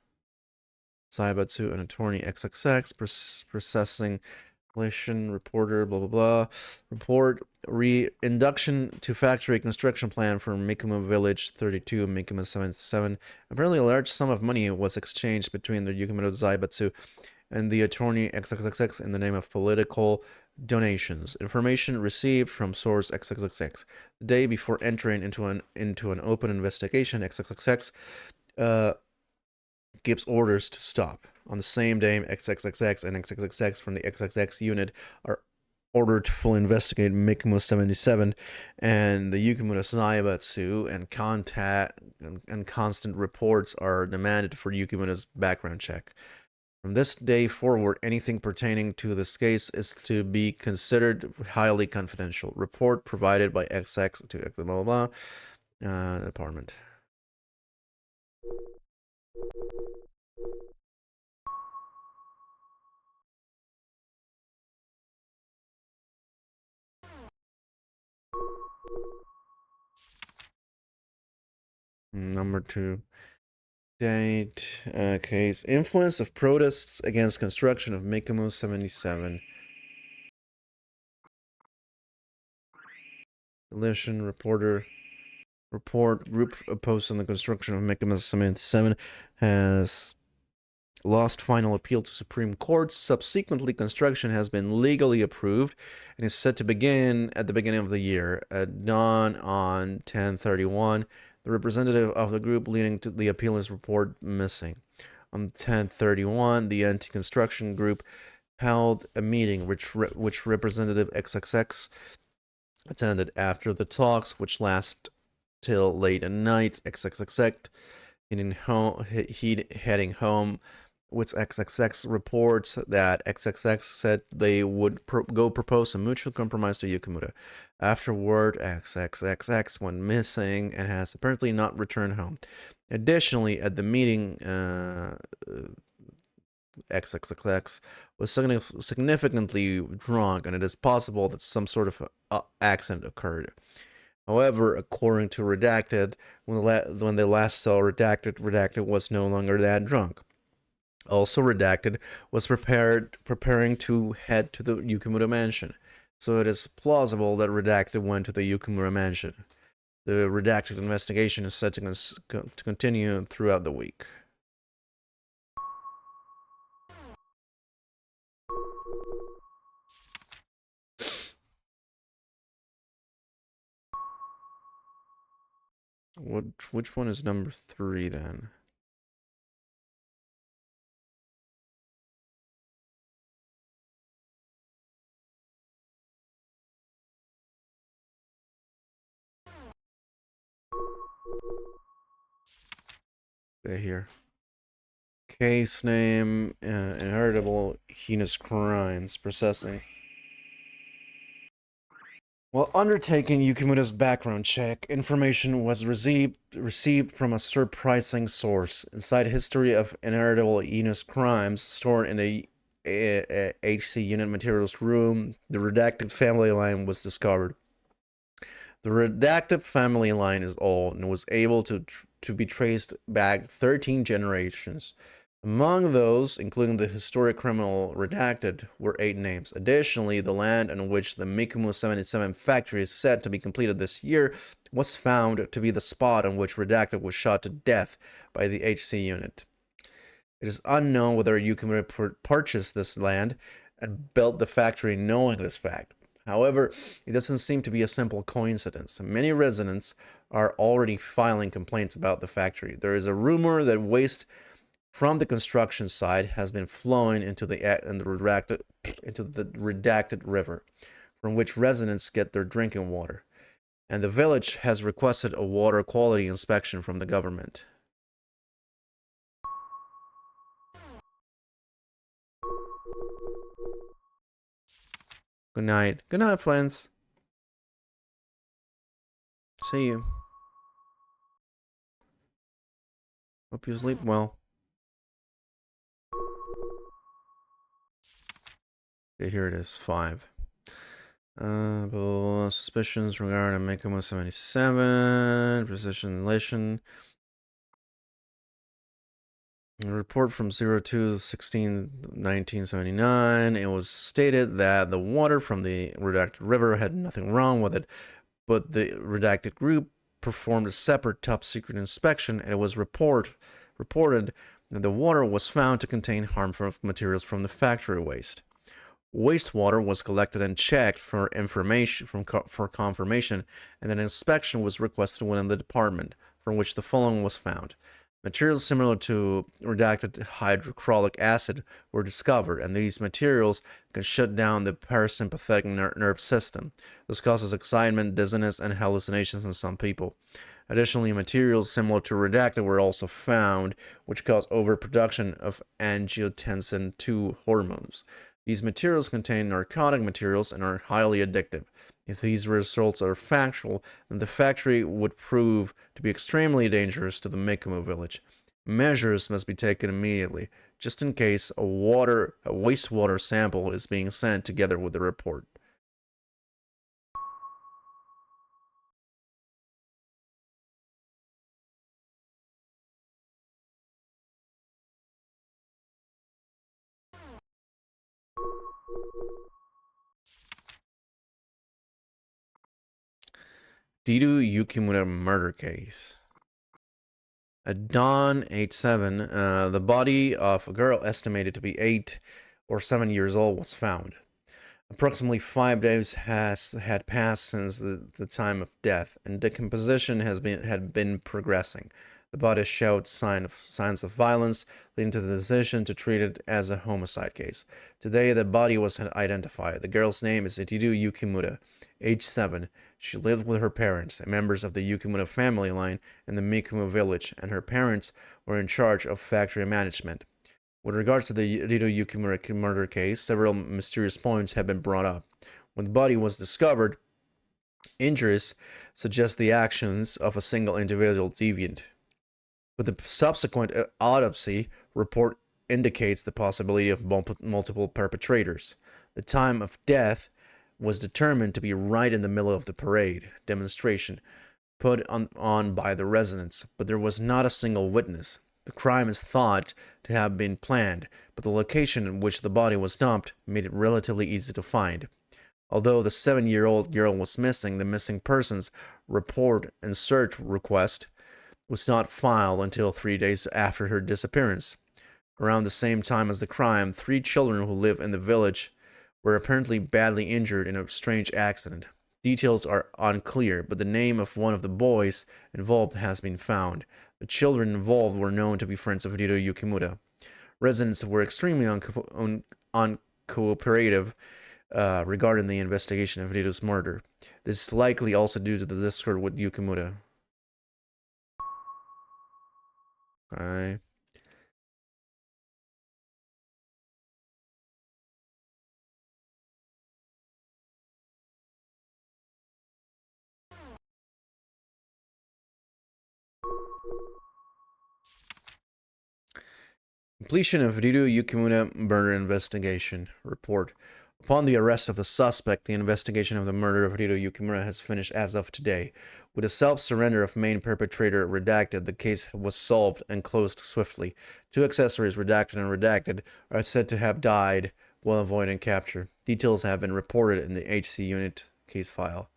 Saibatsu, an attorney XXX, processing reporter, blah blah blah. Report induction to factory construction plan for Mikuma Village 32, Mikuma 77. Apparently, a large sum of money was exchanged between the Yukimura Zaibatsu and the attorney XXX in the name of political donations. Information received from source XXX. The day before entering into an open investigation, XXX gives orders to stop. On the same day, XXX and XXX from the XXX unit are ordered to fully investigate Mikimo 77 and the Yukimura Zaibatsu, and constant reports are demanded for Yukimura's background check. From this day forward, anything pertaining to this case is to be considered highly confidential. Report provided by XX to blah blah blah department. Number 2. Date. Case. Influence of protests against construction of Mikimo 77. Deletion. Reporter. Report. Group opposed on the construction of Mikimo 77 has lost final appeal to Supreme Court. Subsequently, construction has been legally approved and is set to begin at the beginning of the year. At dawn on 10/31, the representative of the group leading to the appeal is reported missing. On 10/31, the anti-construction group held a meeting which Representative XXX attended. After the talks, which last till late at night, XXX heading home with XXX reports that XXX said they would go propose a mutual compromise to Yukimura. Afterward, XXX went missing and has apparently not returned home. Additionally, at the meeting, XXX was significantly drunk, and it is possible that some sort of accident occurred. However, according to Redacted, when they last saw Redacted was no longer that drunk. Also, Redacted was preparing to head to the Yukimura mansion, so it is plausible that Redacted went to the Yukimura mansion. The Redacted investigation is set to continue throughout the week. Which one is number 3 then? Okay, here. Case name, inheritable heinous crimes, processing. While undertaking Yukimura's background check, information was received from a surprising source. Inside history of inheritable heinous crimes stored in a HC unit materials room, the redacted family line was discovered. The redacted family line is old and was able to be traced back 13 generations. Among those, including the historic criminal redacted, were 8 names. Additionally, the land on which the Mikumu 77 factory is said to be completed this year was found to be the spot on which redacted was shot to death by the HC unit. It is unknown whether Yukimura purchased this land and built the factory knowing this fact. However, it doesn't seem to be a simple coincidence. Many residents are already filing complaints about the factory. There is a rumor that waste from the construction site has been flowing into the redacted river, from which residents get their drinking water, and the village has requested a water quality inspection from the government. Good night. Good night, friends. See you. Hope you sleep well. Okay, here it is. 5. Suspicions regarding Mekamo 77, precision elation. A report from 02/16/1979. It was stated that the water from the redacted river had nothing wrong with it, but the redacted group performed a separate top secret inspection, and it was reported that the water was found to contain harmful materials from the factory waste. Wastewater was collected and checked for confirmation, and an inspection was requested within the department, from which the following was found. Materials similar to redacted hydrochloric acid were discovered, and these materials can shut down the parasympathetic nerve system. This causes excitement, dizziness, and hallucinations in some people. Additionally, materials similar to redacted were also found, which cause overproduction of angiotensin II hormones. These materials contain narcotic materials and are highly addictive. If these results are factual, then the factory would prove to be extremely dangerous to the Mikumu village. Measures must be taken immediately, just in case a wastewater sample is being sent together with the report. Dido Yukimura murder case. At dawn, 8/7, the body of a girl estimated to be 8 or 7 years old was found. Approximately 5 days had passed since the time of death, and decomposition had been progressing. The body showed signs of violence, leading to the decision to treat it as a homicide case. Today, the body was identified. The girl's name is Itiru Yukimura, age 7. She lived with her parents, members of the Yukimura family line in the Mikumu village, and her parents were in charge of factory management. With regards to the Rito Yukimura murder case, several mysterious points have been brought up. When the body was discovered, injuries suggest the actions of a single individual deviant. But the subsequent autopsy report indicates the possibility of multiple perpetrators. The time of death was determined to be right in the middle of the parade demonstration put on by the residents, but there was not a single witness. The crime is thought to have been planned, but the location in which the body was dumped made it relatively easy to find. Although the 7-year-old girl was missing, the missing persons report and search request was not filed until 3 days after her disappearance. Around the same time as the crime, 3 children who live in the village were apparently badly injured in a strange accident. Details are unclear, but the name of one of the boys involved has been found. The children involved were known to be friends of Hiro Yukimura. Residents were extremely uncooperative regarding the investigation of Hiro's murder. This is likely also due to the discord with Yukimura. Okay. Completion of Ryu Yukimura murder investigation report. Upon the arrest of the suspect, the investigation of the murder of Ryu Yukimura has finished as of today. With the self-surrender of main perpetrator redacted, the case was solved and closed swiftly. Two accessories, redacted and redacted, are said to have died while avoiding capture. Details have been reported in the HC unit case file.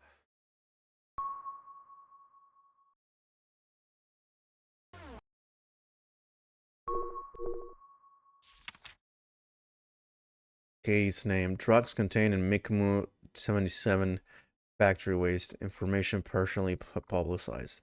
Case name: drugs contained in Mikumu 77 factory waste. Information partially publicized.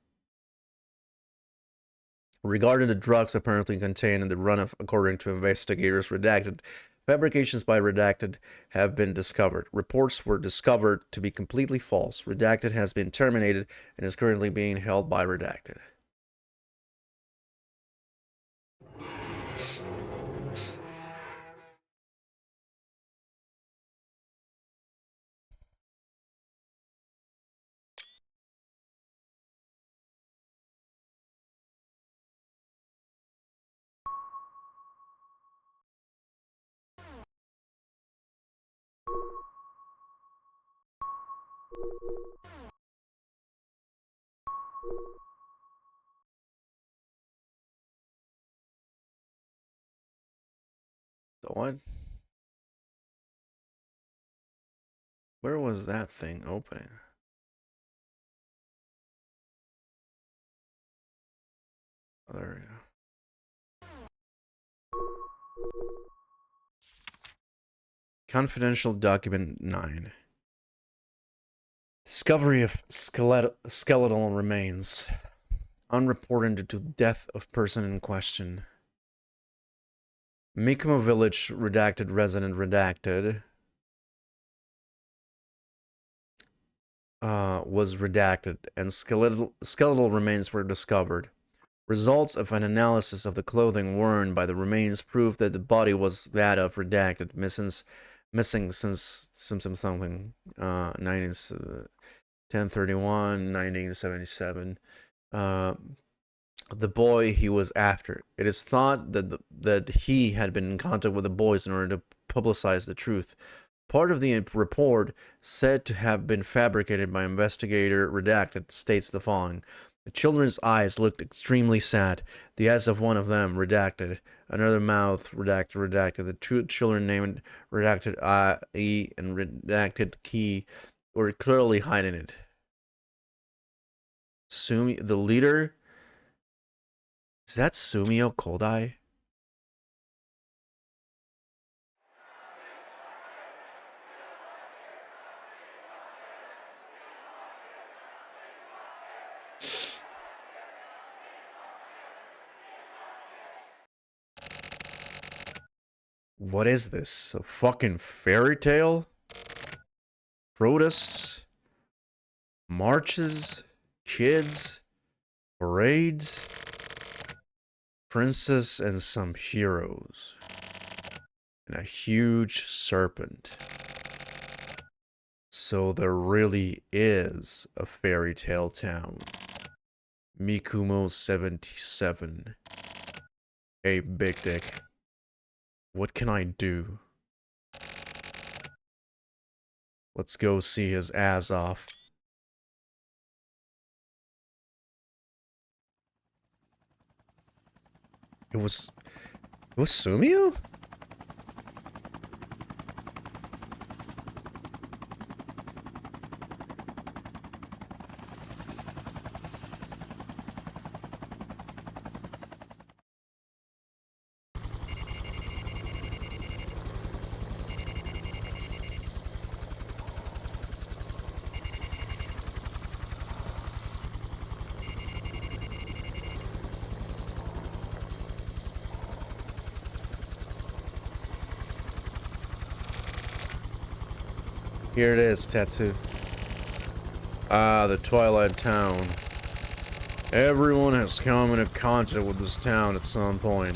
Regarding the drugs apparently contained in the runoff, according to investigators, redacted, fabrications by redacted have been discovered. Reports were discovered to be completely false. Redacted has been terminated and is currently being held by redacted. The what? Where was that thing opening? Oh, there we go. Confidential document 9. Discovery of skeletal remains. Unreported due to death of person in question. Mikumo Village redacted resident redacted. Was redacted, and skeletal remains were discovered. Results of an analysis of the clothing worn by the remains proved that the body was that of redacted, missing since something 1031, 1977. The boy he was after. It is thought that he had been in contact with the boys in order to publicize the truth. Part of the report, said to have been fabricated by investigator redacted, states the following. The children's eyes looked extremely sad. The eyes of one of them, redacted. Another mouth, redacted. The two children named redacted I-E and redacted key were clearly hiding it. The leader? Is that Sumio Kodai? What is this? A fucking fairy tale? Protests? Marches? Kids? Parades? Princess and some heroes. And a huge serpent. So there really is a fairy tale town. Mikumo 77. Hey, Big Dick. What can I do? Let's go see his ass off. It was Sumio? Here it is, tattoo. Ah, the Twilight Town. Everyone has come into contact with this town at some point.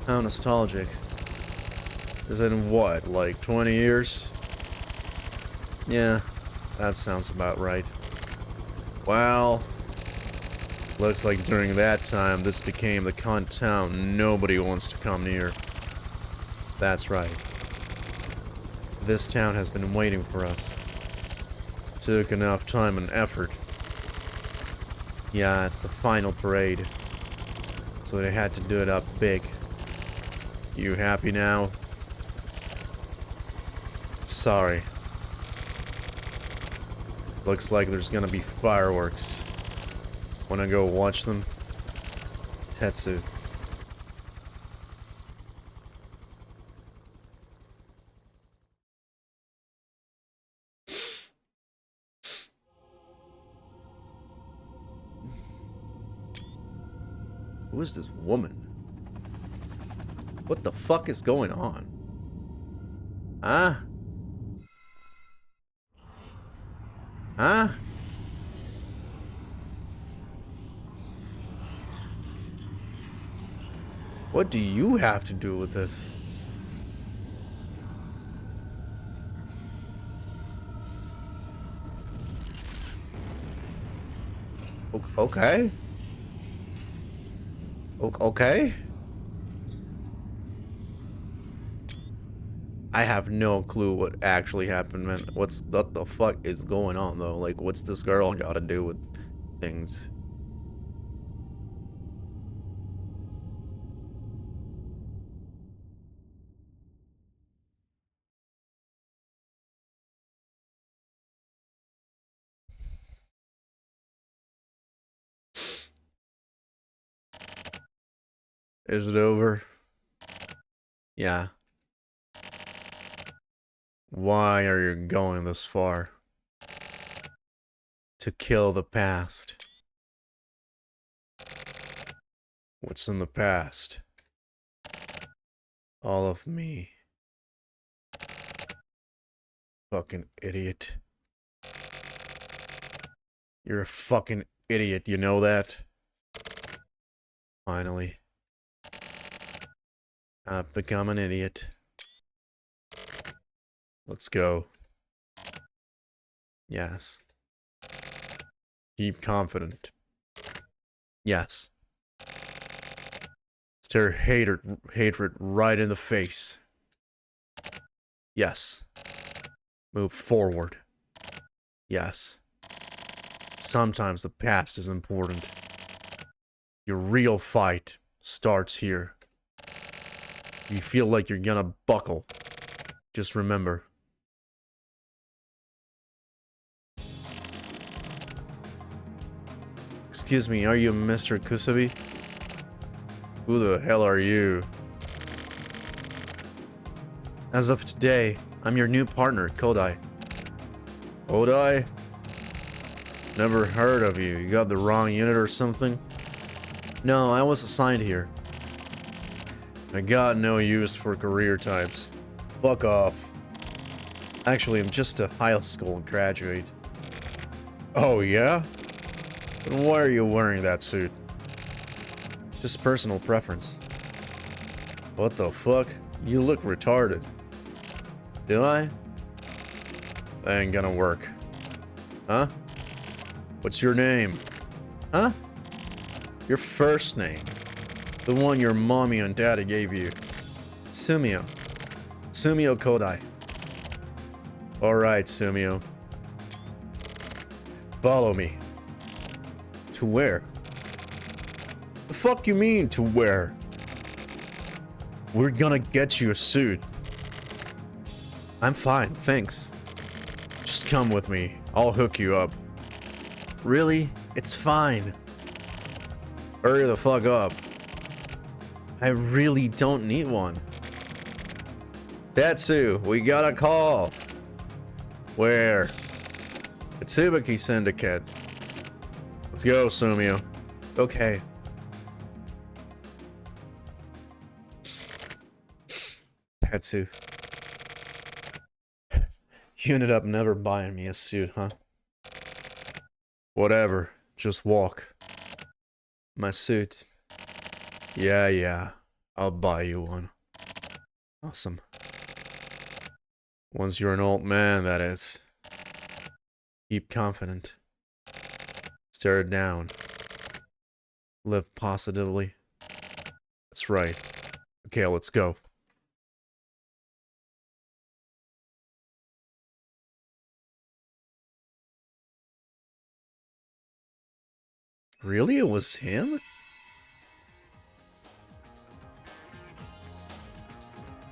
How nostalgic. Is it in what, like 20 years? Yeah, that sounds about right. Well, Looks like during that time, this became the cunt town nobody wants to come near. That's right. This town has been waiting for us. Took enough time and effort. Yeah, it's the final parade. So they had to do it up big. You happy now? Sorry. Looks like there's gonna be fireworks. Wanna go watch them? Tetsu. Who is this woman? What the fuck is going on? Huh? Huh? What do you have to do with this? Okay. Okay. I have no clue what actually happened, man. What the fuck is going on, though? Like, what's this girl gotta do with things? Is it over? Yeah. Why are you going this far? To kill the past. What's in the past? All of me. Fucking idiot. You're a fucking idiot, you know that? Finally. I've become an idiot. Let's go. Yes. Keep confident. Yes. Stare hatred right in the face. Yes. Move forward. Yes. Sometimes the past is important. Your real fight starts here. You feel like you're gonna buckle. Just remember. Excuse me, are you Mr. Kusabi? Who the hell are you? As of today, I'm your new partner, Kodai. Kodai? Never heard of you. You got the wrong unit or something? No, I was assigned here. I got no use for career types. Fuck off. Actually, I'm just a high school graduate. Oh, yeah? Then why are you wearing that suit? Just personal preference. What the fuck? You look retarded. Do I? That ain't gonna work. Huh? What's your name? Huh? Your first name. The one your mommy and daddy gave you. Sumio. Sumio Kodai. Alright, Sumio. Follow me. To where? The fuck you mean, to where? We're gonna get you a suit. I'm fine, thanks. Just come with me. I'll hook you up. Really? It's fine. Hurry the fuck up. I really don't need one. Tetsu, we got a call. Where? The Tsubaki Syndicate. Let's go, Sumio. Okay. Tetsu. You ended up never buying me a suit, huh? Whatever. Just walk. My suit. Yeah. I'll buy you one. Awesome. Once you're an old man, that is. Keep confident. Stare it down. Live positively. That's right. Okay, let's go. Really? It was him?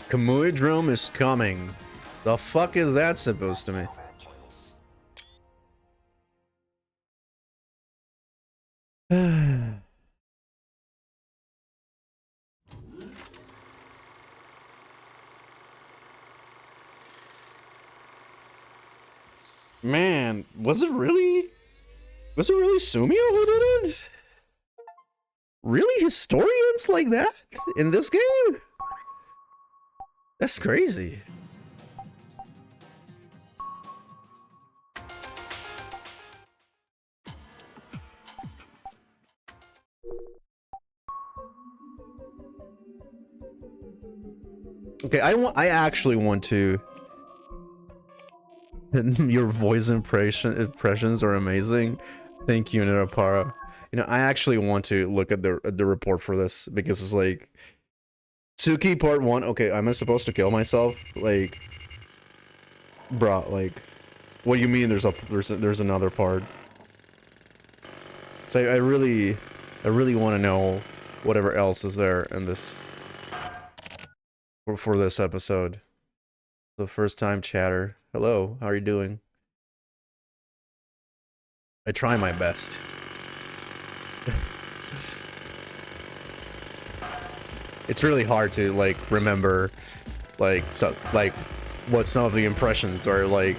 Kamui Drome is coming. The fuck is that supposed to mean? Man, was it really Sumio who did it? Really? Historians like that in this game? That's crazy. Okay, I actually want to. Your voice impressions are amazing. Thank you, Nirapara. You know, I actually want to look at the report for this because it's like Tsuki part 1. Okay, am I supposed to kill myself? Like, bruh, like, what do you mean? There's another part. So I really want to know whatever else is there in this for this episode. The first time chatter. Hello, how are you doing? I try my best. It's really hard to like remember like what some of the impressions are like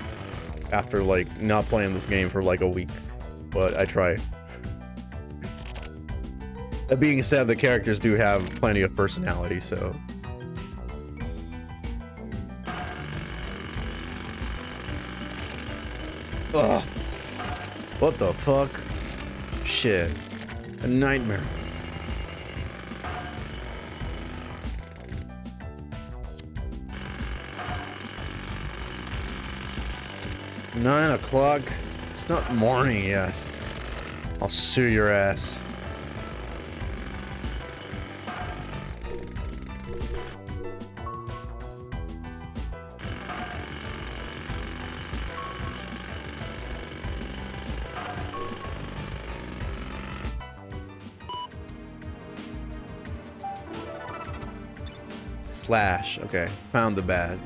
after like not playing this game for like a week, but I try. That being said, the characters do have plenty of personality, so ugh. What the fuck? Shit. A nightmare. Nine o'clock? It's not morning yet. I'll sue your ass. Slash. Okay, found the bad.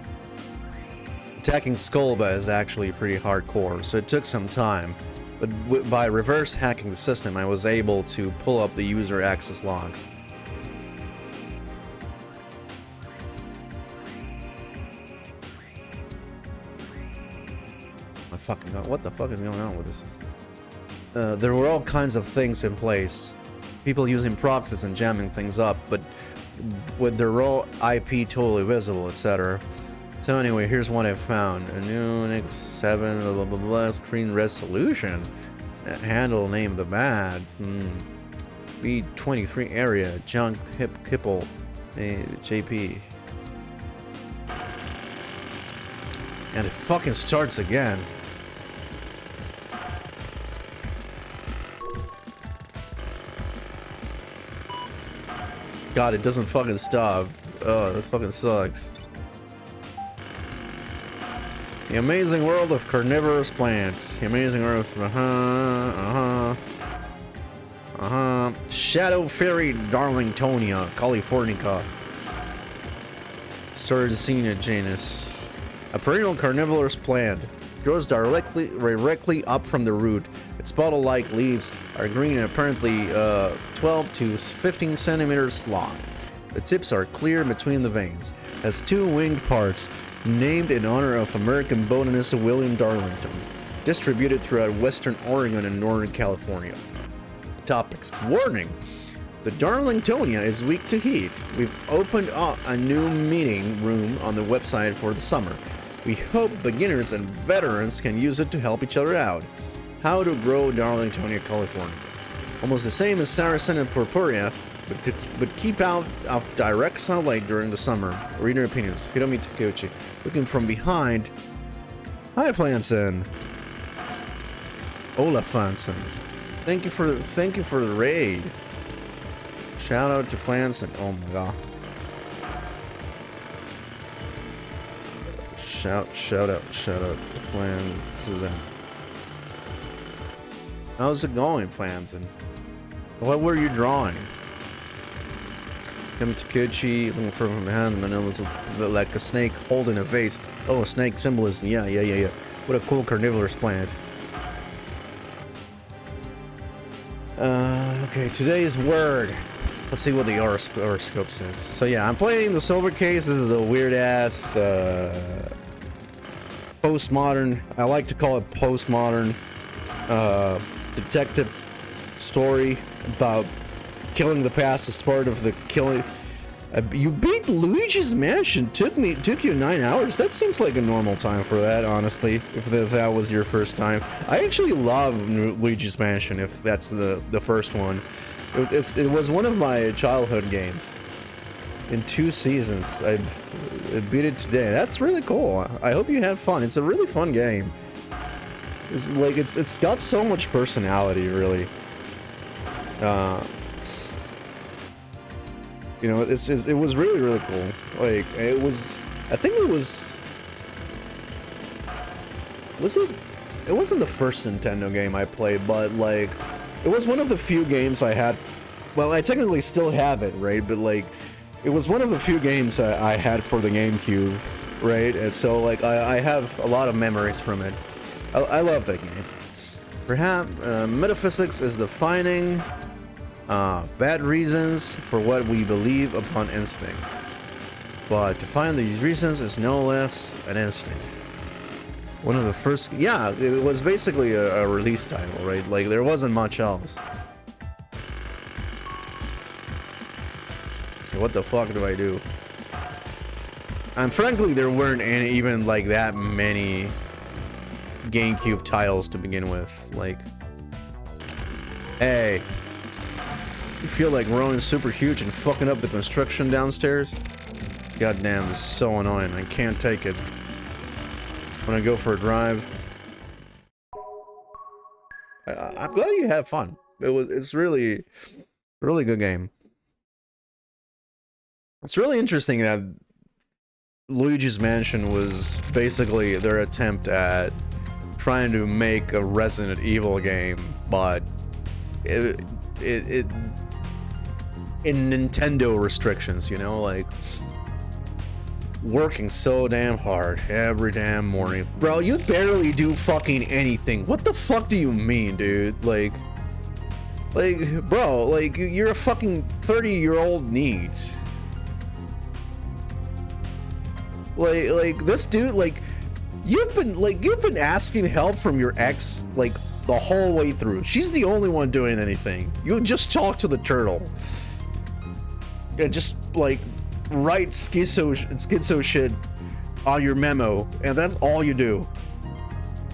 Attacking Skullba is actually pretty hardcore, so it took some time. But by reverse hacking the system, I was able to pull up the user access logs. My fucking god, what the fuck is going on with this? There were all kinds of things in place. People using proxies and jamming things up, but with their raw IP totally visible, etc. So anyway, here's what I found. A new Unix 7 blah blah blah screen resolution. Handle name the bad. B23 area. Junk hip kipple. JP. And it fucking starts again. God, it doesn't fucking stop. Oh, that fucking sucks. The amazing world of carnivorous plants. The amazing world of Shadow Fairy Darlingtonia, Californica. Sardinia genus. A perennial carnivorous plant. Grows directly up from the root. Its bottle-like leaves are green and apparently 12 to 15 centimeters long. The tips are clear between the veins. Has two winged parts, named in honor of American botanist William Darlington. Distributed throughout western Oregon and northern California. Topics. Warning! The Darlingtonia is weak to heat. We've opened up a new meeting room on the website for the summer. We hope beginners and veterans can use it to help each other out. How to grow Darlingtonia, California. Almost the same as Saracen and Purpurea, but keep out of direct sunlight during the summer. Reader opinions. Hiromi Takeuchi. Looking from behind. Hi, Flanson. Ola Flanson. Thank you for the raid. Shout out to Flans and oh my god. Shout out to Flans. How's it going, Flans? And what were you drawing? Coming to Kochi, looking for him behind the Manila's like a snake holding a vase. Oh, snake symbolism. Yeah. What a cool carnivorous plant. Okay, today's word. Let's see what the horoscope says. So yeah, I'm playing the Silver Case. This is a weird ass postmodern. I like to call it postmodern detective story about killing the past as part of the killing. You beat Luigi's Mansion. Took you 9 hours. That seems like a normal time for that, honestly. If that was your first time, I actually love Luigi's Mansion. If that's the first one, it was one of my childhood games. In 2 seasons, I beat it today. That's really cool. I hope you had fun. It's a really fun game. It's got so much personality, really. You know, it was really cool. Like, it was, I think it was it? It wasn't the first Nintendo game I played, but like, it was one of the few games I had. Well, I technically still have it, right? But like, it was one of the few games I had for the GameCube, right? And so like, I have a lot of memories from it. I love that game. Perhaps metaphysics is defining bad reasons for what we believe upon instinct. But to find these reasons is no less an instinct. One of the first... Yeah, it was basically a release title, right? Like, there wasn't much else. What the fuck do I do? And frankly, there weren't even, like, that many GameCube titles to begin with. Like... Hey... You feel like Rowan's super huge and fucking up the construction downstairs? Goddamn, this is so annoying. I can't take it. When I go for a drive. I'm glad you had fun. It's really good game. It's really interesting that Luigi's Mansion was basically their attempt at trying to make a Resident Evil game, but it in Nintendo restrictions, you know, like working so damn hard every damn morning. Bro, you barely do fucking anything. What the fuck do you mean, dude? Like, bro, like, you're a fucking 30-year-old need. Like, this dude, like, you've been asking help from your ex, like, the whole way through. She's the only one doing anything. You just talk to the turtle. And just, like, write schizo shit on your memo, and that's all you do.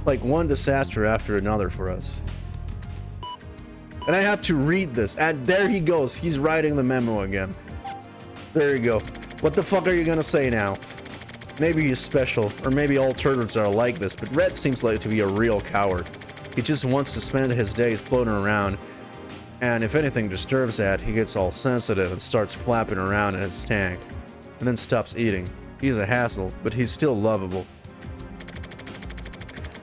Like, one disaster after another for us. And I have to read this, and there he goes. He's writing the memo again. There you go. What the fuck are you gonna say now? Maybe he's special, or maybe all turtles are like this, but Red seems like to be a real coward. He just wants to spend his days floating around, and if anything disturbs that, he gets all sensitive and starts flapping around in his tank, and then stops eating. He's a hassle, but he's still lovable.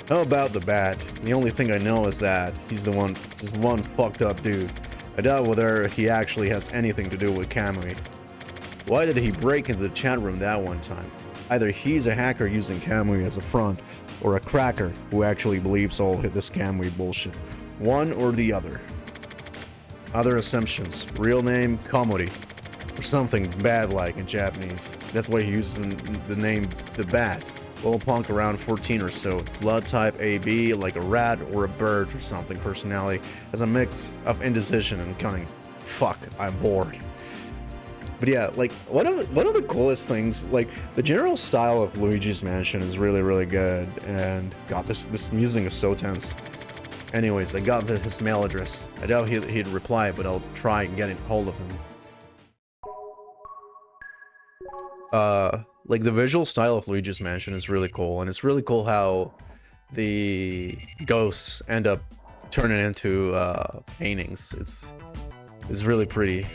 How about the bat? The only thing I know is that he's just one fucked up dude. I doubt whether he actually has anything to do with Kamui. Why did he break into the chat room that one time? Either he's a hacker using Kamui as a front, or a cracker who actually believes all this Kamui bullshit. One or the other. Other assumptions. Real name, Komori. Or something bad-like in Japanese. That's why he uses the name the Bat. Little punk around 14 or so. Blood type AB, like a rat or a bird or something. Personality has a mix of indecision and cunning. Fuck, I'm bored. But yeah, like, one of the coolest things, like, the general style of Luigi's Mansion is really good, and god, this music is so tense. Anyways, I got his mail address. I doubt he'd reply, but I'll try and get a hold of him. Like, the visual style of Luigi's Mansion is really cool, and it's really cool how the ghosts end up turning into paintings. It's really pretty.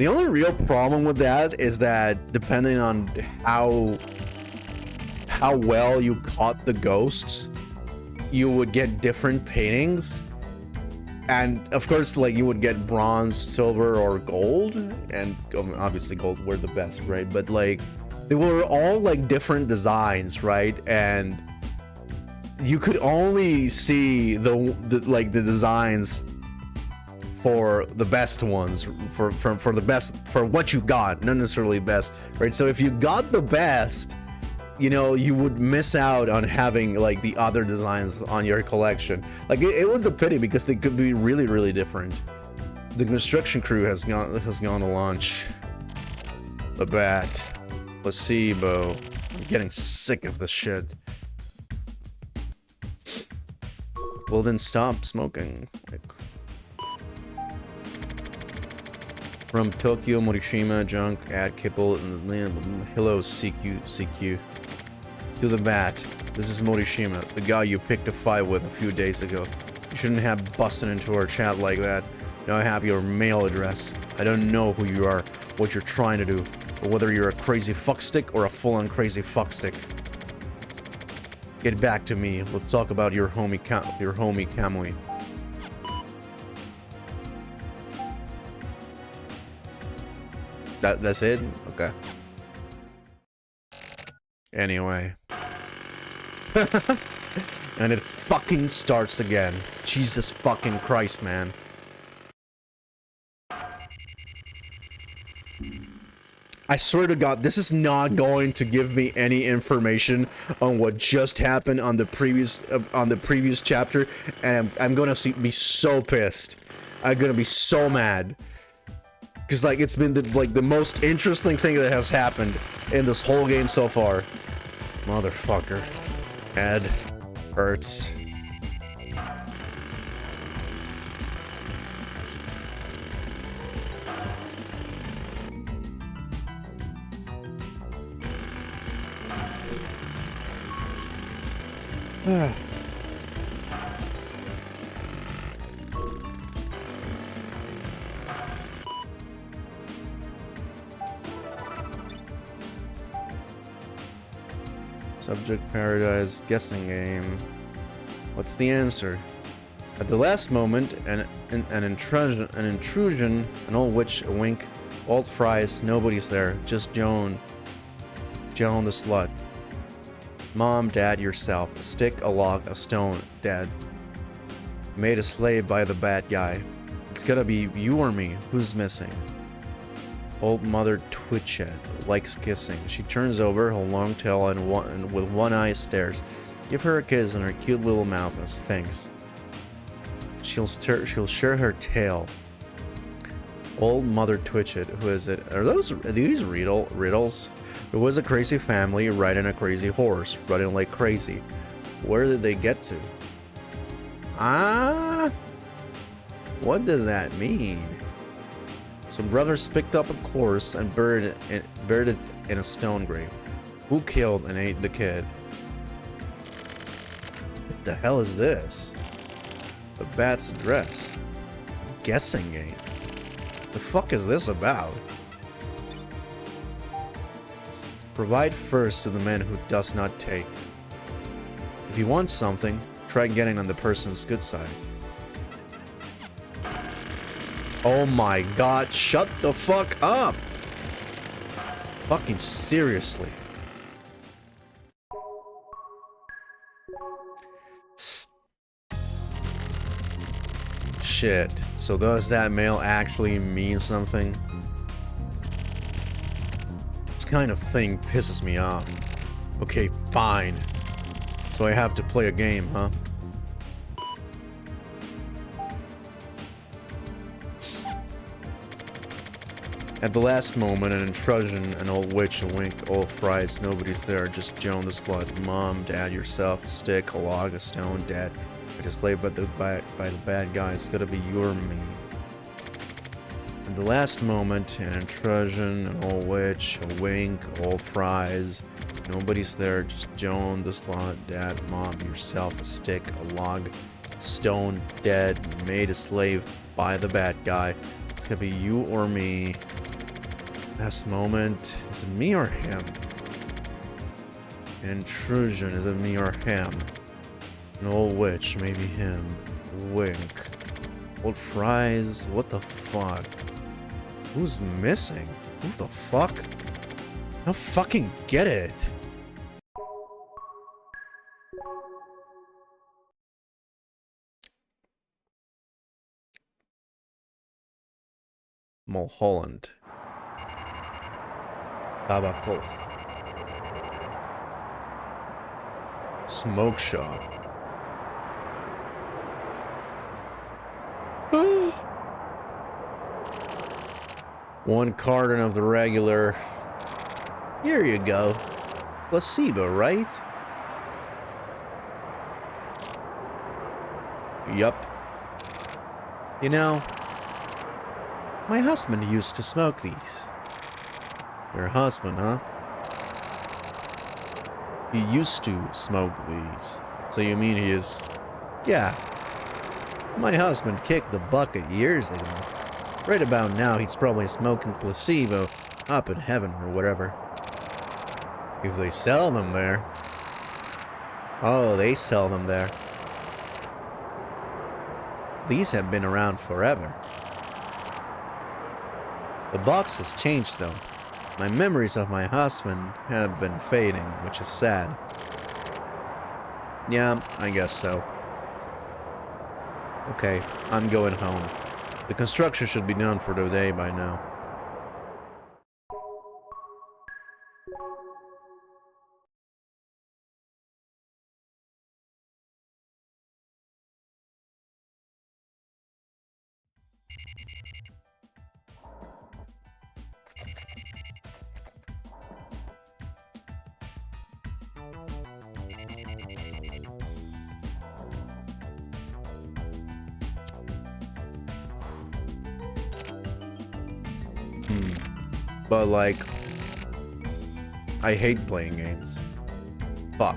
The only real problem with that is that depending on how well you caught the ghosts, you would get different paintings. And of course, like, you would get bronze, silver, or gold, and obviously gold were the best, right? But like, they were all like different designs, right? And you could only see the designs for the best ones, for the best, for what you got, not necessarily best, right? So if you got the best, you know, you would miss out on having like the other designs on your collection. Like, it was a pity because they could be really, really different. The construction crew has gone to launch. The bat, placebo. I'm getting sick of this shit. Well, then stop smoking. Like, from Tokyo, Morishima, Junk, Ad Kipple, and hello, CQ. To the bat. This is Morishima, the guy you picked a fight with a few days ago. You shouldn't have busted into our chat like that. Now I have your mail address. I don't know who you are, what you're trying to do, or whether you're a crazy fuckstick or a full-on crazy fuckstick. Get back to me. Let's talk about your homie Kamui. That's it? Okay. Anyway. And it fucking starts again. Jesus fucking Christ, man. I swear to God, this is not going to give me any information on what just happened on the previous chapter, and I'm gonna be so pissed. I'm gonna be so mad. Because, like, it's been the most interesting thing that has happened in this whole game so far. Motherfucker. Ed hurts. Subject Paradise guessing game. What's the answer? At the last moment, an intrusion, an old witch, a wink, old fries, nobody's there, just Joan the slut. Mom, dad, yourself, a stick, a log, a stone, dead. Made a slave by the bad guy. It's gotta be you or me. Who's missing? Old mother Twitchet likes kissing. She turns over her long tail and with one eye stares. Give her a kiss on her cute little mouth as thanks. She'll share her tail. Old mother Twitchet, who is it? Are these riddles? There was a crazy family riding a crazy horse, running like crazy. Where did they get to? What does that mean? Some brothers picked up a corpse and buried it in a stone grave. Who killed and ate the kid? What the hell is this? The bat's address. Guessing game. The fuck is this about? Provide first to the man who does not take. If you want something, try getting on the person's good side. Oh my god, shut the fuck up! Fucking seriously. Shit. So does that mail actually mean something? This kind of thing pisses me off. Okay, fine. So I have to play a game, huh? At the last moment, an intrusion, an old witch, a wink, old fries, nobody's there, just Joan the slut, mom, dad, yourself, a stick, a log, a stone, dad. I just laid by the bad guy, it's gotta be you or me. At the last moment, an intrusion, an old witch, a wink, old fries, nobody's there, just Joan the slut, dad, mom, yourself, a stick, a log, a stone, dead, made a slave by the bad guy. It's gonna be you or me. Last moment. Is it me or him? Intrusion. Is it me or him? An old witch. Maybe him. Wink. Old fries. What the fuck? Who's missing? Who the fuck? I don't fucking get it. Mulholland. Tabaco. Smoke shop. One carton of the regular. Here you go. Placebo, right? Yup. You know, my husband used to smoke these. Your husband, huh? He used to smoke these. So you mean he is... Yeah. My husband kicked the bucket years ago. Right about now, he's probably smoking placebo up in heaven or whatever. If they sell them there. Oh, they sell them there. These have been around forever. The box has changed though. My memories of my husband have been fading, which is sad. Yeah, I guess so. Okay, I'm going home. The construction should be done for the day by now. But like, I hate playing games. Fuck.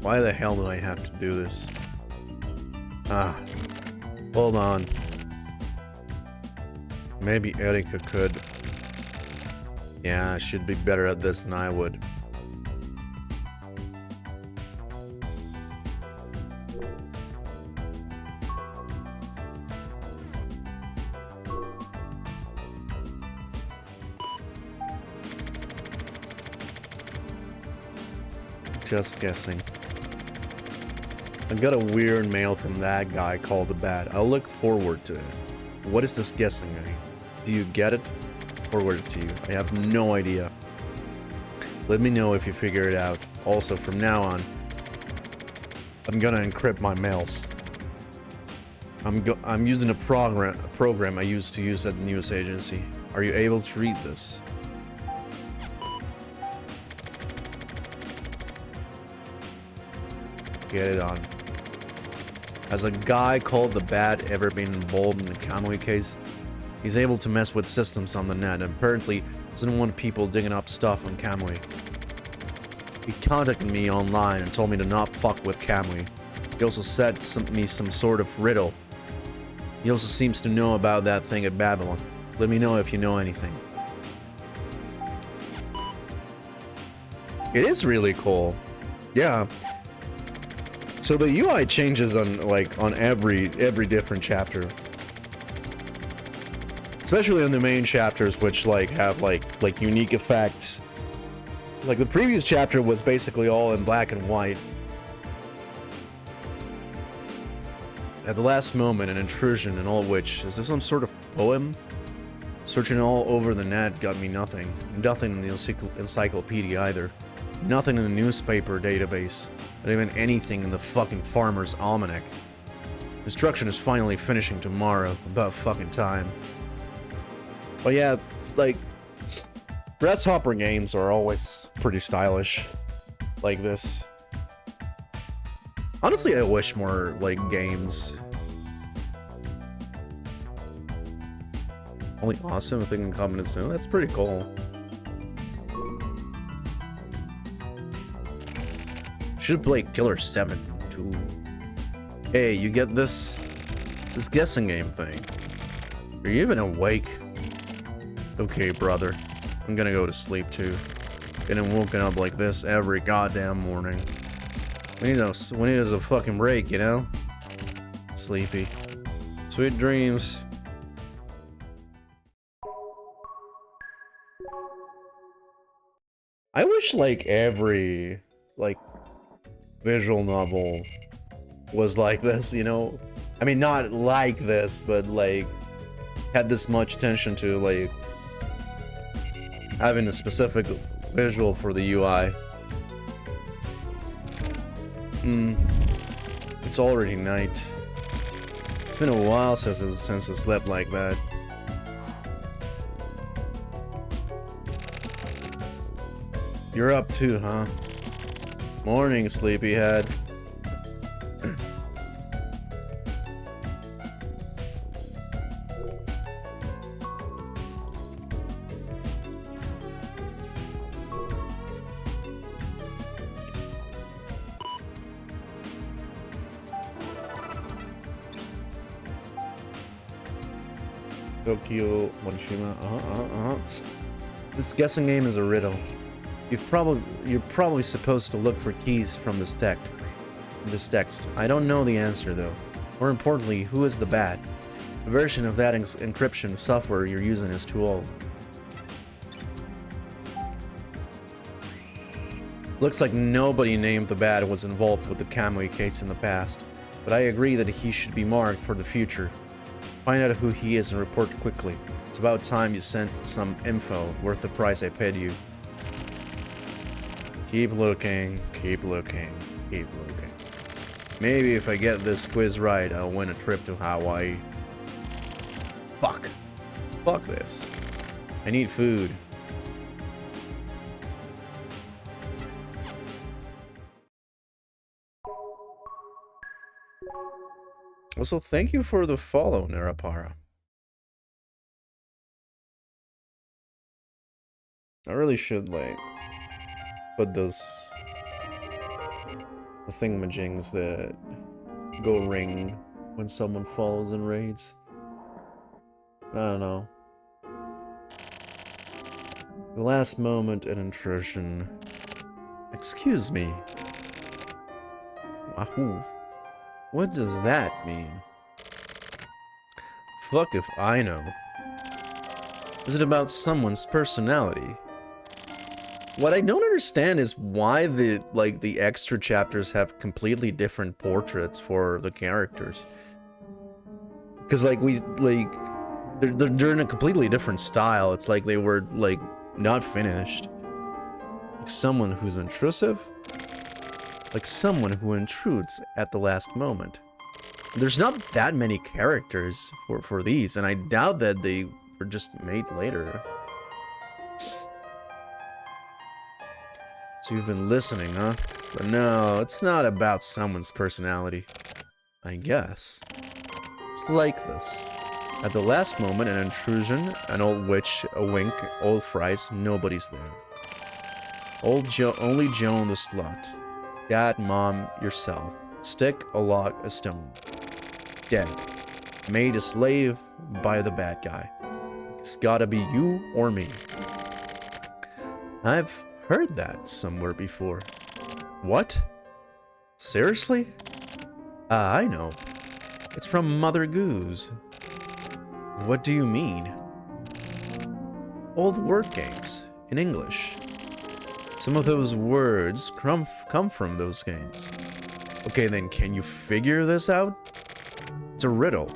Why the hell do I have to do this? Ah. Hold on. Maybe Erika could. Yeah, she'd be better at this than I would. Just guessing. I got a weird mail from that guy called the Bat. I'll look forward to it. What is this guessing game? Do you get it? Forward it to you. I have no idea. Let me know if you figure it out. Also, from now on, I'm gonna encrypt my mails. I'm using a program I used to use at the news agency. Are you able to read this? Get it on. Has a guy called the Bat ever been involved in the Kamui case? He's able to mess with systems on the net and apparently doesn't want people digging up stuff on Kamui. He contacted me online and told me to not fuck with Kamui. He also said me some sort of riddle. He also seems to know about that thing at Babylon. Let me know if you know anything. It is really cool. Yeah. So the UI changes on every different chapter. Especially on the main chapters, which have unique effects. Like the previous chapter was basically all in black and white. At the last moment, an intrusion, an old witch. Is this some sort of poem? Searching all over the net got me nothing. Nothing in the encyclopedia either. Nothing in the newspaper database. Not even anything in the fucking Farmer's Almanac. Construction is finally finishing tomorrow. About fucking time. But yeah, Grasshopper games are always pretty stylish. Like this. Honestly, I wish more, games. Only awesome thing in common soon. That's pretty cool. Should play Killer 7 too. Hey, you get this guessing game thing? Are you even awake? Okay, brother. I'm gonna go to sleep too. Getting woken up like this every goddamn morning. We need a fucking break, you know? Sleepy. Sweet dreams. I wish like every like visual novel was like this, you know? I mean, not like this, but like had this much attention to like having a specific visual for the UI. It's already night. It's been a while since I slept like that. You're up too, huh? Morning, sleepyhead. Tokyo, Morishima, This guessing game is a riddle. You're probably supposed to look for keys from this text. I don't know the answer though. More importantly, who is the bat? The version of that encryption software you're using is too old. Looks like nobody named the bat was involved with the Kamui case in the past, but I agree that he should be marked for the future. Find out who he is and report quickly. It's about time you sent some info worth the price I paid you. Keep looking, keep looking, keep looking. Maybe if I get this quiz right, I'll win a trip to Hawaii. Fuck. Fuck this. I need food. Also, thank you for the follow, Narapara. I really should, like, put those... the thingamajings that go ring when someone follows in raids. I don't know. The last moment and intrusion. Excuse me. Wahoo. What does that mean? Fuck if I know. Is it about someone's personality? What I don't understand is why the extra chapters have completely different portraits for the characters. Because they're in a completely different style. It's like they were like not finished. Like someone who's intrusive. Like someone who intrudes at the last moment. There's not that many characters for these, and I doubt that they were just made later. So you've been listening, huh? But no, it's not about someone's personality. I guess. It's like this. At the last moment, an intrusion, an old witch, a wink, old fries, nobody's there. Only Joan the slut. Dad, mom, yourself. Stick, a log, a stone. Dead. Made a slave by the bad guy. It's gotta be you or me. I've heard that somewhere before. What? Seriously? I know. It's from Mother Goose. What do you mean? Old word games in English. Some of those words come from those games. Okay, then can you figure this out? It's a riddle.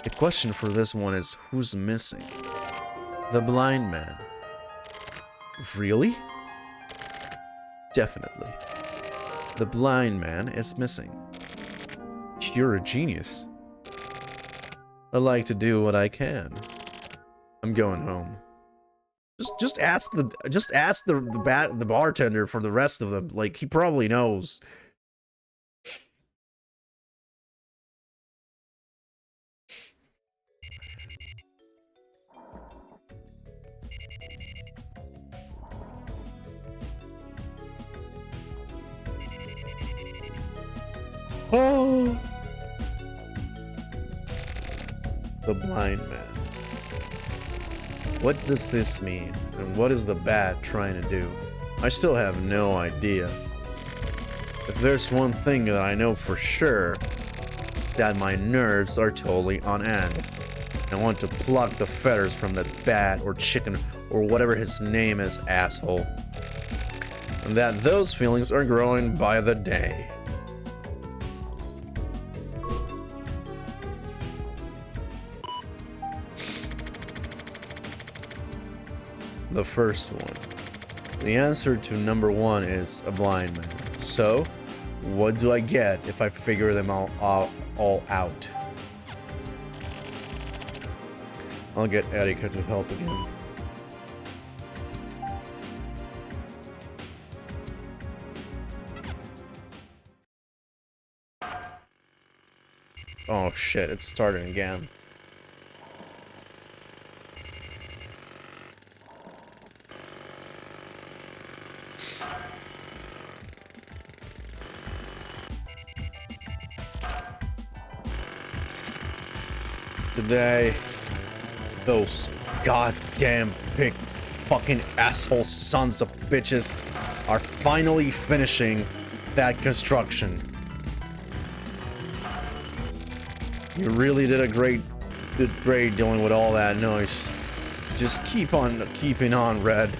The question for this one is who's missing? The blind man. Really? Definitely. The blind man is missing. You're a genius. I like to do what I can. I'm going home. Just ask the bartender for the rest of them. Like, he probably knows. Oh. The blind man. What does this mean? And what is the bat trying to do? I still have no idea. If there's one thing that I know for sure, it's that my nerves are totally on end. I want to pluck the feathers from that bat or chicken or whatever his name is, asshole. And that those feelings are growing by the day. The first one. The answer to number 1 is a blind man. So, what do I get if I figure them all out? I'll get Erika to help again. Oh shit, it's starting again. Today, those goddamn big fucking asshole sons of bitches are finally finishing that construction. You really did a great dealing with all that noise. Just keep on keeping on, Red.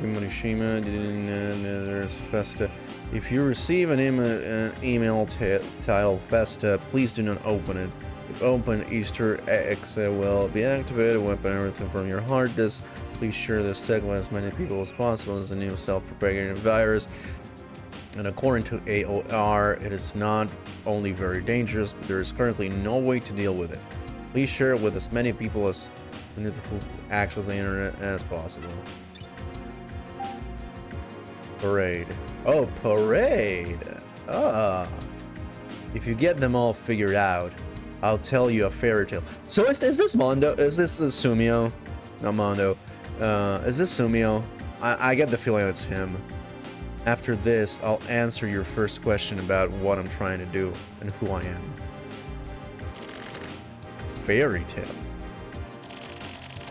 Morishima there's Festa. If you receive an email titled Festa, please do not open it. If opened, Easter eggs will be activated. Weapon everything from your hard disk. Please share this text with as many people as possible. It's a new self-propagating virus, and according to AOR, it is not only very dangerous, but there is currently no way to deal with it. Please share it with as many people as who access the internet as possible. Parade. Oh, parade. Ah. If you get them all figured out, I'll tell you a fairy tale. So is this Mondo? Is this Sumio? Not Mondo. Is this Sumio? I get the feeling it's him. After this, I'll answer your first question about what I'm trying to do and who I am. Fairy tale.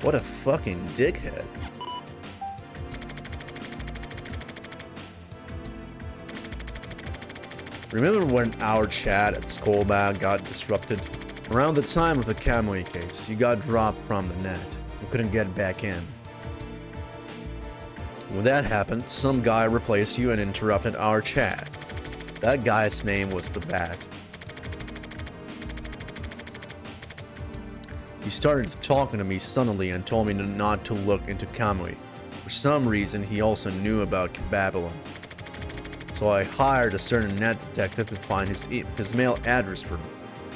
What a fucking dickhead. Remember when our chat at Skullbag got disrupted? Around the time of the Kamui case, you got dropped from the net and couldn't get back in. When that happened, some guy replaced you and interrupted our chat. That guy's name was the Bat. He started talking to me suddenly and told me not to look into Kamui. For some reason, he also knew about Babylon. So I hired a certain net detective to find his mail address for me.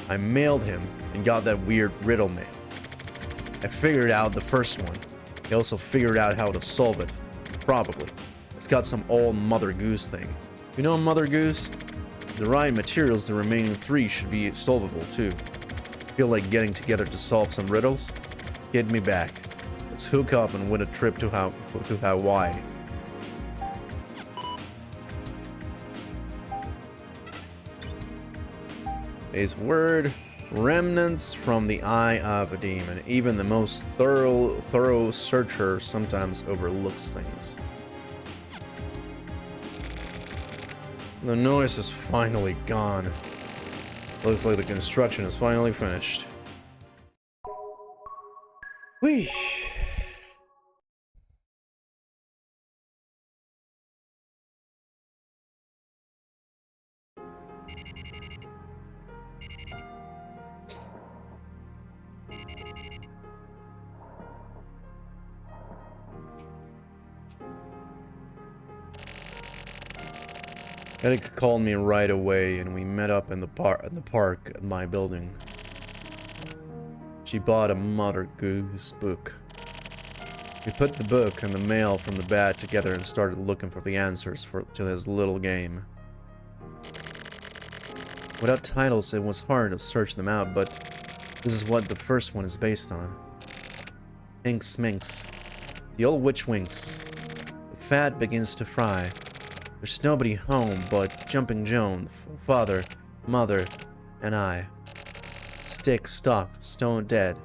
I mailed him and got that weird riddle mail. I figured out the first one. He also figured out how to solve it. Probably. It's got some old Mother Goose thing. You know Mother Goose? With the right materials, the remaining 3 should be solvable too. Feel like getting together to solve some riddles? Hit me back. Let's hook up and win a trip to Hawaii. His word, remnants from the eye of a demon. Even the most thorough searcher sometimes overlooks things. The noise is finally gone. Looks like the construction is finally finished. Whee! Erika called me right away, and we met up in the park at my building. She bought a Mother Goose book. We put the book and the mail from the Bat together and started looking for the answers to his little game. Without titles, it was hard to search them out, but this is what the first one is based on. Inks Minks. The old witch winks. The fat begins to fry. There's nobody home but Jumping Joan, father, mother, and I. Stick, stock, stone dead.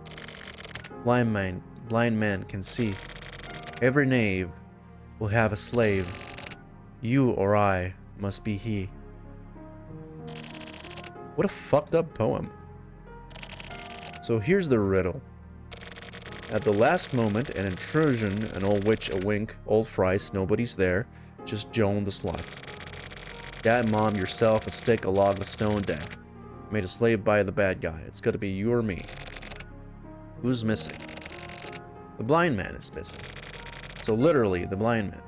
Blind man can see. Every knave will have a slave. You or I must be he. What a fucked up poem. So here's the riddle. At the last moment, an intrusion, an old witch, a wink, old Fries, nobody's there, just Joan the slut. Dad, mom, yourself, a stick, a log, a stone, dead. Made a slave by the bad guy. It's gotta be you or me. Who's missing? The blind man is missing. So literally, the blind man.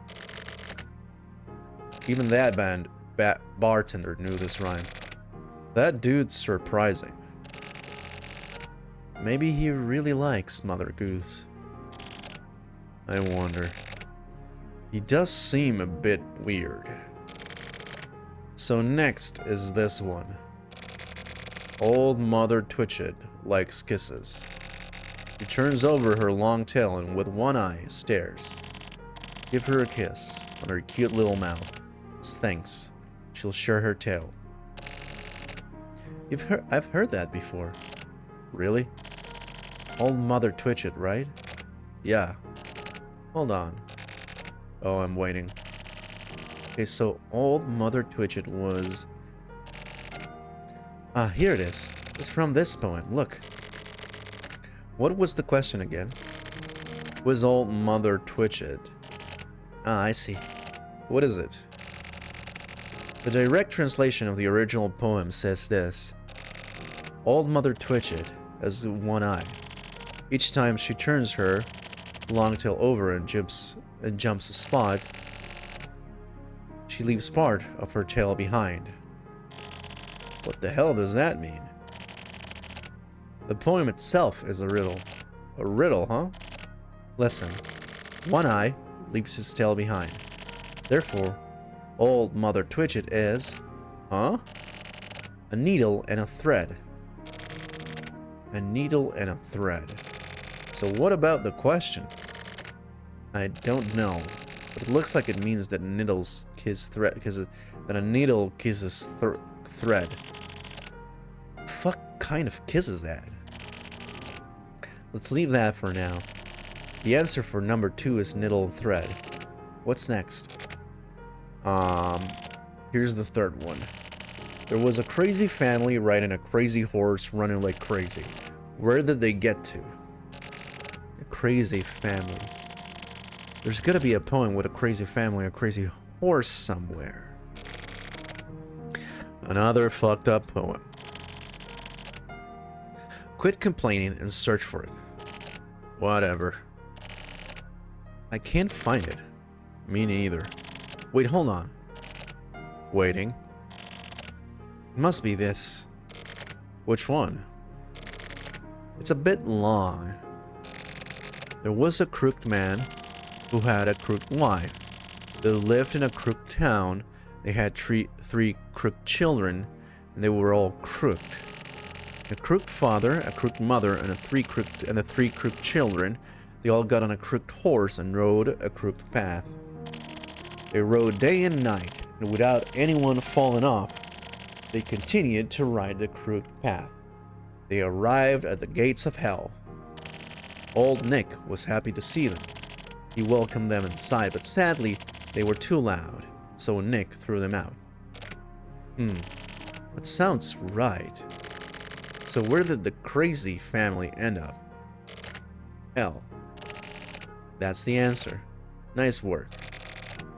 Even that bartender knew this rhyme. That dude's surprising. Maybe he really likes Mother Goose. I wonder. He does seem a bit weird. So next is this one. Old Mother Twitchet likes kisses. She turns over her long tail and with one eye stares. Give her a kiss on her cute little mouth. As thanks, she'll share her tail. I've heard that before. Really? Old Mother Twitchet, right? Yeah. Hold on. Oh, I'm waiting. Okay, so Old Mother Twitchet was... Ah, here it is. It's from this poem. Look. What was the question again? Was Old Mother Twitchet? Ah, I see. What is it? The direct translation of the original poem says this. Old Mother Twitchet has one eye. Each time she turns her long tail over and jumps a spot, she leaves part of her tail behind. What the hell does that mean? The poem itself is a riddle. A riddle, huh? Listen. One eye leaves his tail behind. Therefore, Old Mother Twitchet is... Huh? A needle and a thread. A needle and a thread. So what about the question? I don't know. But it looks like it means that needles kiss thread, that a needle kisses thread. Fuck kind of kiss is that? Let's leave that for now. The answer for number 2 is needle and thread. What's next? Here's the third one. There was a crazy family riding a crazy horse running like crazy. Where did they get to? A crazy family. There's gotta be a poem with a crazy family, a crazy horse somewhere. Another fucked up poem. Quit complaining and search for it. Whatever. I can't find it. Me neither. Wait, hold on. Waiting. It must be this. Which one? It's a bit long. There was a crooked man who had a crooked wife. They lived in a crooked town. They had three crooked children, and they were all crooked. A crooked father, a crooked mother, and the three crooked children. They all got on a crooked horse and rode a crooked path. They rode day and night, and without anyone falling off, they continued to ride the crooked path. They arrived at the gates of hell. Old Nick was happy to see them. He welcomed them inside, but sadly, they were too loud, so Nick threw them out. That sounds right. So where did the crazy family end up? Hell. That's the answer. Nice work.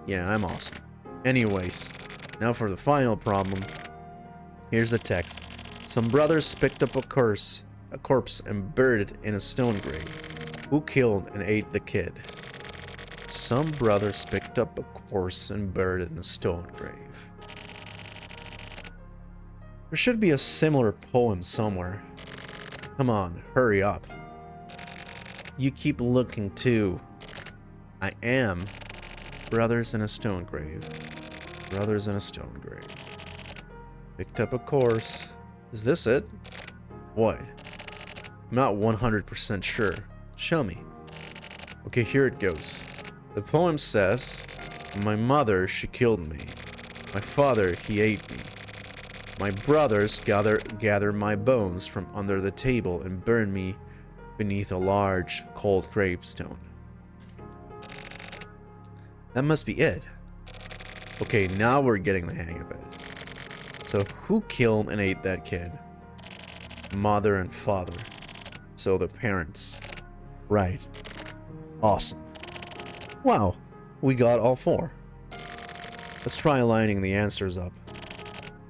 Yeah, I'm awesome. Anyways, now for the final problem. Here's the text. Some brothers picked up a corpse and buried it in a stone grave. Who killed and ate the kid? Some brothers picked up a corpse and buried it in a stone grave. There should be a similar poem somewhere. Come on, hurry up. You keep looking too. I am. Brothers in a stone grave. Brothers in a stone grave. Picked up a course. Is this it? What? I'm not 100% sure. Show me. Okay, here it goes. The poem says, my mother, she killed me. My father, he ate me. My brothers gather my bones from under the table and burn me beneath a large, cold gravestone. That must be it. Okay, now we're getting the hang of it. So who killed and ate that kid? Mother and father. So the parents. Right. Awesome. Wow, we got all four. Let's try lining the answers up.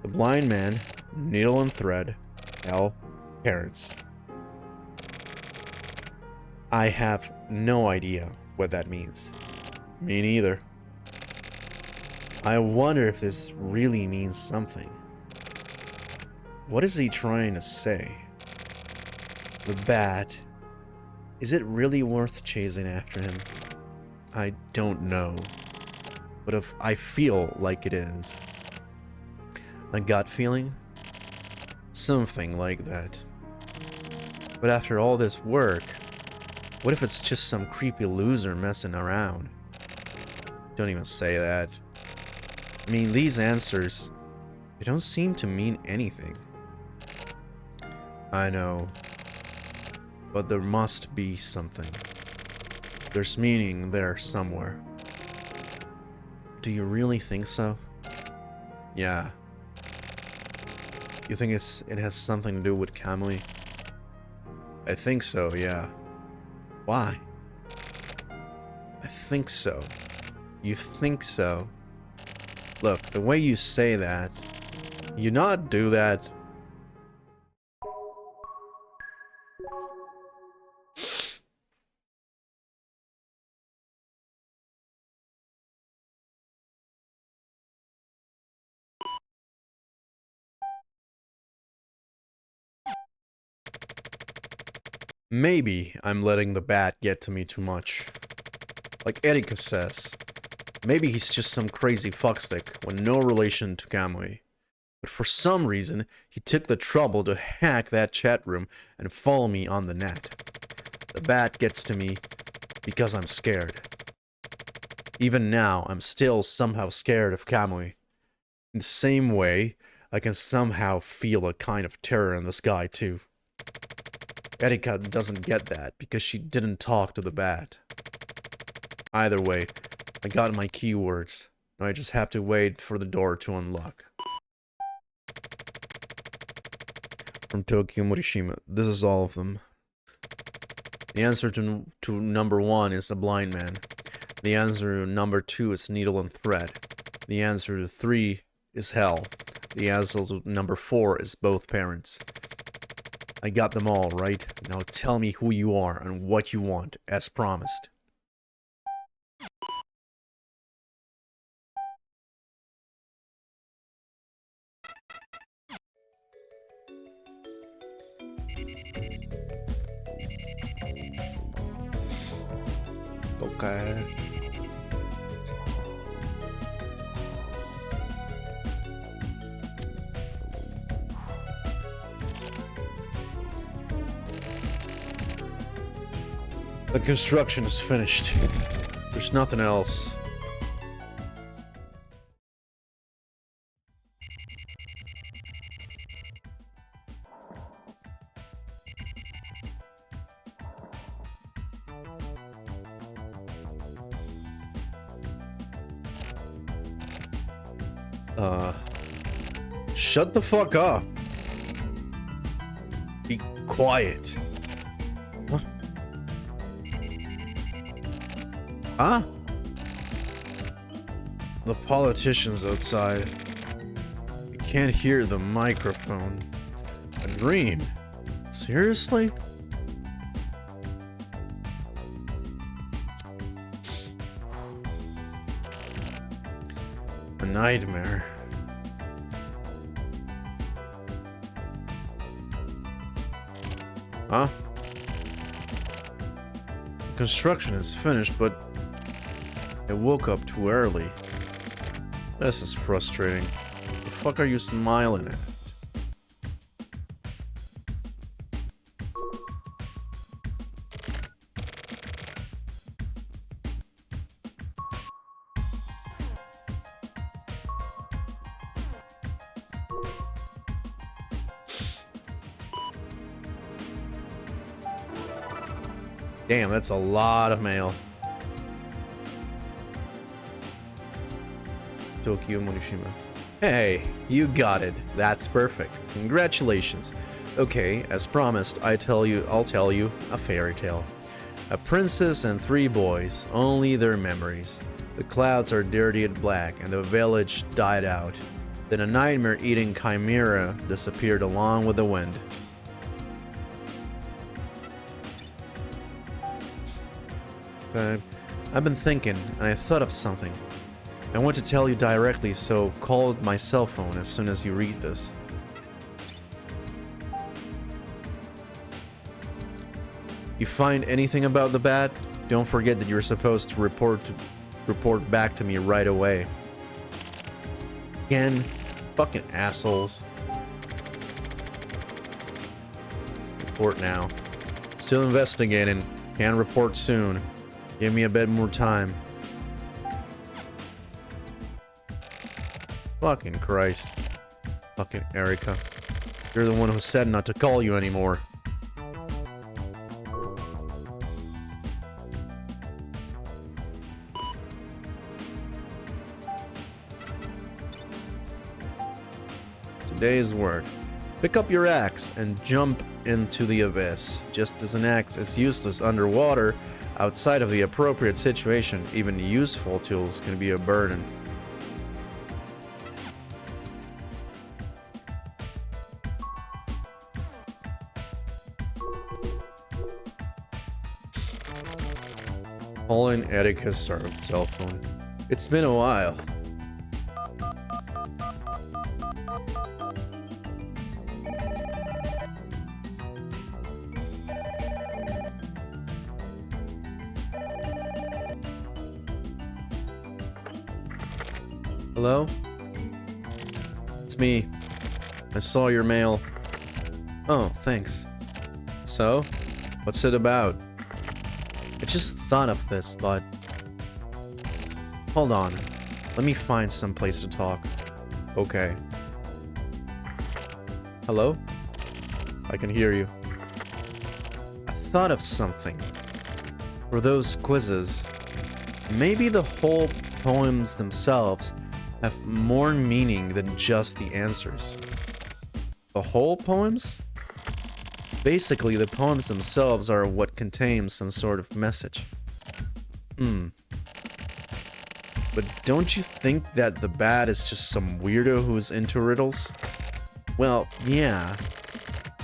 The blind man, needle and thread, L, parents. I have no idea what that means. Me neither. I wonder if this really means something. What is he trying to say? The bat. Is it really worth chasing after him? I don't know. But if I feel like it is. A gut feeling? Something like that. But after all this work, what if it's just some creepy loser messing around? Don't even say that. I mean, these answers, they don't seem to mean anything. I know. But there must be something. There's meaning there somewhere. Do you really think so? Yeah. You think it has something to do with Kamui? I think so, yeah. Why? I think so. You think so? Look, the way you say that, you not do that. Maybe I'm letting the bat get to me too much. Like Erika says, maybe he's just some crazy fuckstick with no relation to Kamui. But for some reason, he took the trouble to hack that chat room and follow me on the net. The bat gets to me because I'm scared. Even now, I'm still somehow scared of Kamui. In the same way, I can somehow feel a kind of terror in the sky too. Erika doesn't get that because she didn't talk to the bat. Either way, I got my keywords. Now I just have to wait for the door to unlock. From Tokyo Morishima. This is all of them. The answer to number 1 is a blind man. The answer to number 2 is needle and thread. The answer to 3 is hell. The answer to number 4 is both parents. I got them all, right? Now tell me who you are and what you want, as promised. Okay. The construction is finished. There's nothing else. Shut the fuck up. Be quiet. Huh? Huh? The politicians outside. I can't hear the microphone. A dream? Seriously? A nightmare. Huh? Construction is finished, but I woke up too early. This is frustrating. The fuck are you smiling at? Damn, that's a lot of mail. Tokyo Monishima. Hey, you got it. That's perfect. Congratulations. Okay, as promised, I'll tell you a fairy tale. A princess and 3 boys, only their memories. The clouds are dirtied black and the village died out. Then a nightmare-eating chimera disappeared along with the wind. I've been thinking, and I thought of something. I want to tell you directly, so call my cell phone as soon as you read this. You find anything about the bat? Don't forget that you're supposed to report back to me right away. Again, fucking assholes. Report now. Still investigating. Can report soon. Give me a bit more time. Fucking Christ. Fucking Erica. You're the one who said not to call you anymore. Today's word. Pick up your axe and jump into the abyss. Just as an axe is useless underwater, outside of the appropriate situation, even useful tools can be a burden. Calling Erica's cell phone. It's been a while. Hello? It's me. I saw your mail. Oh, thanks. So? What's it about? I just thought of this, but... Hold on. Let me find some place to talk. Okay. Hello? I can hear you. I thought of something. For those quizzes, maybe the whole poems themselves have more meaning than just the answers. The whole poems? Basically, the poems themselves are what contains some sort of message. But don't you think that the bat is just some weirdo who's into riddles? Well, yeah,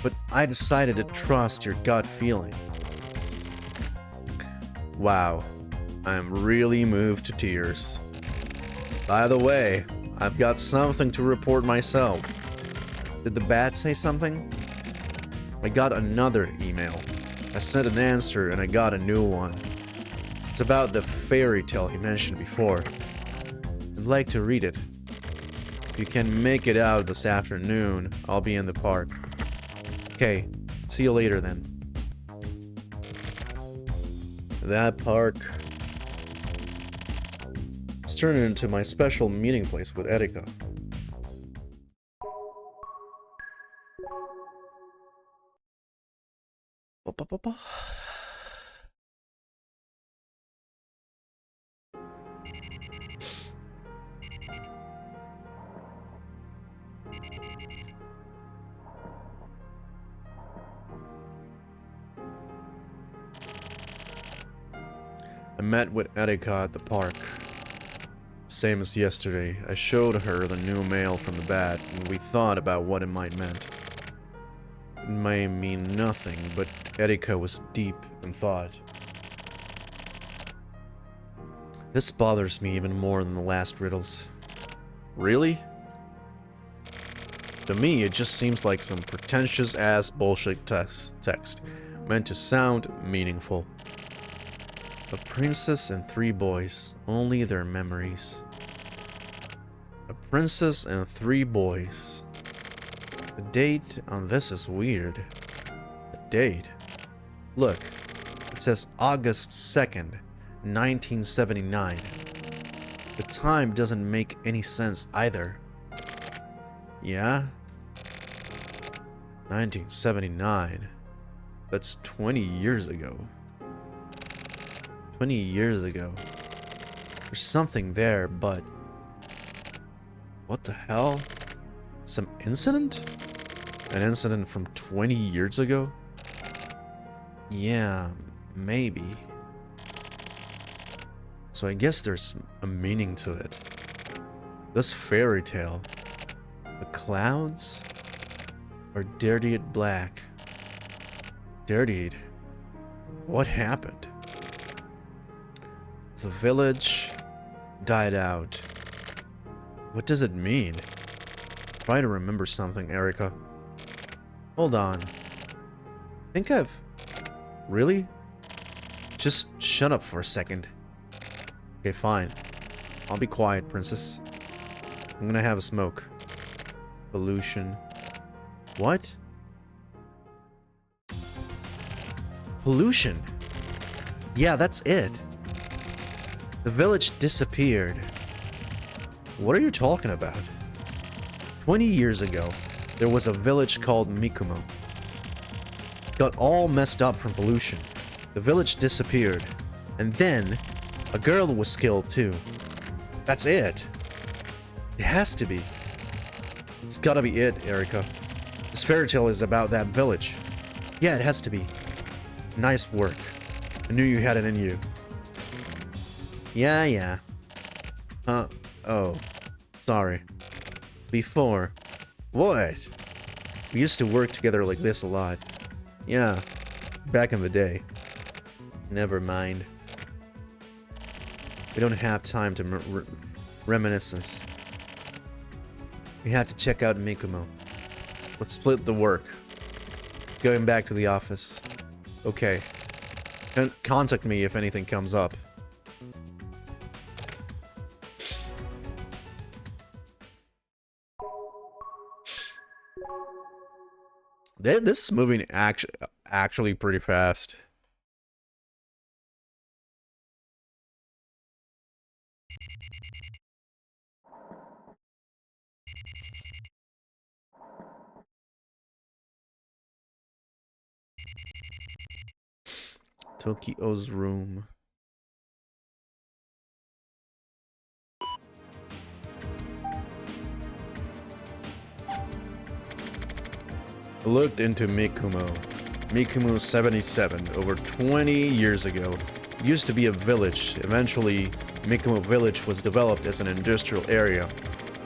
but I decided to trust your gut feeling. Wow, I'm really moved to tears. By the way, I've got something to report myself. Did the bat say something? I got another email. I sent an answer and I got a new one. It's about the fairy tale he mentioned before. I'd like to read it. If you can make it out this afternoon, I'll be in the park. Okay, see you later then. That park. It's turning into my special meeting place with Erika. I met with Erika at the park. Same as yesterday, I showed her the new mail from the bat, and we thought about what it might mean. It may mean nothing, but Erika was deep in thought. This bothers me even more than the last riddles. Really? To me, it just seems like some pretentious-ass bullshit text, meant to sound meaningful. A princess and 3 boys, only their memories. A Princess and 3 boys. The date on this is weird. The date? Look, it says August 2nd, 1979. The time doesn't make any sense either. Yeah? 1979. That's 20 years ago. 20 years ago. There's something there, but... what the hell? Some incident? An incident from 20 years ago? Yeah, maybe. So I guess there's a meaning to it. This fairy tale. The clouds are dirtied black. Dirtied? What happened? The village died out. What does it mean? Try to remember something, Erica. Hold on. Think I've... Really? Just shut up for a second. Okay, fine. I'll be quiet, princess. I'm gonna have a smoke. Pollution. What? Pollution? Yeah, that's it. The village disappeared. What are you talking about? 20 years ago, there was a village called Mikumo. Got all messed up from pollution. The village disappeared. And then, a girl was killed too. That's it. It has to be. It's gotta be it, Erica. This fairy tale is about that village. Yeah, it has to be. Nice work. I knew you had it in you. Yeah. Oh. Sorry. Before. What? We used to work together like this a lot. Yeah. Back in the day. Never mind. We don't have time to reminiscence. We have to check out Mikumo. Let's split the work. Going back to the office. Okay. Contact me if anything comes up. This is moving actually pretty fast. Tokyo's room. I looked into Mikumo. Mikumo 77, over 20 years ago. It used to be a village. Eventually, Mikumo village was developed as an industrial area.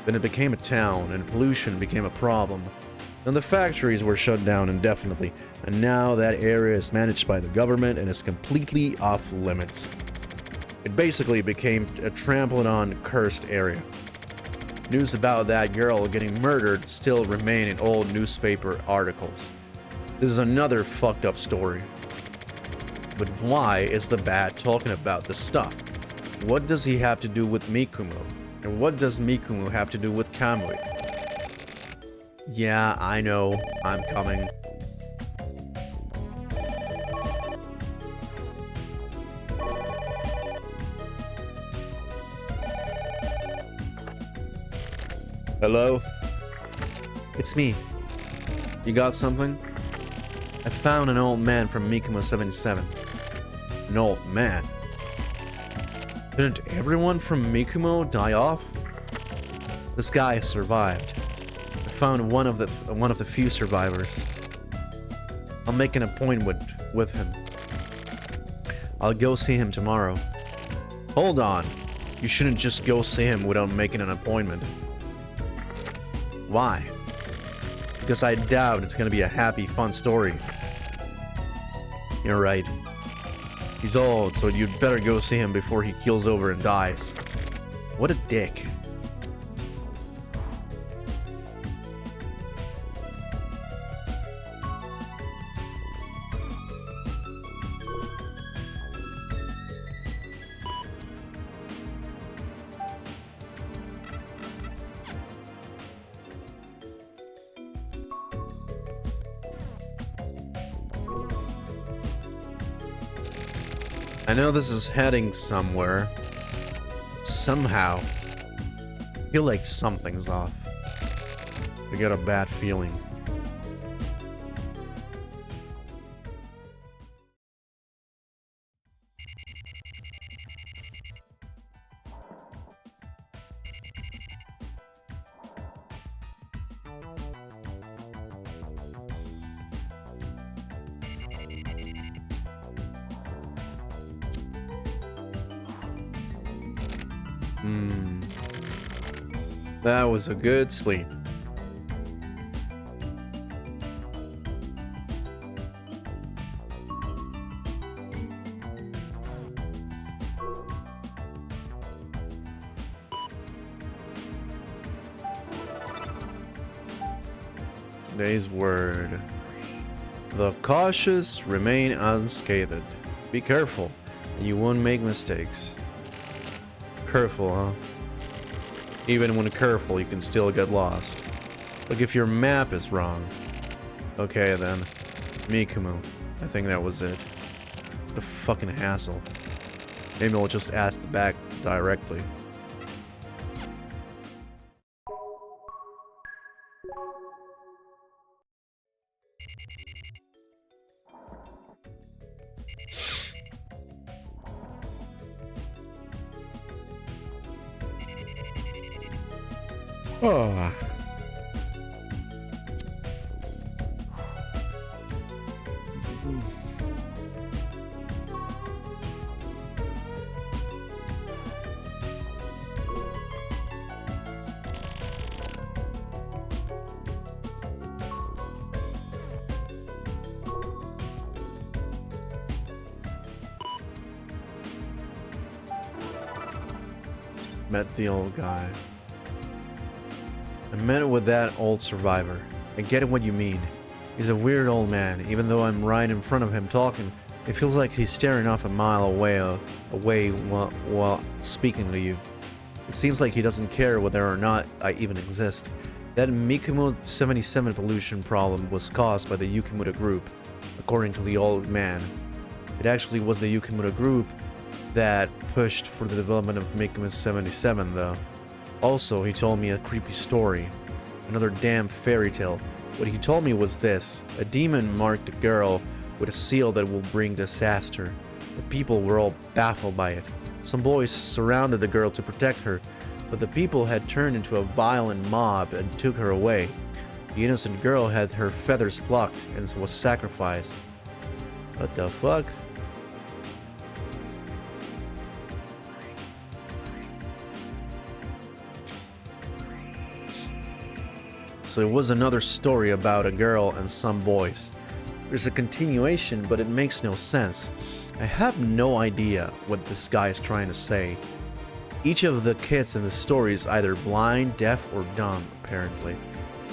Then it became a town, and pollution became a problem. Then the factories were shut down indefinitely, and now that area is managed by the government and is completely off limits. It basically became a trampled on, cursed area. News about that girl getting murdered still remain in old newspaper articles. This is another fucked up story. But why is the bat talking about this stuff? What does he have to do with Mikumo? And what does Mikumo have to do with Kamui? Yeah, I know. I'm coming. Hello? It's me. You got something? I found an old man from Mikumo 77. An old man? Didn't everyone from Mikumo die off? This guy survived. I found one of the few survivors. I'll make an appointment with him. I'll go see him tomorrow. Hold on. You shouldn't just go see him without making an appointment. Why? Because I doubt it's gonna be a happy, fun story. You're right. He's old, so you'd better go see him before he keels over and dies. What a dick. I know this is heading somewhere. Somehow, I feel like something's off. I got a bad feeling. That was a good sleep. Today's word. The cautious remain unscathed. Be careful, and you won't make mistakes. Careful, huh? Even when careful, you can still get lost. Like if your map is wrong. Okay then. Mikumu. I think that was it. What a fucking hassle. Maybe I'll just ask the back directly. Oh. Met the old guy. I met with that old survivor. I get what you mean. He's a weird old man. Even though I'm right in front of him talking, it feels like he's staring off a mile away while speaking to you. It seems like he doesn't care whether or not I even exist. That Mikumu 77 pollution problem was caused by the Yukimura group, according to the old man. It actually was the Yukimura group that pushed for the development of Mikumu 77 though. Also, he told me a creepy story. Another damn fairy tale. What he told me was this. A demon marked a girl with a seal that will bring disaster. The people were all baffled by it. Some boys surrounded the girl to protect her, but the people had turned into a violent mob and took her away. The innocent girl had her feathers plucked and was sacrificed. What the fuck? So it was another story about a girl and some boys. There's a continuation, but it makes no sense. I have no idea what this guy is trying to say. Each of the kids in the story is either blind, deaf, or dumb, apparently.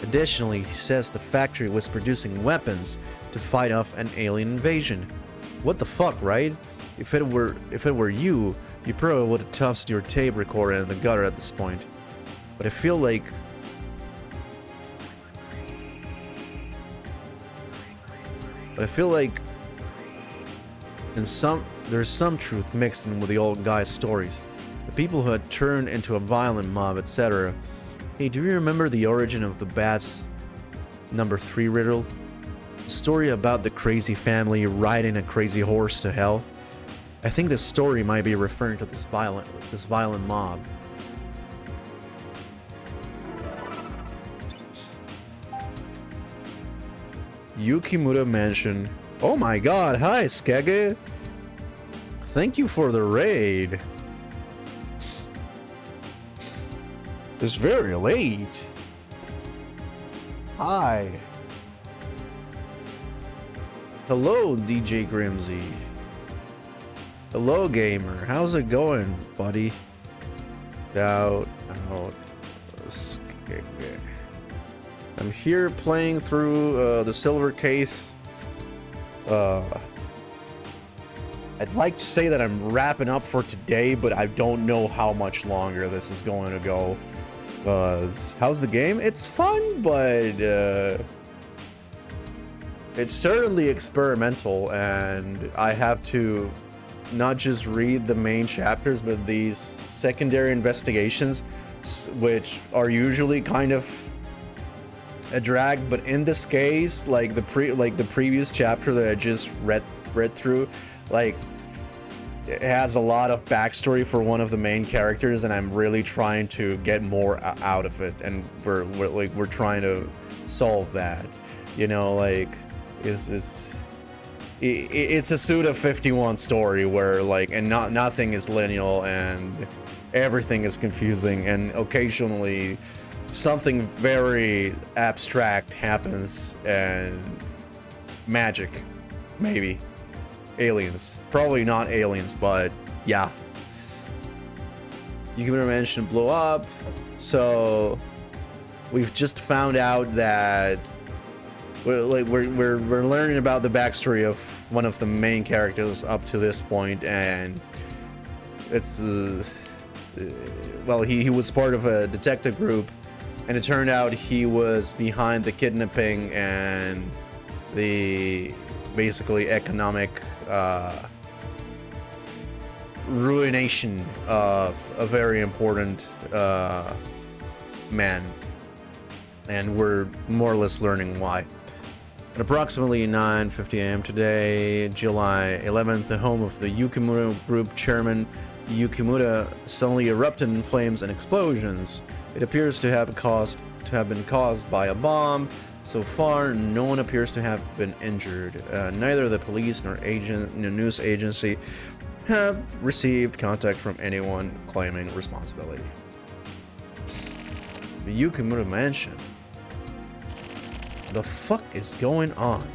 Additionally, he says the factory was producing weapons to fight off an alien invasion. What the fuck, right? If it were you probably would have tossed your tape recorder in the gutter at this point. But I feel like there's some truth mixed in with the old guy's stories. The people who had turned into a violent mob, etc. Hey, do you remember the origin of the Bats number 3 riddle? The story about the crazy family riding a crazy horse to hell? I think this story might be referring to this violent mob. Yukimura Mansion. Oh my god, hi Skege! Thank you for the raid. It's very late. Hi. Hello, DJ Grimsy. Hello, gamer. How's it going, buddy? Shout out. Skege. I'm here playing through the silver case. I'd like to say that I'm wrapping up for today, but I don't know how much longer this is going to go. How's the game? It's fun, but it's certainly experimental, and I have to not just read the main chapters, but these secondary investigations, which are usually kind of a drag. But in this case, like the previous chapter that I just read through, like, it has a lot of backstory for one of the main characters, and I'm really trying to get more out of it, and we're trying to solve that, you know, like it's a Suda 51 story where, like, and nothing is linear and everything is confusing, and occasionally something very abstract happens, and magic, maybe aliens, probably not aliens, but yeah. Yukimura Mansion blew up, so we've just found out that we're learning about the backstory of one of the main characters up to this point, and it's well, he was part of a detective group, and it turned out he was behind the kidnapping and the basically economic ruination of a very important man, and we're more or less learning why. At approximately 9:50 a.m. today, July 11th, the home of the Yukimura Group chairman Yukimura suddenly erupted in flames and explosions. It appears to have been caused by a bomb. So far, no one appears to have been injured. Neither the police nor news agency have received contact from anyone claiming responsibility. The Yukimura Mansion. The fuck is going on?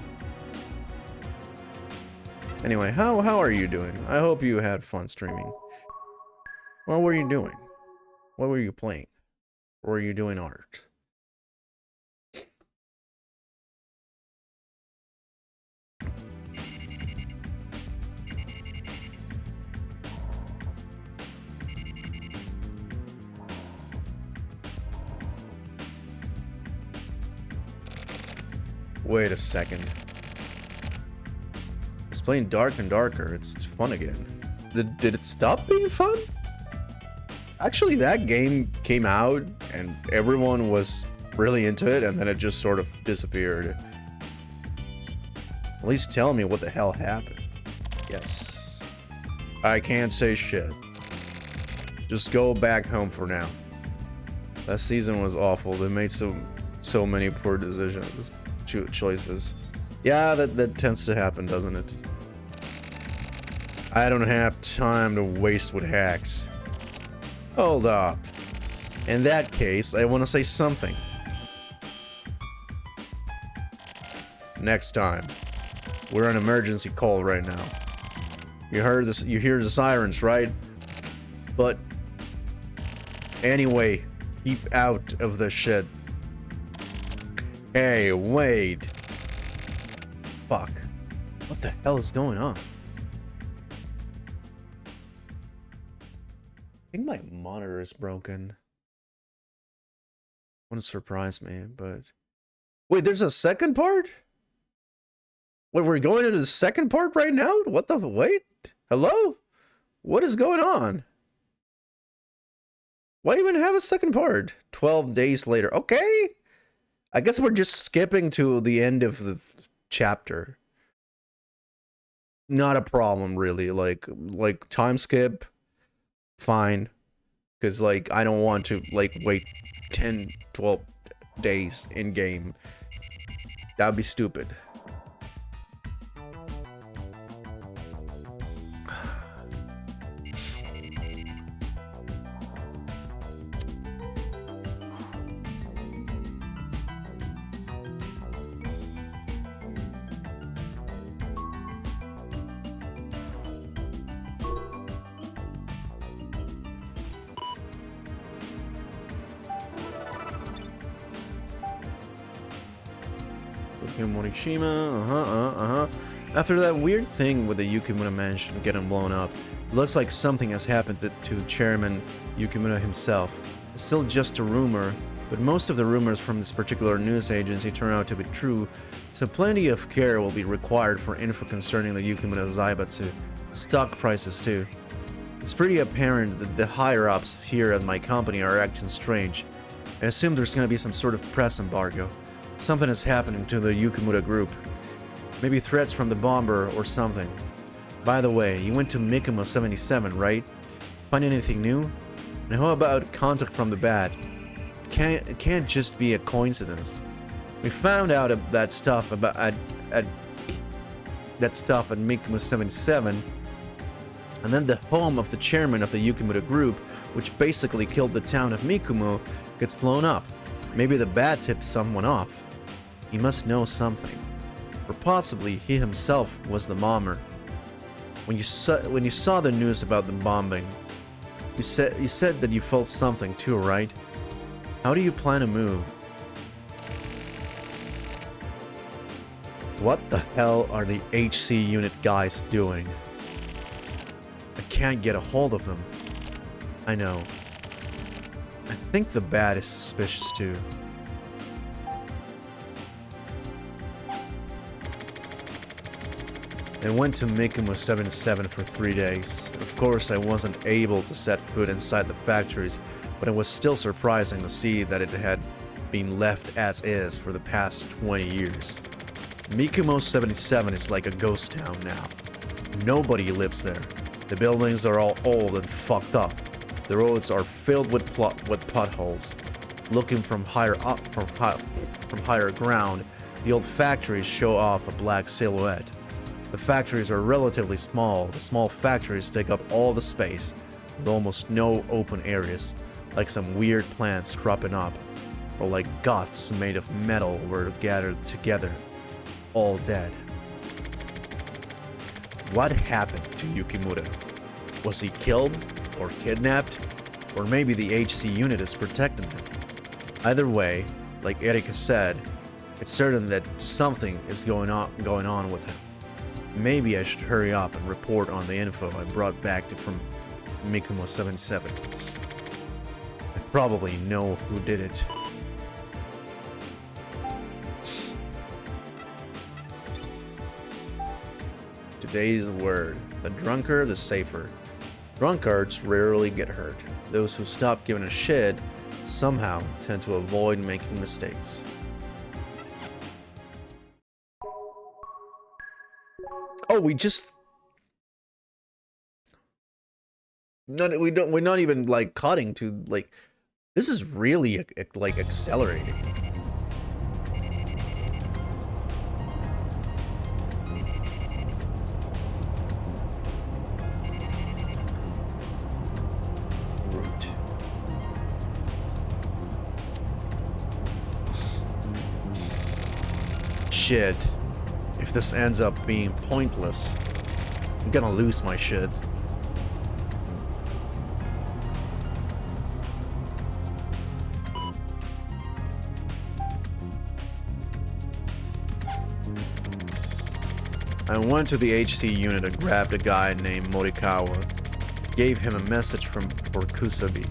Anyway, how are you doing? I hope you had fun streaming. What were you doing? What were you playing? Or were you doing art? Wait a second. It's playing dark and darker. It's fun again. Did it stop being fun? Actually, that game came out and everyone was really into it, and then it just sort of disappeared. At least tell me what the hell happened. Yes. I can't say shit. Just go back home for now. That season was awful. They made so many poor decisions. Choices. Yeah, that tends to happen, doesn't it? I don't have time to waste with hacks. Hold up. In that case, I want to say something. Next time. We're on emergency call right now. You heard this? You hear the sirens, right? But anyway, keep out of the shit. Hey, wait. Fuck. What the hell is going on? I think my monitor is broken. Wouldn't surprise me, but... Wait, there's a second part? Wait, we're going into the second part right now? What the... Wait? Hello? What is going on? Why even have a second part? 12 days later. Okay. I guess we're just skipping to the end of the chapter. Not a problem, really. Like time skip, fine. Because, like, I don't want to, like, wait 10, 12 days in game. That would be stupid. Morishima, After that weird thing with the Yukimura Mansion getting blown up, it looks like something has happened to Chairman Yukimura himself. It's still just a rumor, but most of the rumors from this particular news agency turn out to be true, so plenty of care will be required for info concerning the Yukimura Zaibatsu. Stock prices too. It's pretty apparent that the higher-ups here at my company are acting strange. I assume there's gonna be some sort of press embargo. Something is happening to the Yukimura group. Maybe threats from the bomber or something. By the way, you went to Mikumo 77, right? Find anything new? And how about contact from the bad? It can't just be a coincidence. We found out that stuff about that stuff at Mikumo 77, and then the home of the chairman of the Yukimura group, which basically killed the town of Mikumo, gets blown up. Maybe the bad tipped someone off. He must know something. Or possibly he himself was the bomber. When you saw the news about the bombing, you said that you felt something too, right? How do you plan to move? What the hell are the HC unit guys doing? I can't get a hold of them. I know. I think the bat is suspicious too. I went to Mikumo 77 for 3 days. Of course, I wasn't able to set foot inside the factories, but it was still surprising to see that it had been left as is for the past 20 years. Mikumo 77 is like a ghost town now. Nobody lives there. The buildings are all old and fucked up. The roads are filled with potholes. Looking from higher ground, the old factories show off a black silhouette. The factories are relatively small. The small factories take up all the space, with almost no open areas, like some weird plants cropping up, or like gods made of metal were gathered together, all dead. What happened to Yukimura? Was he killed, or kidnapped, or maybe the HC unit is protecting him? Either way, like Erika said, it's certain that something is going on with him. Maybe I should hurry up and report on the info I brought back from Mikumo 77. I probably know who did it. Today's word. The drunker, the safer. Drunkards rarely get hurt. Those who stop giving a shit somehow tend to avoid making mistakes. Oh, we're not even like cutting to like, this is really like accelerating. Root. Shit. If this ends up being pointless, I'm gonna lose my shit. I went to the HC unit and grabbed a guy named Morikawa. Gave him a message for Kusabi.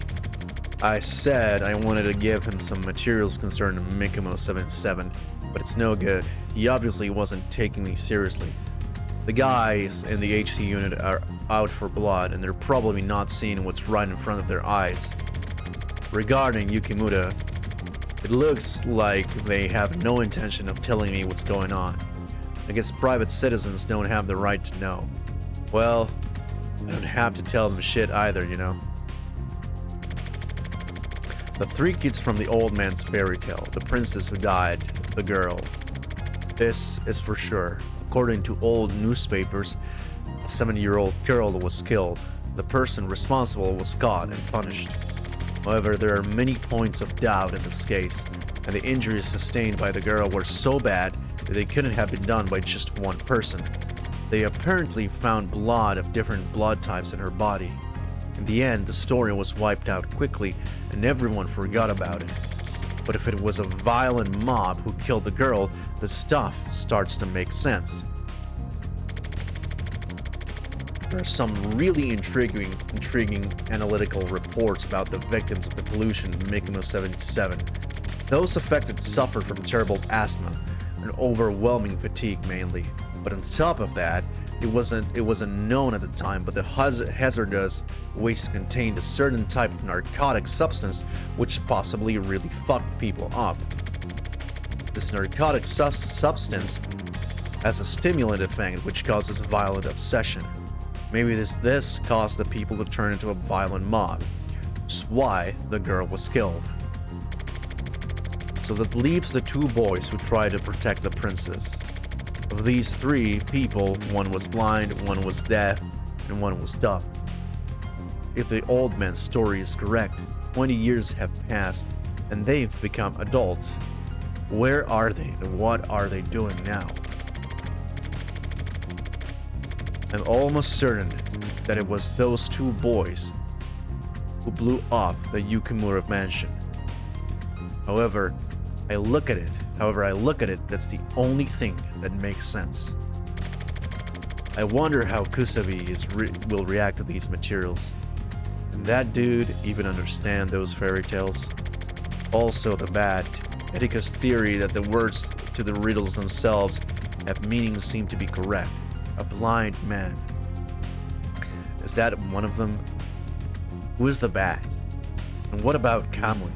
I said I wanted to give him some materials concerning Mikumo 77, but it's no good. He obviously wasn't taking me seriously. The guys in the HC unit are out for blood, and they're probably not seeing what's right in front of their eyes. Regarding Yukimura, it looks like they have no intention of telling me what's going on. I guess private citizens don't have the right to know. Well, I don't have to tell them shit either, you know. The three kids from the old man's fairy tale, the princess who died, the girl. This is for sure. According to old newspapers, a 7-year-old girl was killed. The person responsible was caught and punished. However, there are many points of doubt in this case, and the injuries sustained by the girl were so bad that they couldn't have been done by just one person. They apparently found blood of different blood types in her body. In the end, the story was wiped out quickly and everyone forgot about it. But if it was a violent mob who killed the girl, the stuff starts to make sense. There are some really intriguing analytical reports about the victims of the pollution in Mikumo 77. Those affected suffered from terrible asthma and overwhelming fatigue mainly. But on top of that, it wasn't known at the time, but the hazardous waste contained a certain type of narcotic substance which possibly really fucked people up. This narcotic substance has a stimulant effect which causes violent obsession. Maybe this caused the people to turn into a violent mob, which is why the girl was killed. So that leaves the two boys who try to protect the princess. Of these three people, one was blind, one was deaf, and one was dumb. If the old man's story is correct, 20 years have passed and they've become adults. Where are they and what are they doing now? I'm almost certain that it was those two boys who blew up the Yukimura mansion. However I look at it, that's the only thing that makes sense. I wonder how Kusabi will react to these materials. Can that dude even understand those fairy tales? Also the bat, Etika's theory that the words to the riddles themselves have meaning seem to be correct. A blind man. Is that one of them? Who is the bat? And what about Kamui?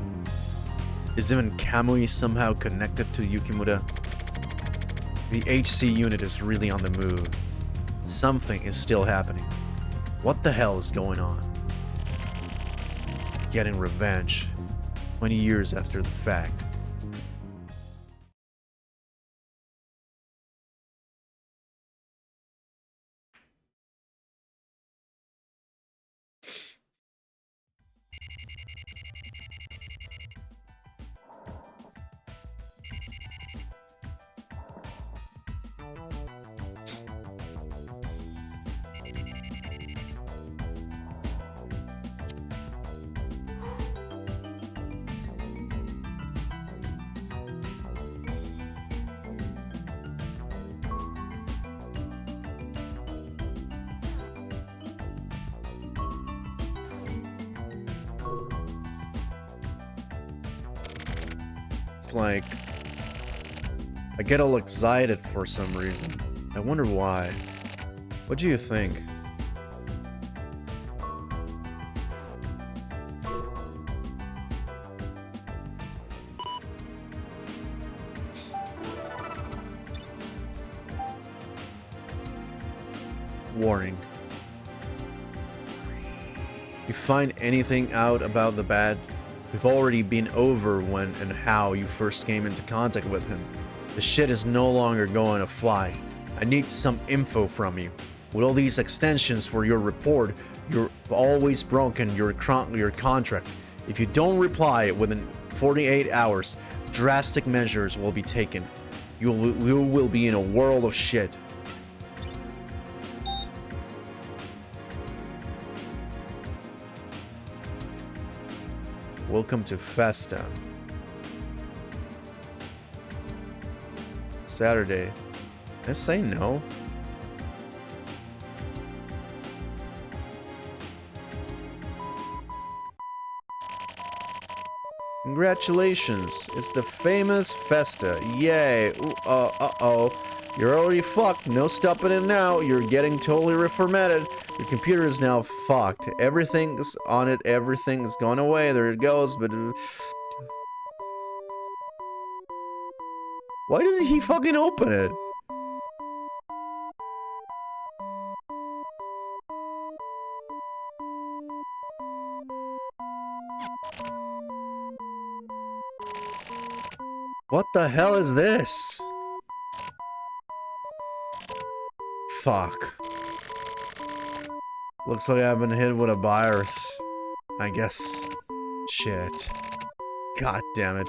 Is even Kamui somehow connected to Yukimura? The HC unit is really on the move. Something is still happening. What the hell is going on? Getting revenge 20 years after the fact. It's like, I get all excited for some reason. I wonder why. What do you think? Warning. You find anything out about the bat? We've already been over when and how you first came into contact with him. The shit is no longer going to fly. I need some info from you. With all these extensions for your report, you've always broken your contract. If you don't reply within 48 hours, drastic measures will be taken. You will be in a world of shit. Welcome to Festa. Saturday. I say no. Congratulations, it's the famous Festa. Yay. Ooh, uh-oh. You're already fucked. No stopping it now. You're getting totally reformatted. Your computer is now fucked. Everything's on it. Everything's gone away. There it goes, but... why didn't he fucking open it? What the hell is this? Fuck. Looks like I've been hit with a virus. I guess. Shit. God damn it.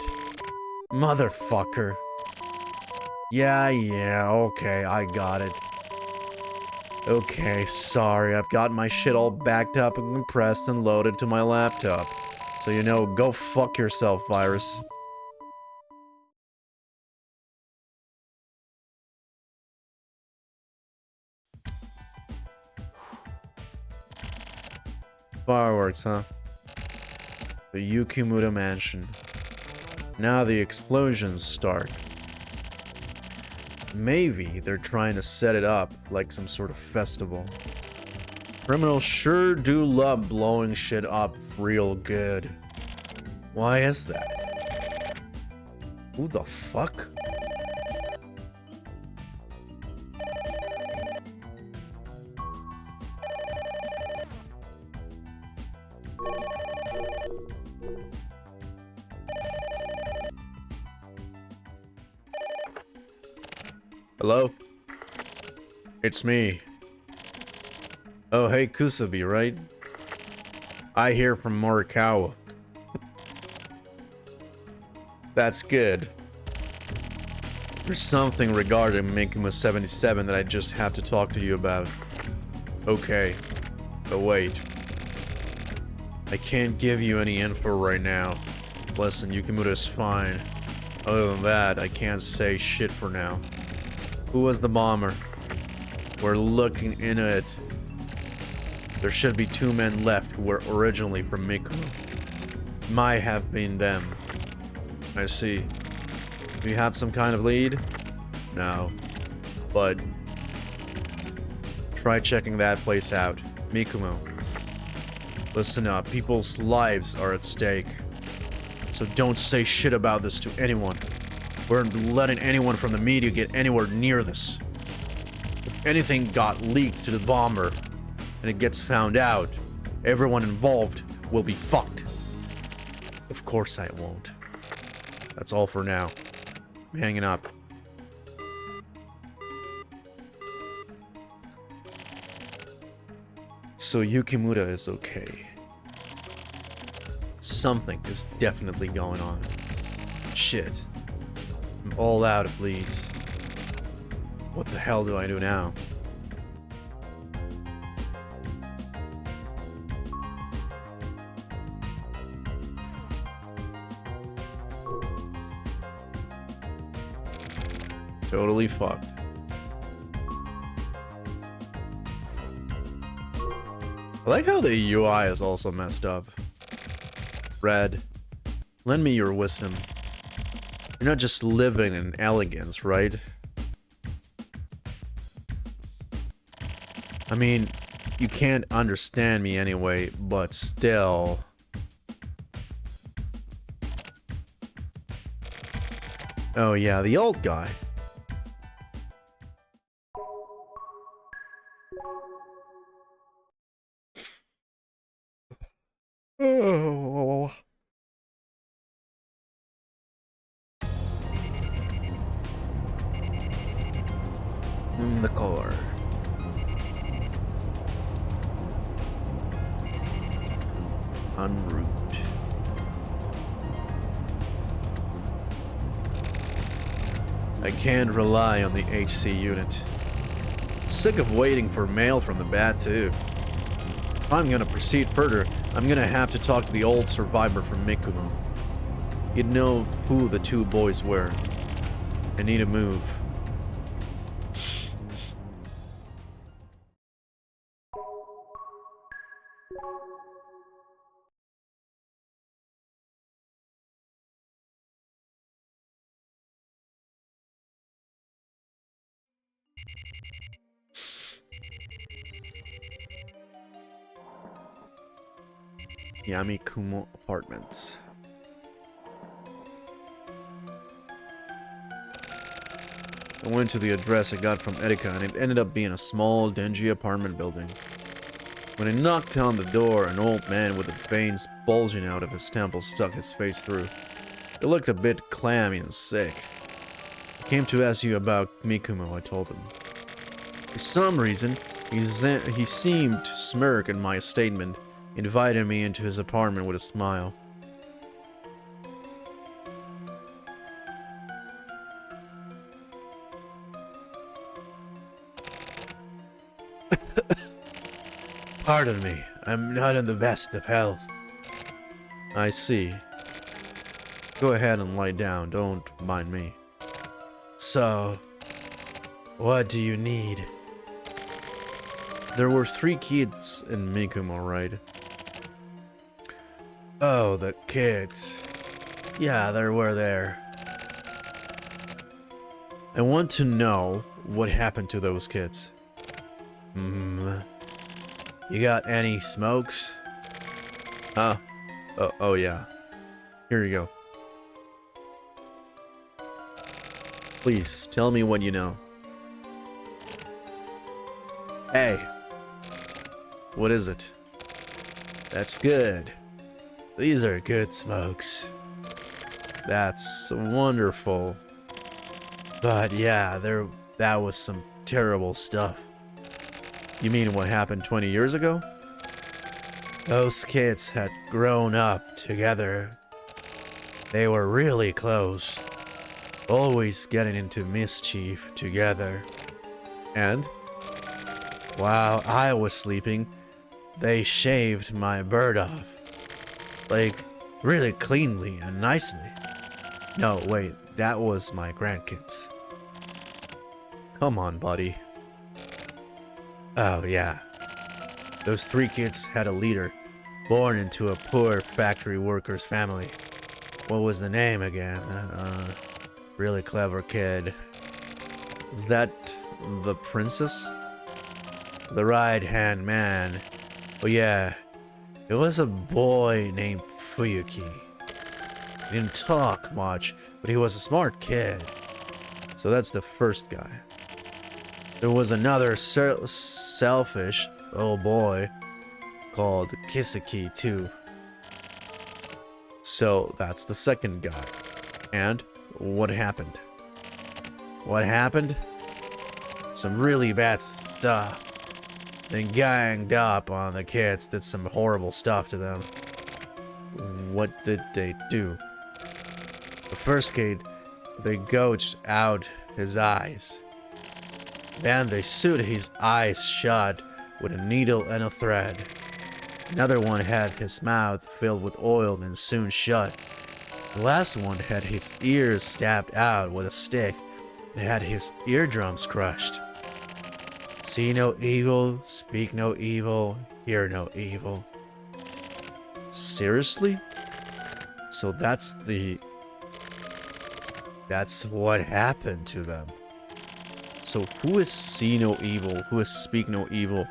Motherfucker. Yeah, okay, I got it. Okay, sorry, I've got my shit all backed up and compressed and loaded to my laptop. So you know, go fuck yourself, virus. Fireworks, huh? The Yukimura mansion. Now the explosions start. Maybe they're trying to set it up like some sort of festival. Criminals sure do love blowing shit up real good. Why is that? Who the fuck? Hello? It's me. Oh, hey, Kusabi, right? I hear from Morikawa. That's good. There's something regarding Minkuma 77 that I just have to talk to you about. Okay. But wait. I can't give you any info right now. Listen, Yukimura's fine. Other than that, I can't say shit for now. Who was the bomber? We're looking into it. There should be 2 men left who were originally from Mikuma. Might have been them. I see. Do you have some kind of lead? No. But try checking that place out. Mikuma. Listen up, people's lives are at stake. So don't say shit about this to anyone. We're letting anyone from the media get anywhere near this. If anything got leaked to the bomber, and it gets found out, everyone involved will be fucked. Of course I won't. That's all for now. I'm hanging up. So Yukimura is okay. Something is definitely going on. Shit. I'm all out of leads. What the hell do I do now? Totally fucked. I like how the UI is also messed up. Red, lend me your wisdom. You're not just living in elegance, right? I mean, you can't understand me anyway, but still. Oh yeah, the old guy. Oh. In the car. En route. I can't rely on the HC unit. I'm sick of waiting for mail from the bat too. If I'm gonna proceed further, I'm gonna have to talk to the old survivor from Mikuma. He'd know who the 2 boys were. I need a move. Yamikumo Apartments. I went to the address I got from Erika, and it ended up being a small, dingy apartment building. When I knocked on the door, an old man with the veins bulging out of his temples stuck his face through. He looked a bit clammy and sick. I came to ask you about Mikumo, I told him. For some reason, he seemed to smirk at my statement, inviting me into his apartment with a smile. Pardon me, I'm not in the best of health. I see. Go ahead and lie down, don't mind me. So, what do you need? There were 3 kids in Mikumo, right? Oh, the kids. Yeah, they were there. I want to know what happened to those kids. You got any smokes? Huh? Oh yeah. Here you go. Please, tell me what you know. Hey. What is it? That's good. These are good smokes. That's wonderful. But yeah, that was some terrible stuff. You mean what happened 20 years ago? Those kids had grown up together. They were really close. Always getting into mischief together. And while I was sleeping, they shaved my bird off. Like, really cleanly and nicely. No, wait, that was my grandkids. Come on, buddy. Oh, yeah. Those 3 kids had a leader, born into a poor factory worker's family. What was the name again? Really clever kid. Is that the princess? The right-hand man. Oh yeah, it was a boy named Fuyuki. He didn't talk much, but he was a smart kid. So that's the first guy. There was another selfish little boy called Kiseki too. So that's the second guy. And what happened? What happened? Some really bad stuff. They ganged up on the kids, did some horrible stuff to them. What did they do? The first kid, they gouged out his eyes. Then they sewed his eyes shut with a needle and a thread. Another one had his mouth filled with oil and soon shut. The last one had his ears stabbed out with a stick and had his eardrums crushed. See no evil, speak no evil, hear no evil. Seriously? So that's what happened to them. So who is see no evil, who is speak no evil,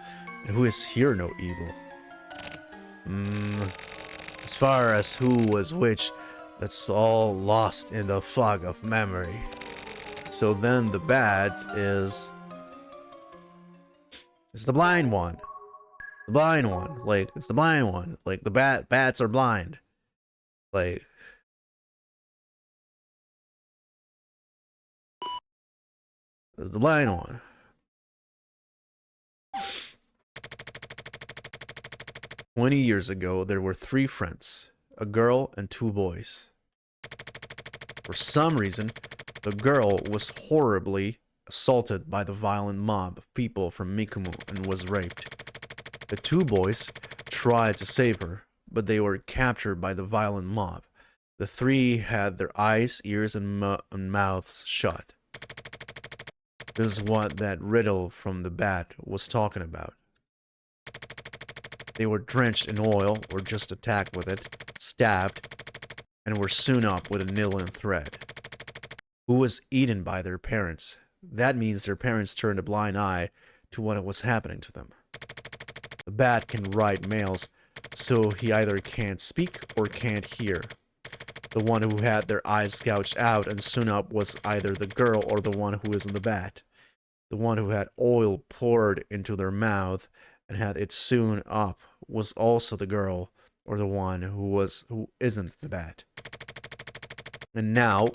and who is hear no evil? As far as who was which, that's all lost in the fog of memory. So then the bad is the blind one. The blind one. Like, it's the blind one. Like, the bats are blind. Like, it's the blind one. "20 years ago, there were 3 friends, a girl and 2 boys. For some reason, the girl was horribly assaulted by the violent mob of people from Mikumu and was raped. The 2 boys tried to save her, but they were captured by the violent mob. The 3 had their eyes, ears, and mouths shut. This is what that riddle from the bat was talking about. They were drenched in oil, or just attacked with it, stabbed, and were sewn up with a needle and thread. Who was eaten by their parents? That means their parents turned a blind eye to what was happening to them. The bat can write mails, so he either can't speak or can't hear. The one who had their eyes gouged out and sewn up was either the girl or the one who is in the bat. The one who had oil poured into their mouth and had it sewn up was also the girl or the one who isn't the bat. And now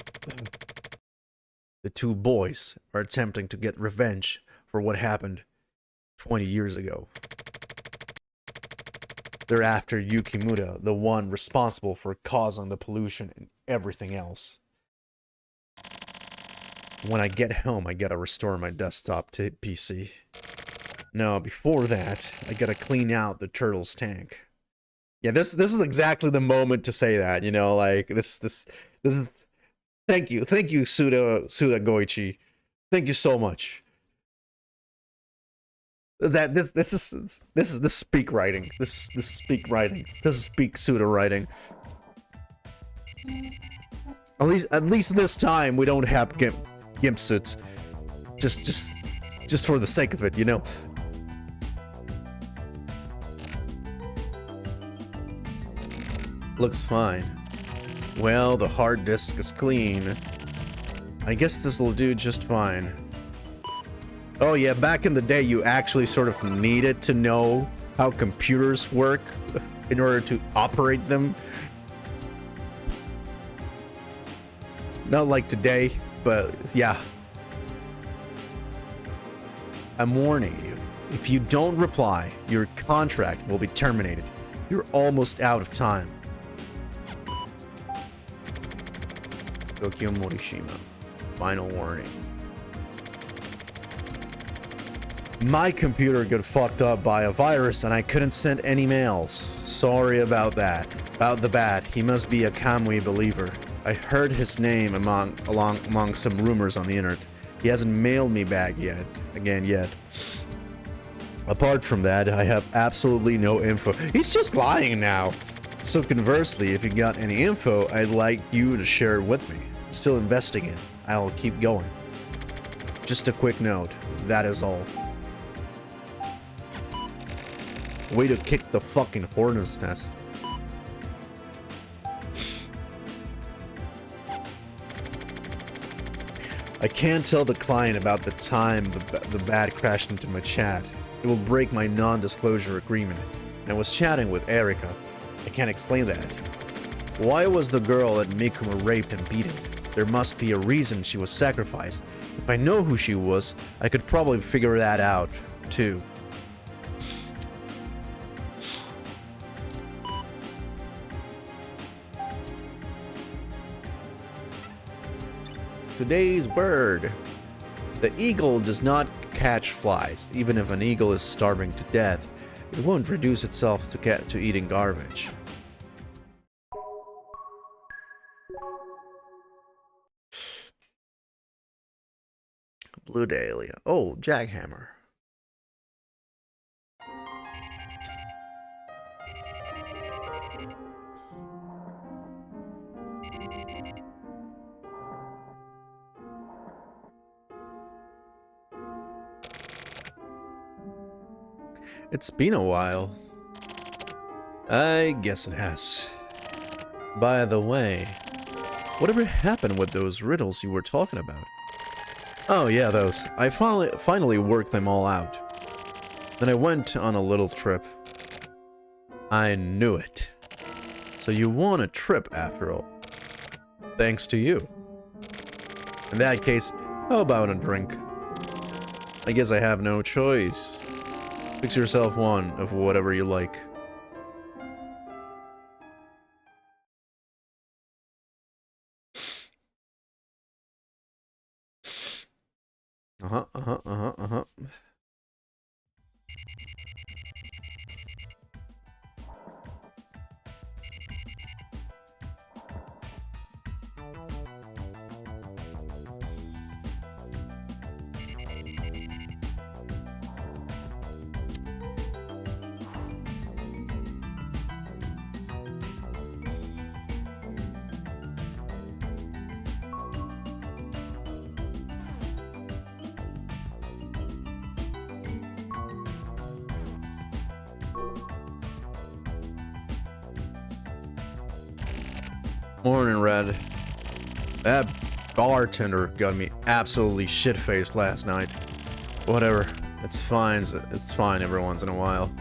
the 2 boys are attempting to get revenge for what happened 20 years ago. They're after Yukimura, the one responsible for causing the pollution and everything else. When I get home, I gotta restore my desktop to PC. No, before that, I gotta clean out the turtle's tank. Yeah, this is exactly the moment to say that, you know, like this is thank you, Suda Goichi. Thank you so much. This is speak writing. This speak writing. This is speak Suda writing. At least this time we don't have gimp suits. Just for the sake of it, you know. Looks fine. Well, the hard disk is clean. I guess this'll do just fine. Oh yeah, back in the day you actually sort of needed to know how computers work in order to operate them. Not like today, but yeah. I'm warning you. If you don't reply, your contract will be terminated. You're almost out of time. Tokyo Morishima. Final warning. My computer got fucked up by a virus and I couldn't send any mails. Sorry about that. About the bat, he must be a Kamui believer. I heard his name among some rumors on the internet. He hasn't mailed me back yet. Apart from that, I have absolutely no info. He's just lying now. So conversely, if you got any info, I'd like you to share it with me. I'm still investigating. I'll keep going. Just a quick note. That is all. Way to kick the fucking hornet's nest. I can't tell the client about the time the bat crashed into my chat. It will break my non-disclosure agreement. And I was chatting with Erika. I can't explain that. Why was the girl at Mikuma raped and beaten? There must be a reason she was sacrificed. If I know who she was, I could probably figure that out, too. Today's word. The eagle does not catch flies. Even if an eagle is starving to death, it won't reduce itself to eating garbage. Blue Dahlia. Oh, Jackhammer. It's been a while. I guess it has. By the way, whatever happened with those riddles you were talking about? Oh yeah, those. I finally worked them all out. Then I went on a little trip. I knew it. So you won a trip after all. Thanks to you. In that case, how about a drink? I guess I have no choice. Fix yourself one of whatever you like. Uh-huh. Morning, Red. That bartender got me absolutely shit-faced last night. Whatever. It's fine. It's fine every once in a while.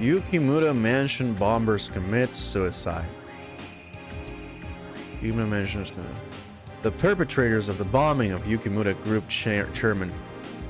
Yukimura Mansion bombers commit suicide. Yukimura Mansion is gonna... The perpetrators of the bombing of Yukimura Group Chairman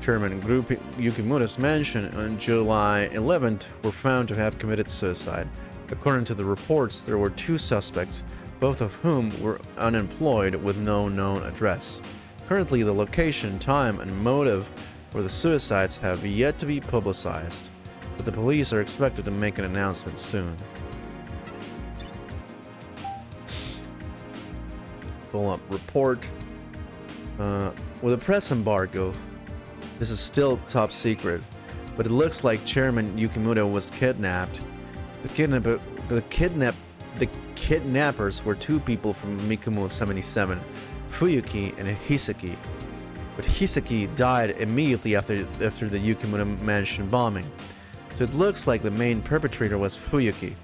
Group Yukimura's mansion on July 11th were found to have committed suicide. According to the reports, there were 2 suspects, both of whom were unemployed with no known address. Currently, the location, time, and motive for the suicides have yet to be publicized, but the police are expected to make an announcement soon. Full-up report. With a press embargo, this is still top secret, but it looks like Chairman Yukimura was kidnapped. The kidnappers were two people from Mikumo 77, Fuyuki and Hisaki. But Hisaki died immediately after the Yukimura mansion bombing. So it looks like the main perpetrator was Fuyuki.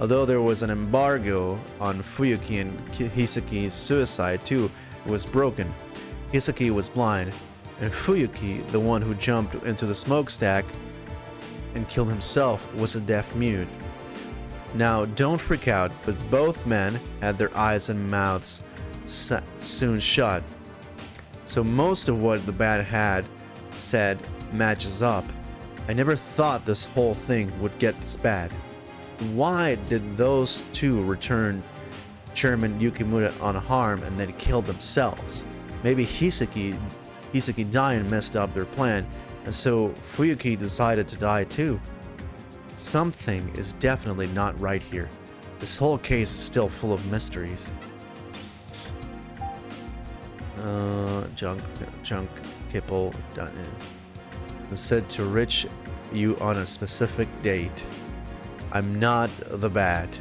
Although there was an embargo on Fuyuki and Hisaki's suicide too, it was broken. Hisaki was blind, and Fuyuki, the one who jumped into the smokestack and killed himself, was a deaf mute. Now, don't freak out, but both men had their eyes and mouths soon shut. So most of what the bat had said matches up. I never thought this whole thing would get this bad. Why did those two return Chairman Yukimura unharmed and then kill themselves? Maybe Hisaki dying messed up their plan, and so Fuyuki decided to die too. Something is definitely not right here. This whole case is still full of mysteries. Junk Kipple done in. Said to reach you on a specific date. I'm not the bat.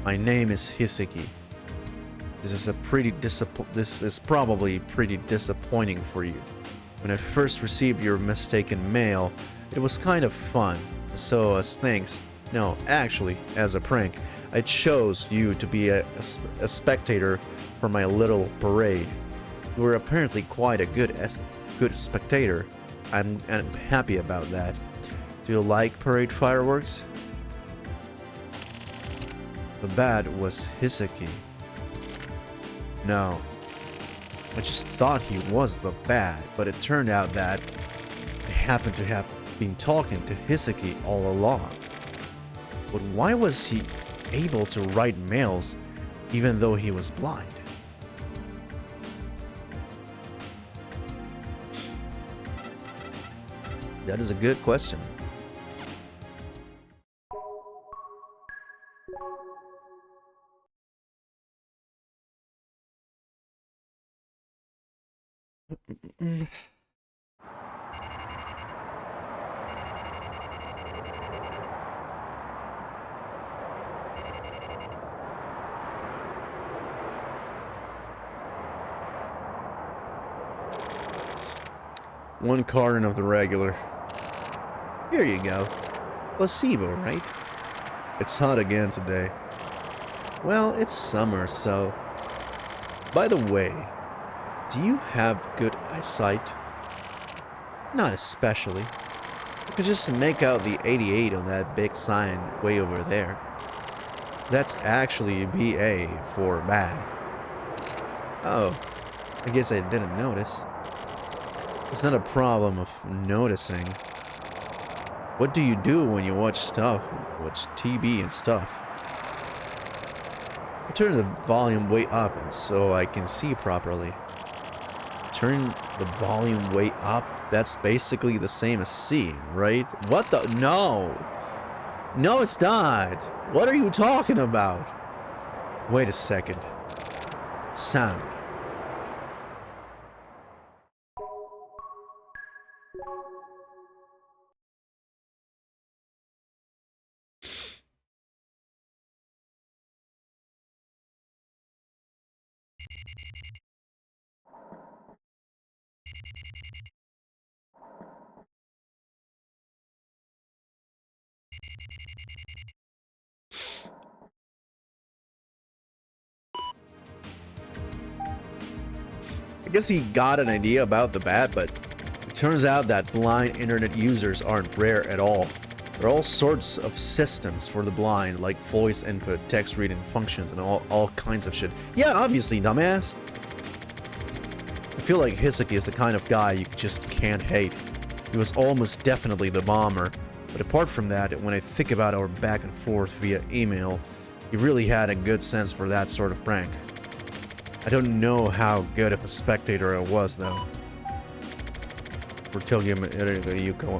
My name is Hisaki. This is probably pretty disappointing for you. When I first received your mistaken mail, it was kind of fun. So as thanks, no, actually, as a prank, I chose you to be a spectator for my little parade. You were apparently quite a good spectator. I'm happy about that. Do you like parade fireworks? The bat was Hisaki. No. I just thought he was the bat, but it turned out that I happened to have been talking to Hisaki all along. But why was he able to write mails even though he was blind? That is a good question. One carton of the regular. Here you go. Placebo, right? It's hot again today. Well, it's summer, so... By the way, do you have good eyesight? Not especially. You could just make out the 88 on that big sign way over there. That's actually BA for math. Oh, I guess I didn't notice. It's not a problem of noticing. What do you do when you watch TV and stuff? I turn the volume way up and so I can see properly. Turn the volume way up? That's basically the same as seeing, right? What the? No! No, it's not! What are you talking about? Wait a second. Sound. I guess he got an idea about the bat, but it turns out that blind internet users aren't rare at all. There are all sorts of systems for the blind, like voice input, text reading functions, and all kinds of shit. Yeah, obviously, dumbass. I feel like Hisaki is the kind of guy you just can't hate. He was almost definitely the bomber, but apart from that, when I think about our back and forth via email, he really had a good sense for that sort of prank. I don't know how good of a spectator I was, though. We're telling him you go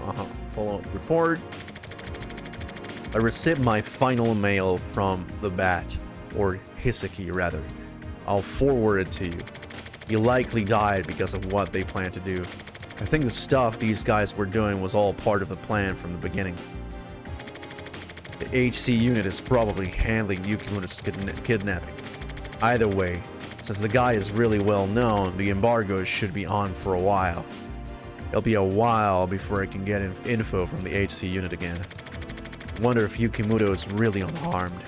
follow-up report. I received my final mail from the bat, or Hisaki rather. I'll forward it to you. He likely died because of what they planned to do. I think the stuff these guys were doing was all part of the plan from the beginning. The HC unit is probably handling Yukimura's kidnapping. Either way, since the guy is really well known, the embargo should be on for a while. It'll be a while before I can get info from the HC unit again. Wonder if Yukimura is really unharmed.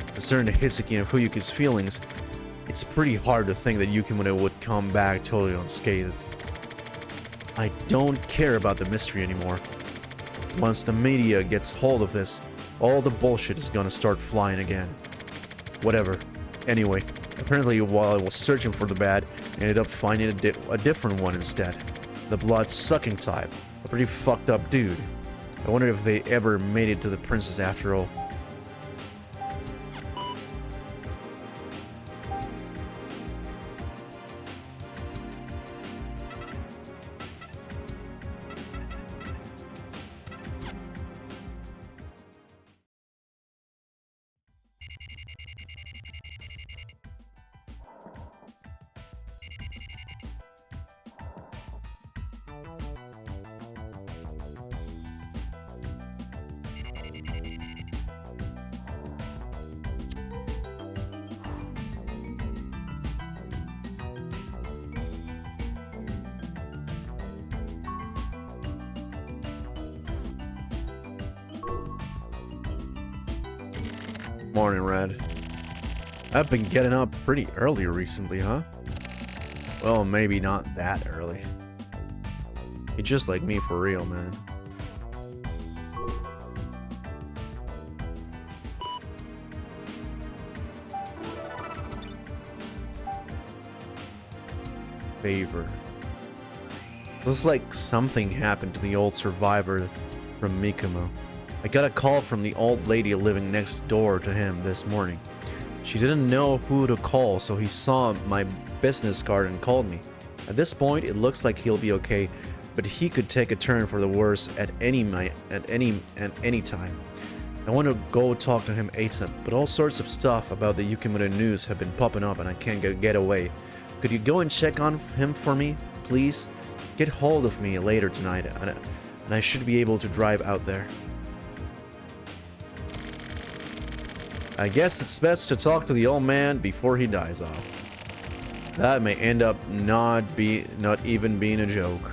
Concerning the Hiseki and Fuyuki's feelings, it's pretty hard to think that Yukimura would come back totally unscathed. I don't care about the mystery anymore. Once the media gets hold of this, all the bullshit is gonna start flying again. Whatever. Anyway, apparently while I was searching for the bat, I ended up finding a different one instead. The blood-sucking type. A pretty fucked up dude. I wonder if they ever made it to the princess after all. Morning, Red. I've been getting up pretty early recently, huh? Well, maybe not that early. You're just like me for real, man. Favor. Looks like something happened to the old survivor from Mikumo. I got a call from the old lady living next door to him this morning. She didn't know who to call, so he saw my business card and called me. At this point, it looks like he'll be okay, but he could take a turn for the worse at any time. I want to go talk to him ASAP, but all sorts of stuff about the Yukimura news have been popping up and I can't get away. Could you go and check on him for me, please? Get hold of me later tonight, and I should be able to drive out there. I guess it's best to talk to the old man before he dies off. That may end up not even being a joke.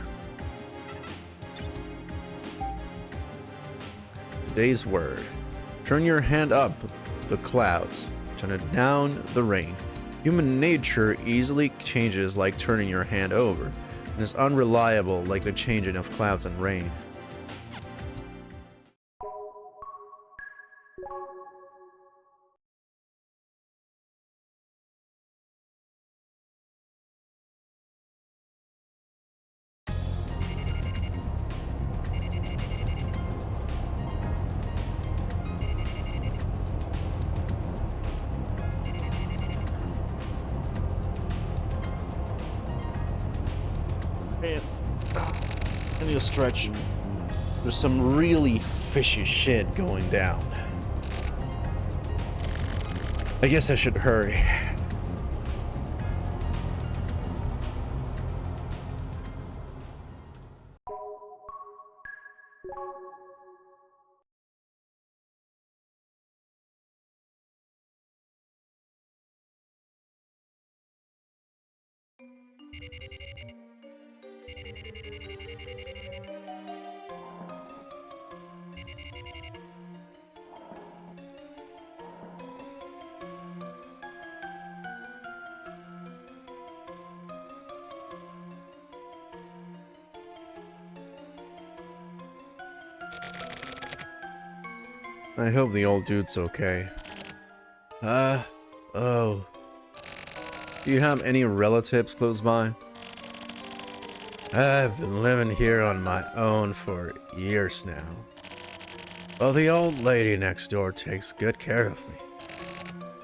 Today's word. Turn your hand up the clouds. Turn it down the rain. Human nature easily changes like turning your hand over, and is unreliable like the changing of clouds and rain. Man, I need a stretch. There's some really fishy shit going down. I guess I should hurry. I hope the old dude's okay. Oh. Do you have any relatives close by? I've been living here on my own for years now. Well, the old lady next door takes good care of me.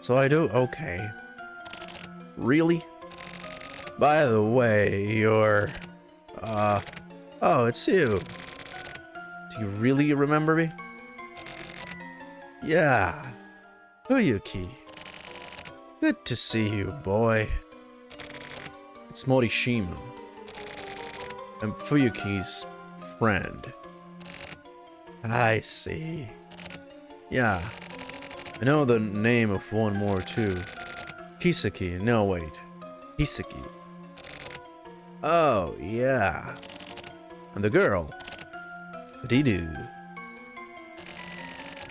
So I do okay. Really? By the way, you're... Oh, it's you. Do you really remember me? Yeah. Fuyuki. Good to see you, boy. It's Morishima. I'm Fuyuki's friend. I see. Yeah. I know the name of one more too. Kisaki. No, wait. Hisaki. Oh, yeah. And the girl. Didu.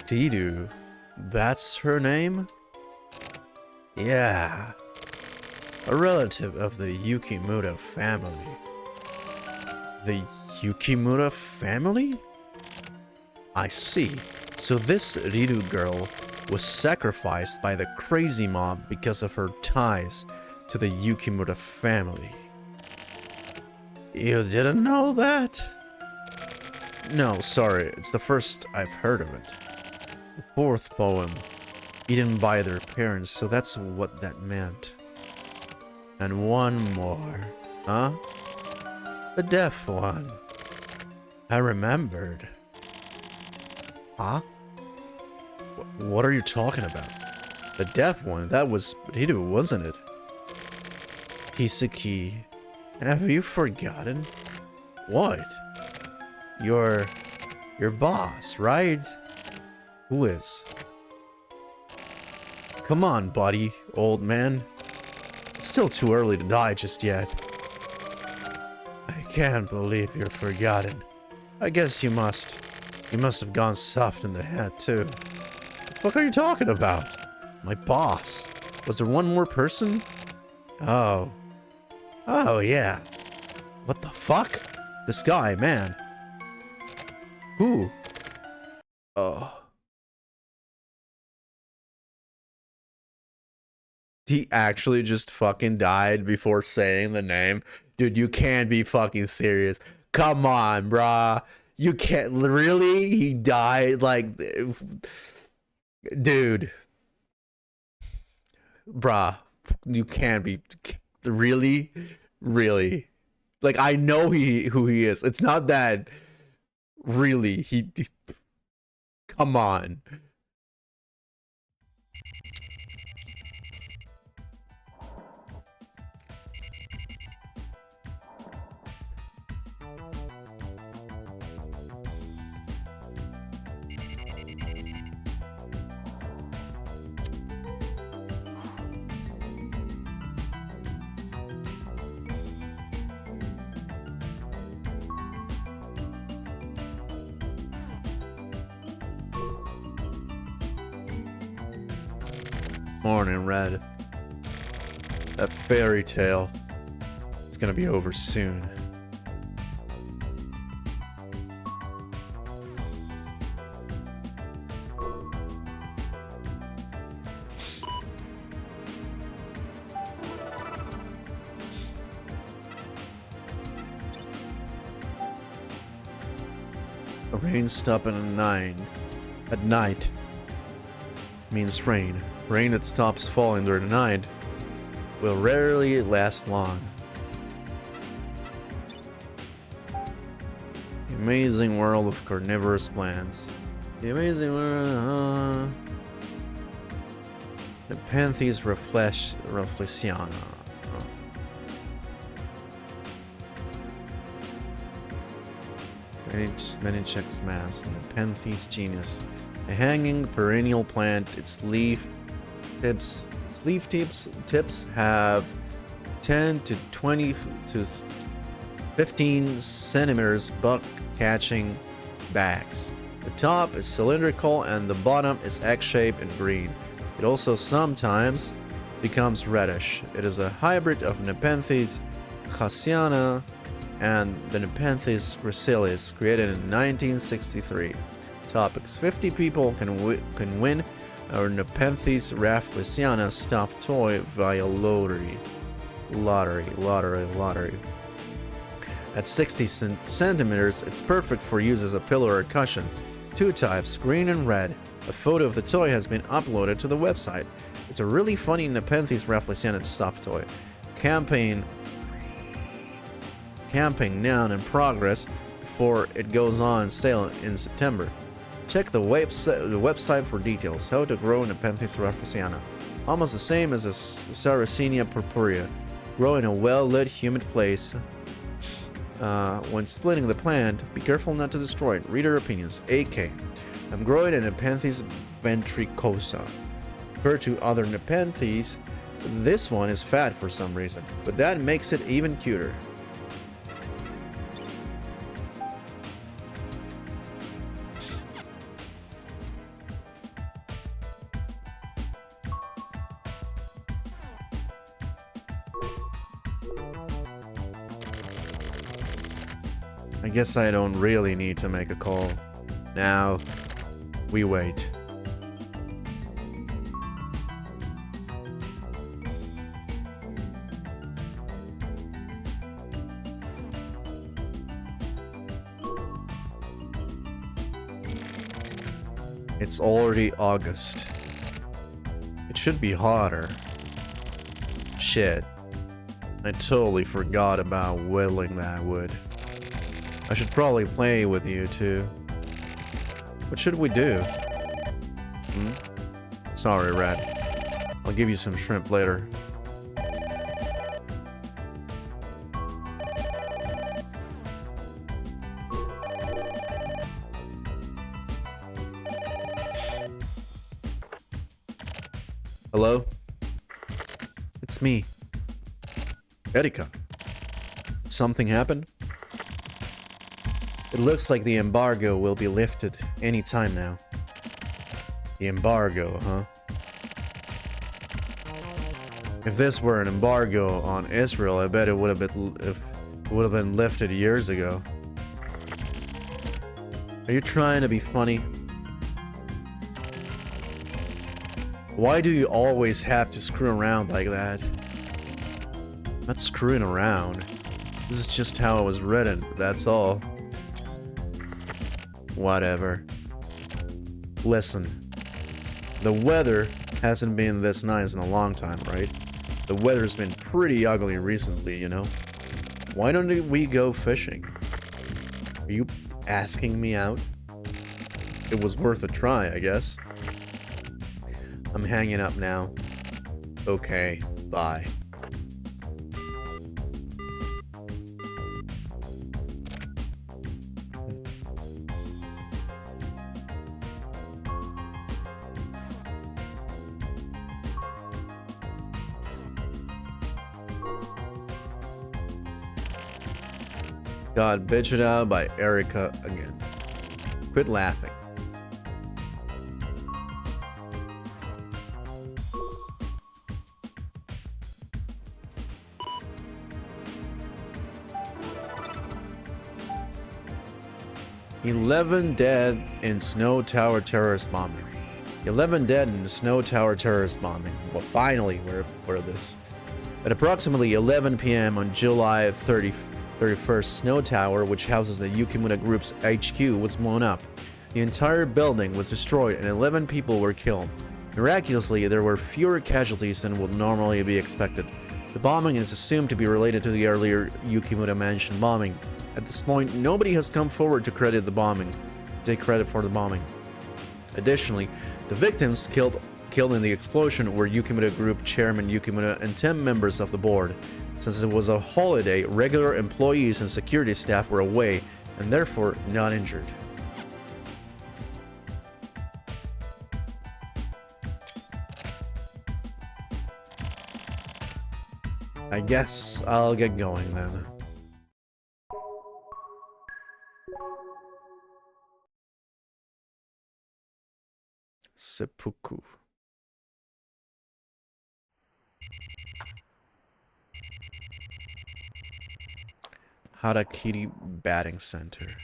Didu. That's her name? Yeah. A relative of the Yukimura family. The Yukimura family? I see. So this Riru girl was sacrificed by the crazy mob because of her ties to the Yukimura family. You didn't know that? No, sorry, it's the first I've heard of it. The fourth poem, eaten by their parents, so that's what that meant. And one more, huh? The deaf one. I remembered. Huh? What are you talking about? The deaf one, that was Riru, wasn't it? Hisaki, have you forgotten? What? Your boss, right? Who is? Come on, buddy, old man. It's still too early to die just yet. I can't believe you're forgotten. I guess you must. You must have gone soft in the head, too. What the fuck are you talking about? My boss. Was there one more person? Oh. Oh, yeah. What the fuck? This guy, man. Who? Oh. He actually just fucking died before saying the name? Dude, you can't be fucking serious. Come on, brah. You can't. Really? He died? Like. Dude. Bruh. You can't be. Really? Really? Like, I know who he is. It's not that. Really. He come on. Morning, Red. That fairy tale is gonna be over soon. A rain stopping at night means rain. Rain that stops falling during the night will rarely last long. The amazing world of carnivorous plants. The amazing world. The Nepenthes reflexiana. Many mass. Nepenthes genus. A hanging perennial plant. Its leaf tips have 10 to 20 to 15 centimeters buck catching bags. The top is cylindrical and the bottom is egg-shaped and green. It also sometimes becomes reddish. It is a hybrid of Nepenthes khasiana and the Nepenthes gracilis, created in 1963. Topics: 50 people can win our Nepenthes rafflesiana stuffed toy via lottery. At 60 centimeters, it's perfect for use as a pillow or a cushion. Two types, green and red. A photo of the toy has been uploaded to the website. It's a really funny Nepenthes rafflesiana stuffed toy. Campaign now in progress before it goes on sale in September. Check the website for details. How to grow Nepenthes rafflesiana. Almost the same as a Sarracenia purpurea. Grow in a well-lit, humid place. When splitting the plant, be careful not to destroy it. Reader opinions. AK. I'm growing a Nepenthes ventricosa. Compared to other Nepenthes, this one is fat for some reason, but that makes it even cuter. I guess I don't really need to make a call. Now, we wait. It's already August. It should be hotter. Shit. I totally forgot about whittling that wood. I should probably play with you too. What should we do? Sorry, Rat. I'll give you some shrimp later. Hello? It's me. Erika. Did something happen? It looks like the embargo will be lifted any time now. The embargo, huh? If this were an embargo on Israel, I bet it would have been lifted years ago. Are you trying to be funny? Why do you always have to screw around like that? I'm not screwing around. This is just how it was written, that's all. Whatever. Listen. The weather hasn't been this nice in a long time, right? The weather's been pretty ugly recently, you know? Why don't we go fishing? Are you asking me out? It was worth a try, I guess. I'm hanging up now. Okay, bye. Got bitched out by Erika again. Quit laughing. "11 dead in Snow Tower terrorist bombing." 11 dead in the Snow Tower terrorist bombing. Well, finally, we're this. At approximately 11 p.m. on July 31st, Snow Tower, which houses the Yukimura Group's HQ, was blown up. The entire building was destroyed and 11 people were killed. Miraculously, there were fewer casualties than would normally be expected. The bombing is assumed to be related to the earlier Yukimura Mansion bombing. At this point, nobody has come forward to take credit for the bombing. Additionally, the victims killed in the explosion were Yukimura Group Chairman Yukimura and 10 members of the board. Since it was a holiday, regular employees and security staff were away and therefore not injured. I guess I'll get going then. Seppuku. Harakiri Batting Center.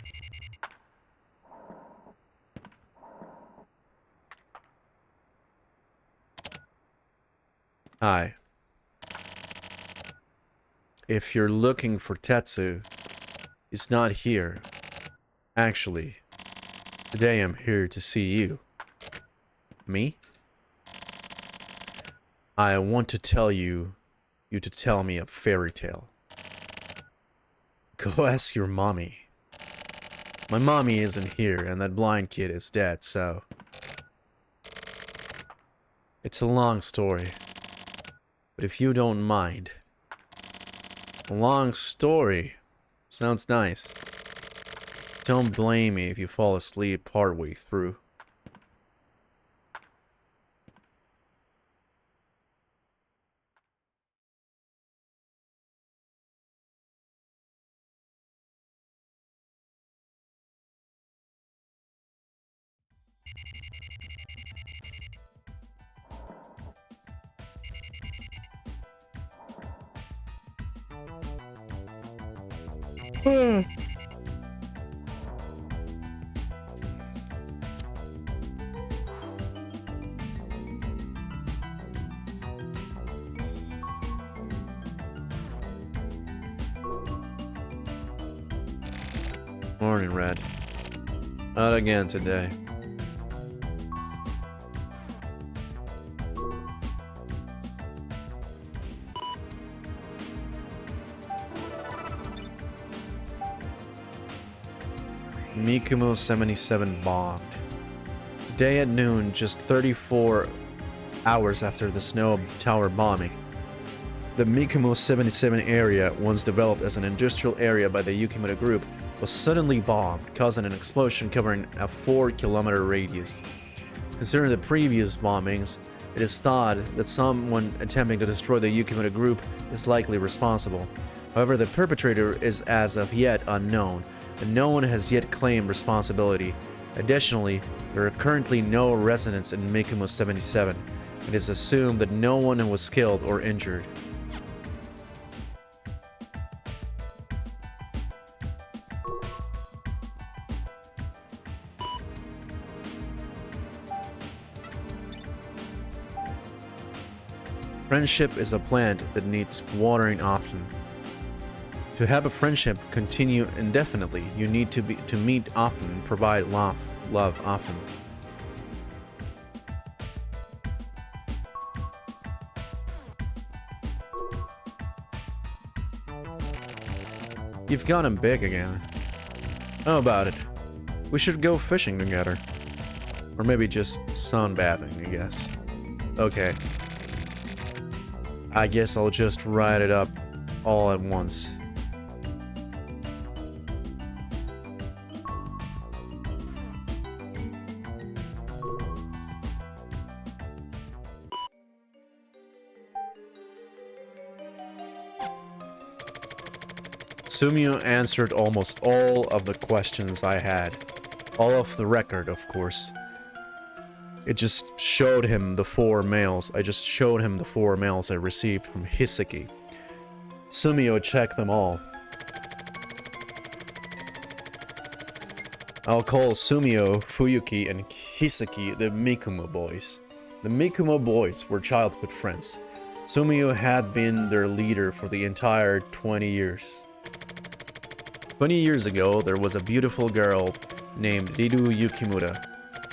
Hi. If you're looking for Tetsu, he's not here. Actually, today I'm here to see you. Me? I want to tell you to tell me a fairy tale. Go ask your mommy. My mommy isn't here, and that blind kid is dead, so... It's a long story. But if you don't mind, A long story. Sounds nice. Don't blame me if you fall asleep partway through. Morning, Red. Not again today. Mikumo 77 bombed. Today at noon, just 34 hours after the Snow Tower bombing. The Mikumo 77 area, once developed as an industrial area by the Yukimura Group, was suddenly bombed, causing an explosion covering a 4-kilometer radius. Considering the previous bombings, it is thought that someone attempting to destroy the Yukimura Group is likely responsible. However, the perpetrator is as of yet unknown, and no one has yet claimed responsibility. Additionally, there are currently no residents in Mikumo 77. It is assumed that no one was killed or injured. Friendship is a plant that needs watering often. To have a friendship continue indefinitely, you need to meet often and provide love often. You've gotten big again. How about it? We should go fishing together. Or maybe just sunbathing, I guess. Okay. I guess I'll just write it up all at once. Sumio answered almost all of the questions I had. All off the record, of course. It just showed him the 4 mails. I just showed him the 4 mails I received from Hisaki. Sumio checked them all. I'll call Sumio, Fuyuki, and Hisaki the Mikumo boys. The Mikumo boys were childhood friends. Sumio had been their leader for the entire 20 years. 20 years ago, there was a beautiful girl named Riru Yukimura,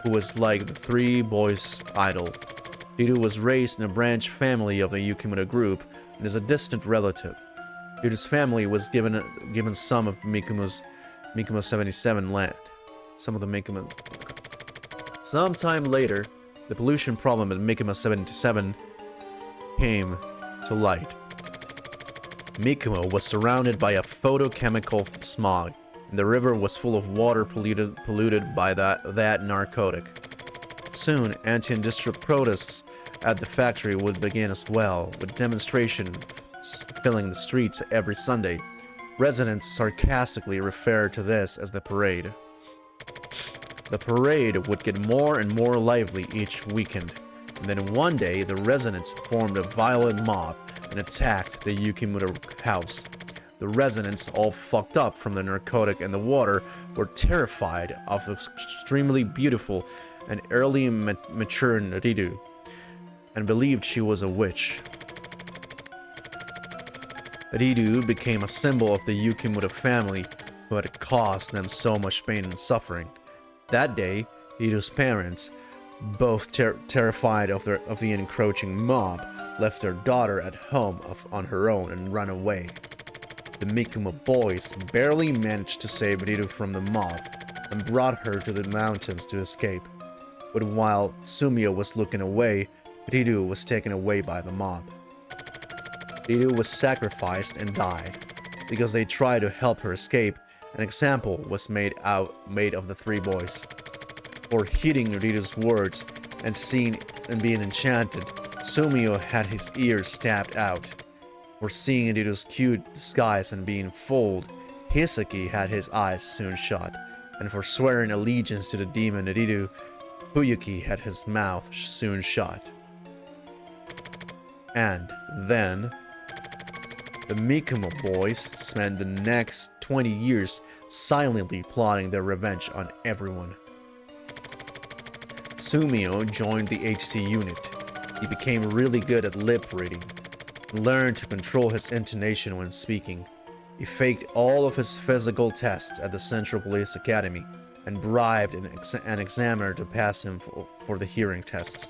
who was like the 3 boys' idol. Riru was raised in a branch family of the Yukimura Group and is a distant relative. Riru's family was given some of Mikumo 77 land. Some of the Mikumo... Sometime later, the pollution problem at Mikumo 77 came to light. Mikumo was surrounded by a photochemical smog, and the river was full of water polluted by that narcotic. Soon, anti-industrial protests at the factory would begin as well, with demonstrations filling the streets every Sunday. Residents sarcastically referred to this as the parade. The parade would get more and more lively each weekend, and then one day the residents formed a violent mob and attacked the Yukimura house. The residents, all fucked up from the narcotic and the water, were terrified of the extremely beautiful and early mature Riru, and believed she was a witch. Riru became a symbol of the Yukimura family who had caused them so much pain and suffering. That day, Riru's parents, both terrified of the encroaching mob, left their daughter at home on her own and ran away. The Mikumo boys barely managed to save Riru from the mob and brought her to the mountains to escape. But while Sumio was looking away, Riru was taken away by the mob. Riru was sacrificed and died. because they tried to help her escape, an example was made of the three boys. For heeding Narito's words and being enchanted, Sumio had his ears stabbed out. For seeing Narito's cute disguise and being fooled, Hisaki had his eyes soon shut, and for swearing allegiance to the demon Narito, Fuyuki had his mouth soon shut. And then, the Mikumo boys spent the next 20 years silently plotting their revenge on everyone. Sumio joined the HC unit. He became really good at lip reading, and learned to control his intonation when speaking. He faked all of his physical tests at the Central Police Academy and bribed an examiner to pass him for the hearing tests.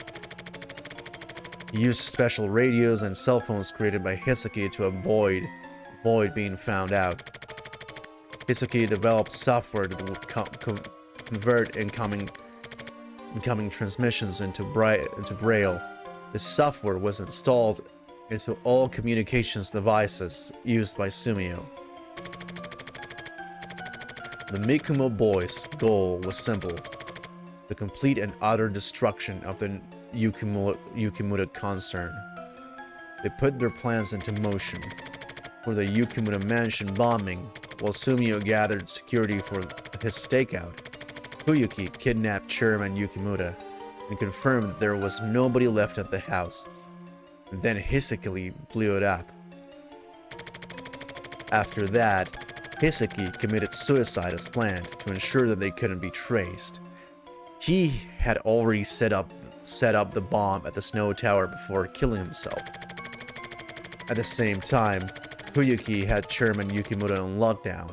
He used special radios and cell phones created by Hisaki to avoid being found out. Hisaki developed software that would convert incoming transmissions into Braille. This software was installed into all communications devices used by Sumio. The Mikumo boys' goal was simple: the complete and utter destruction of the Yukimura concern. They put their plans into motion. For the Yukimura mansion bombing, while Sumio gathered security for his stakeout, Fuyuki kidnapped Chairman Yukimura and confirmed that there was nobody left at the house. And then Hisaki blew it up. After that, Hisaki committed suicide as planned to ensure that they couldn't be traced. He had already set up the bomb at the snow tower before killing himself. At the same time, Fuyuki had Chairman Yukimura on lockdown.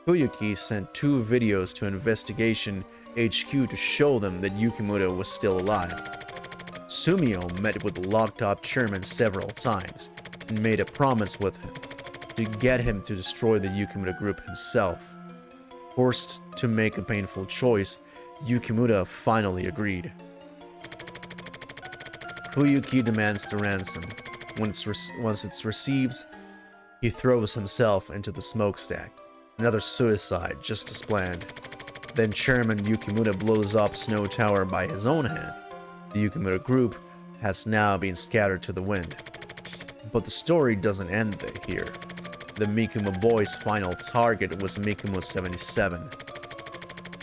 Fuyuki sent 2 videos to Investigation HQ to show them that Yukimura was still alive. Sumio met with the locked-up chairman several times and made a promise with him to get him to destroy the Yukimura group himself. Forced to make a painful choice, Yukimura finally agreed. Fuyuki demands the ransom. Once it's received, he throws himself into the smokestack. Another suicide, just as planned. Then Chairman Yukimura blows up Snow Tower by his own hand. The Yukimura group has now been scattered to the wind. But the story doesn't end here. The Mikumo boys' final target was Mikumo 77.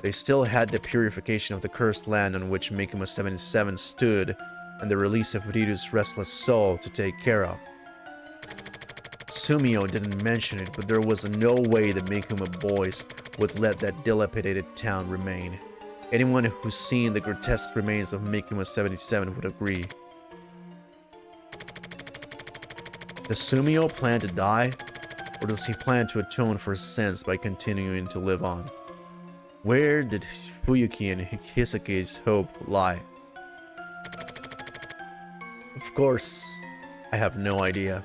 They still had the purification of the cursed land on which Mikumo 77 stood, and the release of Ritu's restless soul to take care of. Sumio didn't mention it, but there was no way the Mikumo boys would let that dilapidated town remain. Anyone who's seen the grotesque remains of Mikumo 77 would agree. Does Sumio plan to die, or does he plan to atone for his sins by continuing to live on? Where did Fuyuki and Hisaki's hope lie? Of course, I have no idea.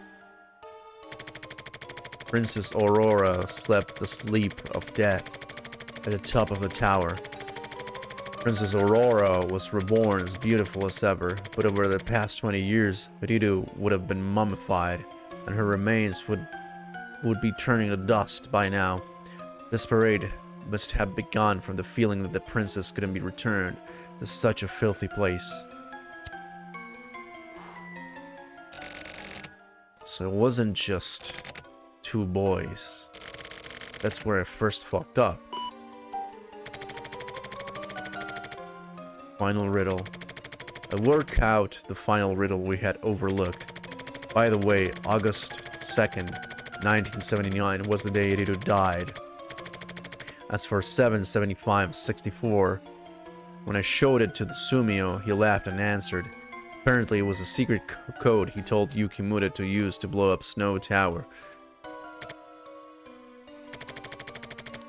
Princess Aurora slept the sleep of death at the top of the tower. Princess Aurora was reborn as beautiful as ever, but over the past 20 years, Ritu would have been mummified, and her remains would be turning to dust by now. This parade must have begun from the feeling that the princess couldn't be returned to such a filthy place. So it wasn't just 2 boys. That's where I first fucked up. Final riddle. I work out the final riddle we had overlooked. By the way, August 2nd, 1979 was the day Ritu died. As for 77564, when I showed it to the Sumio, he laughed and answered. Apparently it was a secret code he told Yukimura to use to blow up Snow Tower.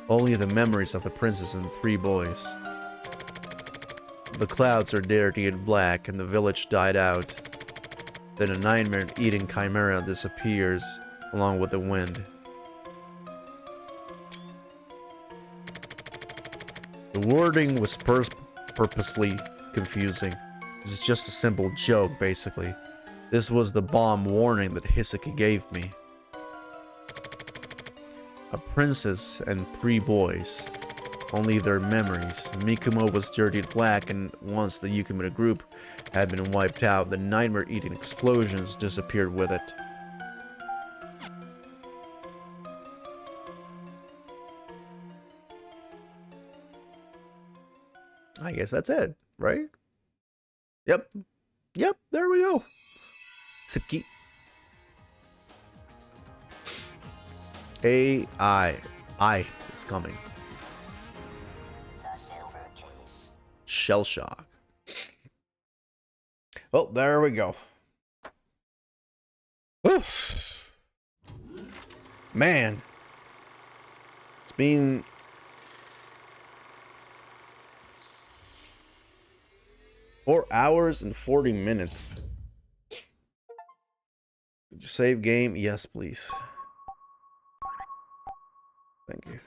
Only the memories of the princess and the 3 boys. The clouds are dirty and black, and the village died out. Then a nightmare-eating chimera disappears, along with the wind. The wording was purposely confusing. This is just a simple joke, basically. This was the bomb warning that Hisaki gave me. A princess and 3 boys. Only their memories. Mikumo was dirtied black, and once the Yukimura group had been wiped out, the nightmare-eating explosions disappeared with it. I guess that's it, right? Yep. Yep, there we go. Tsuki. AI. I is coming. Shell shock. Well, there we go. Oof. Man. It's been... Four hours and 40 minutes. Did you save game? Yes, please. Thank you.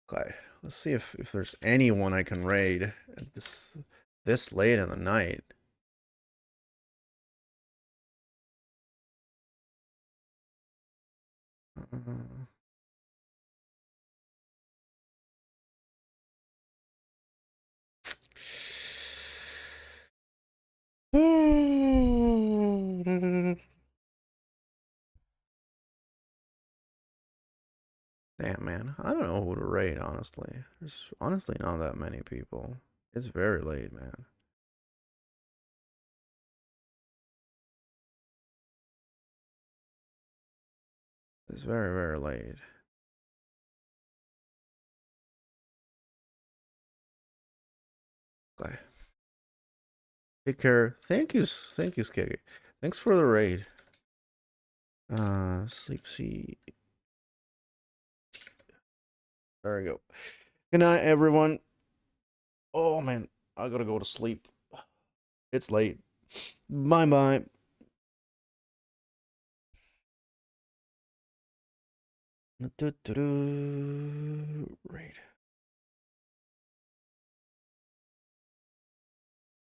Okay, let's see if there's anyone I can raid at this late in the night. Damn, man. I don't know who to raid, honestly. There's honestly not that many people. It's very late, man. It's very, very late. Okay. Take care. Thank you, Skeggy. Thanks for the raid. Sleep C. There we go. Good night, everyone. Oh man, I gotta go to sleep. It's late. Bye bye. Right.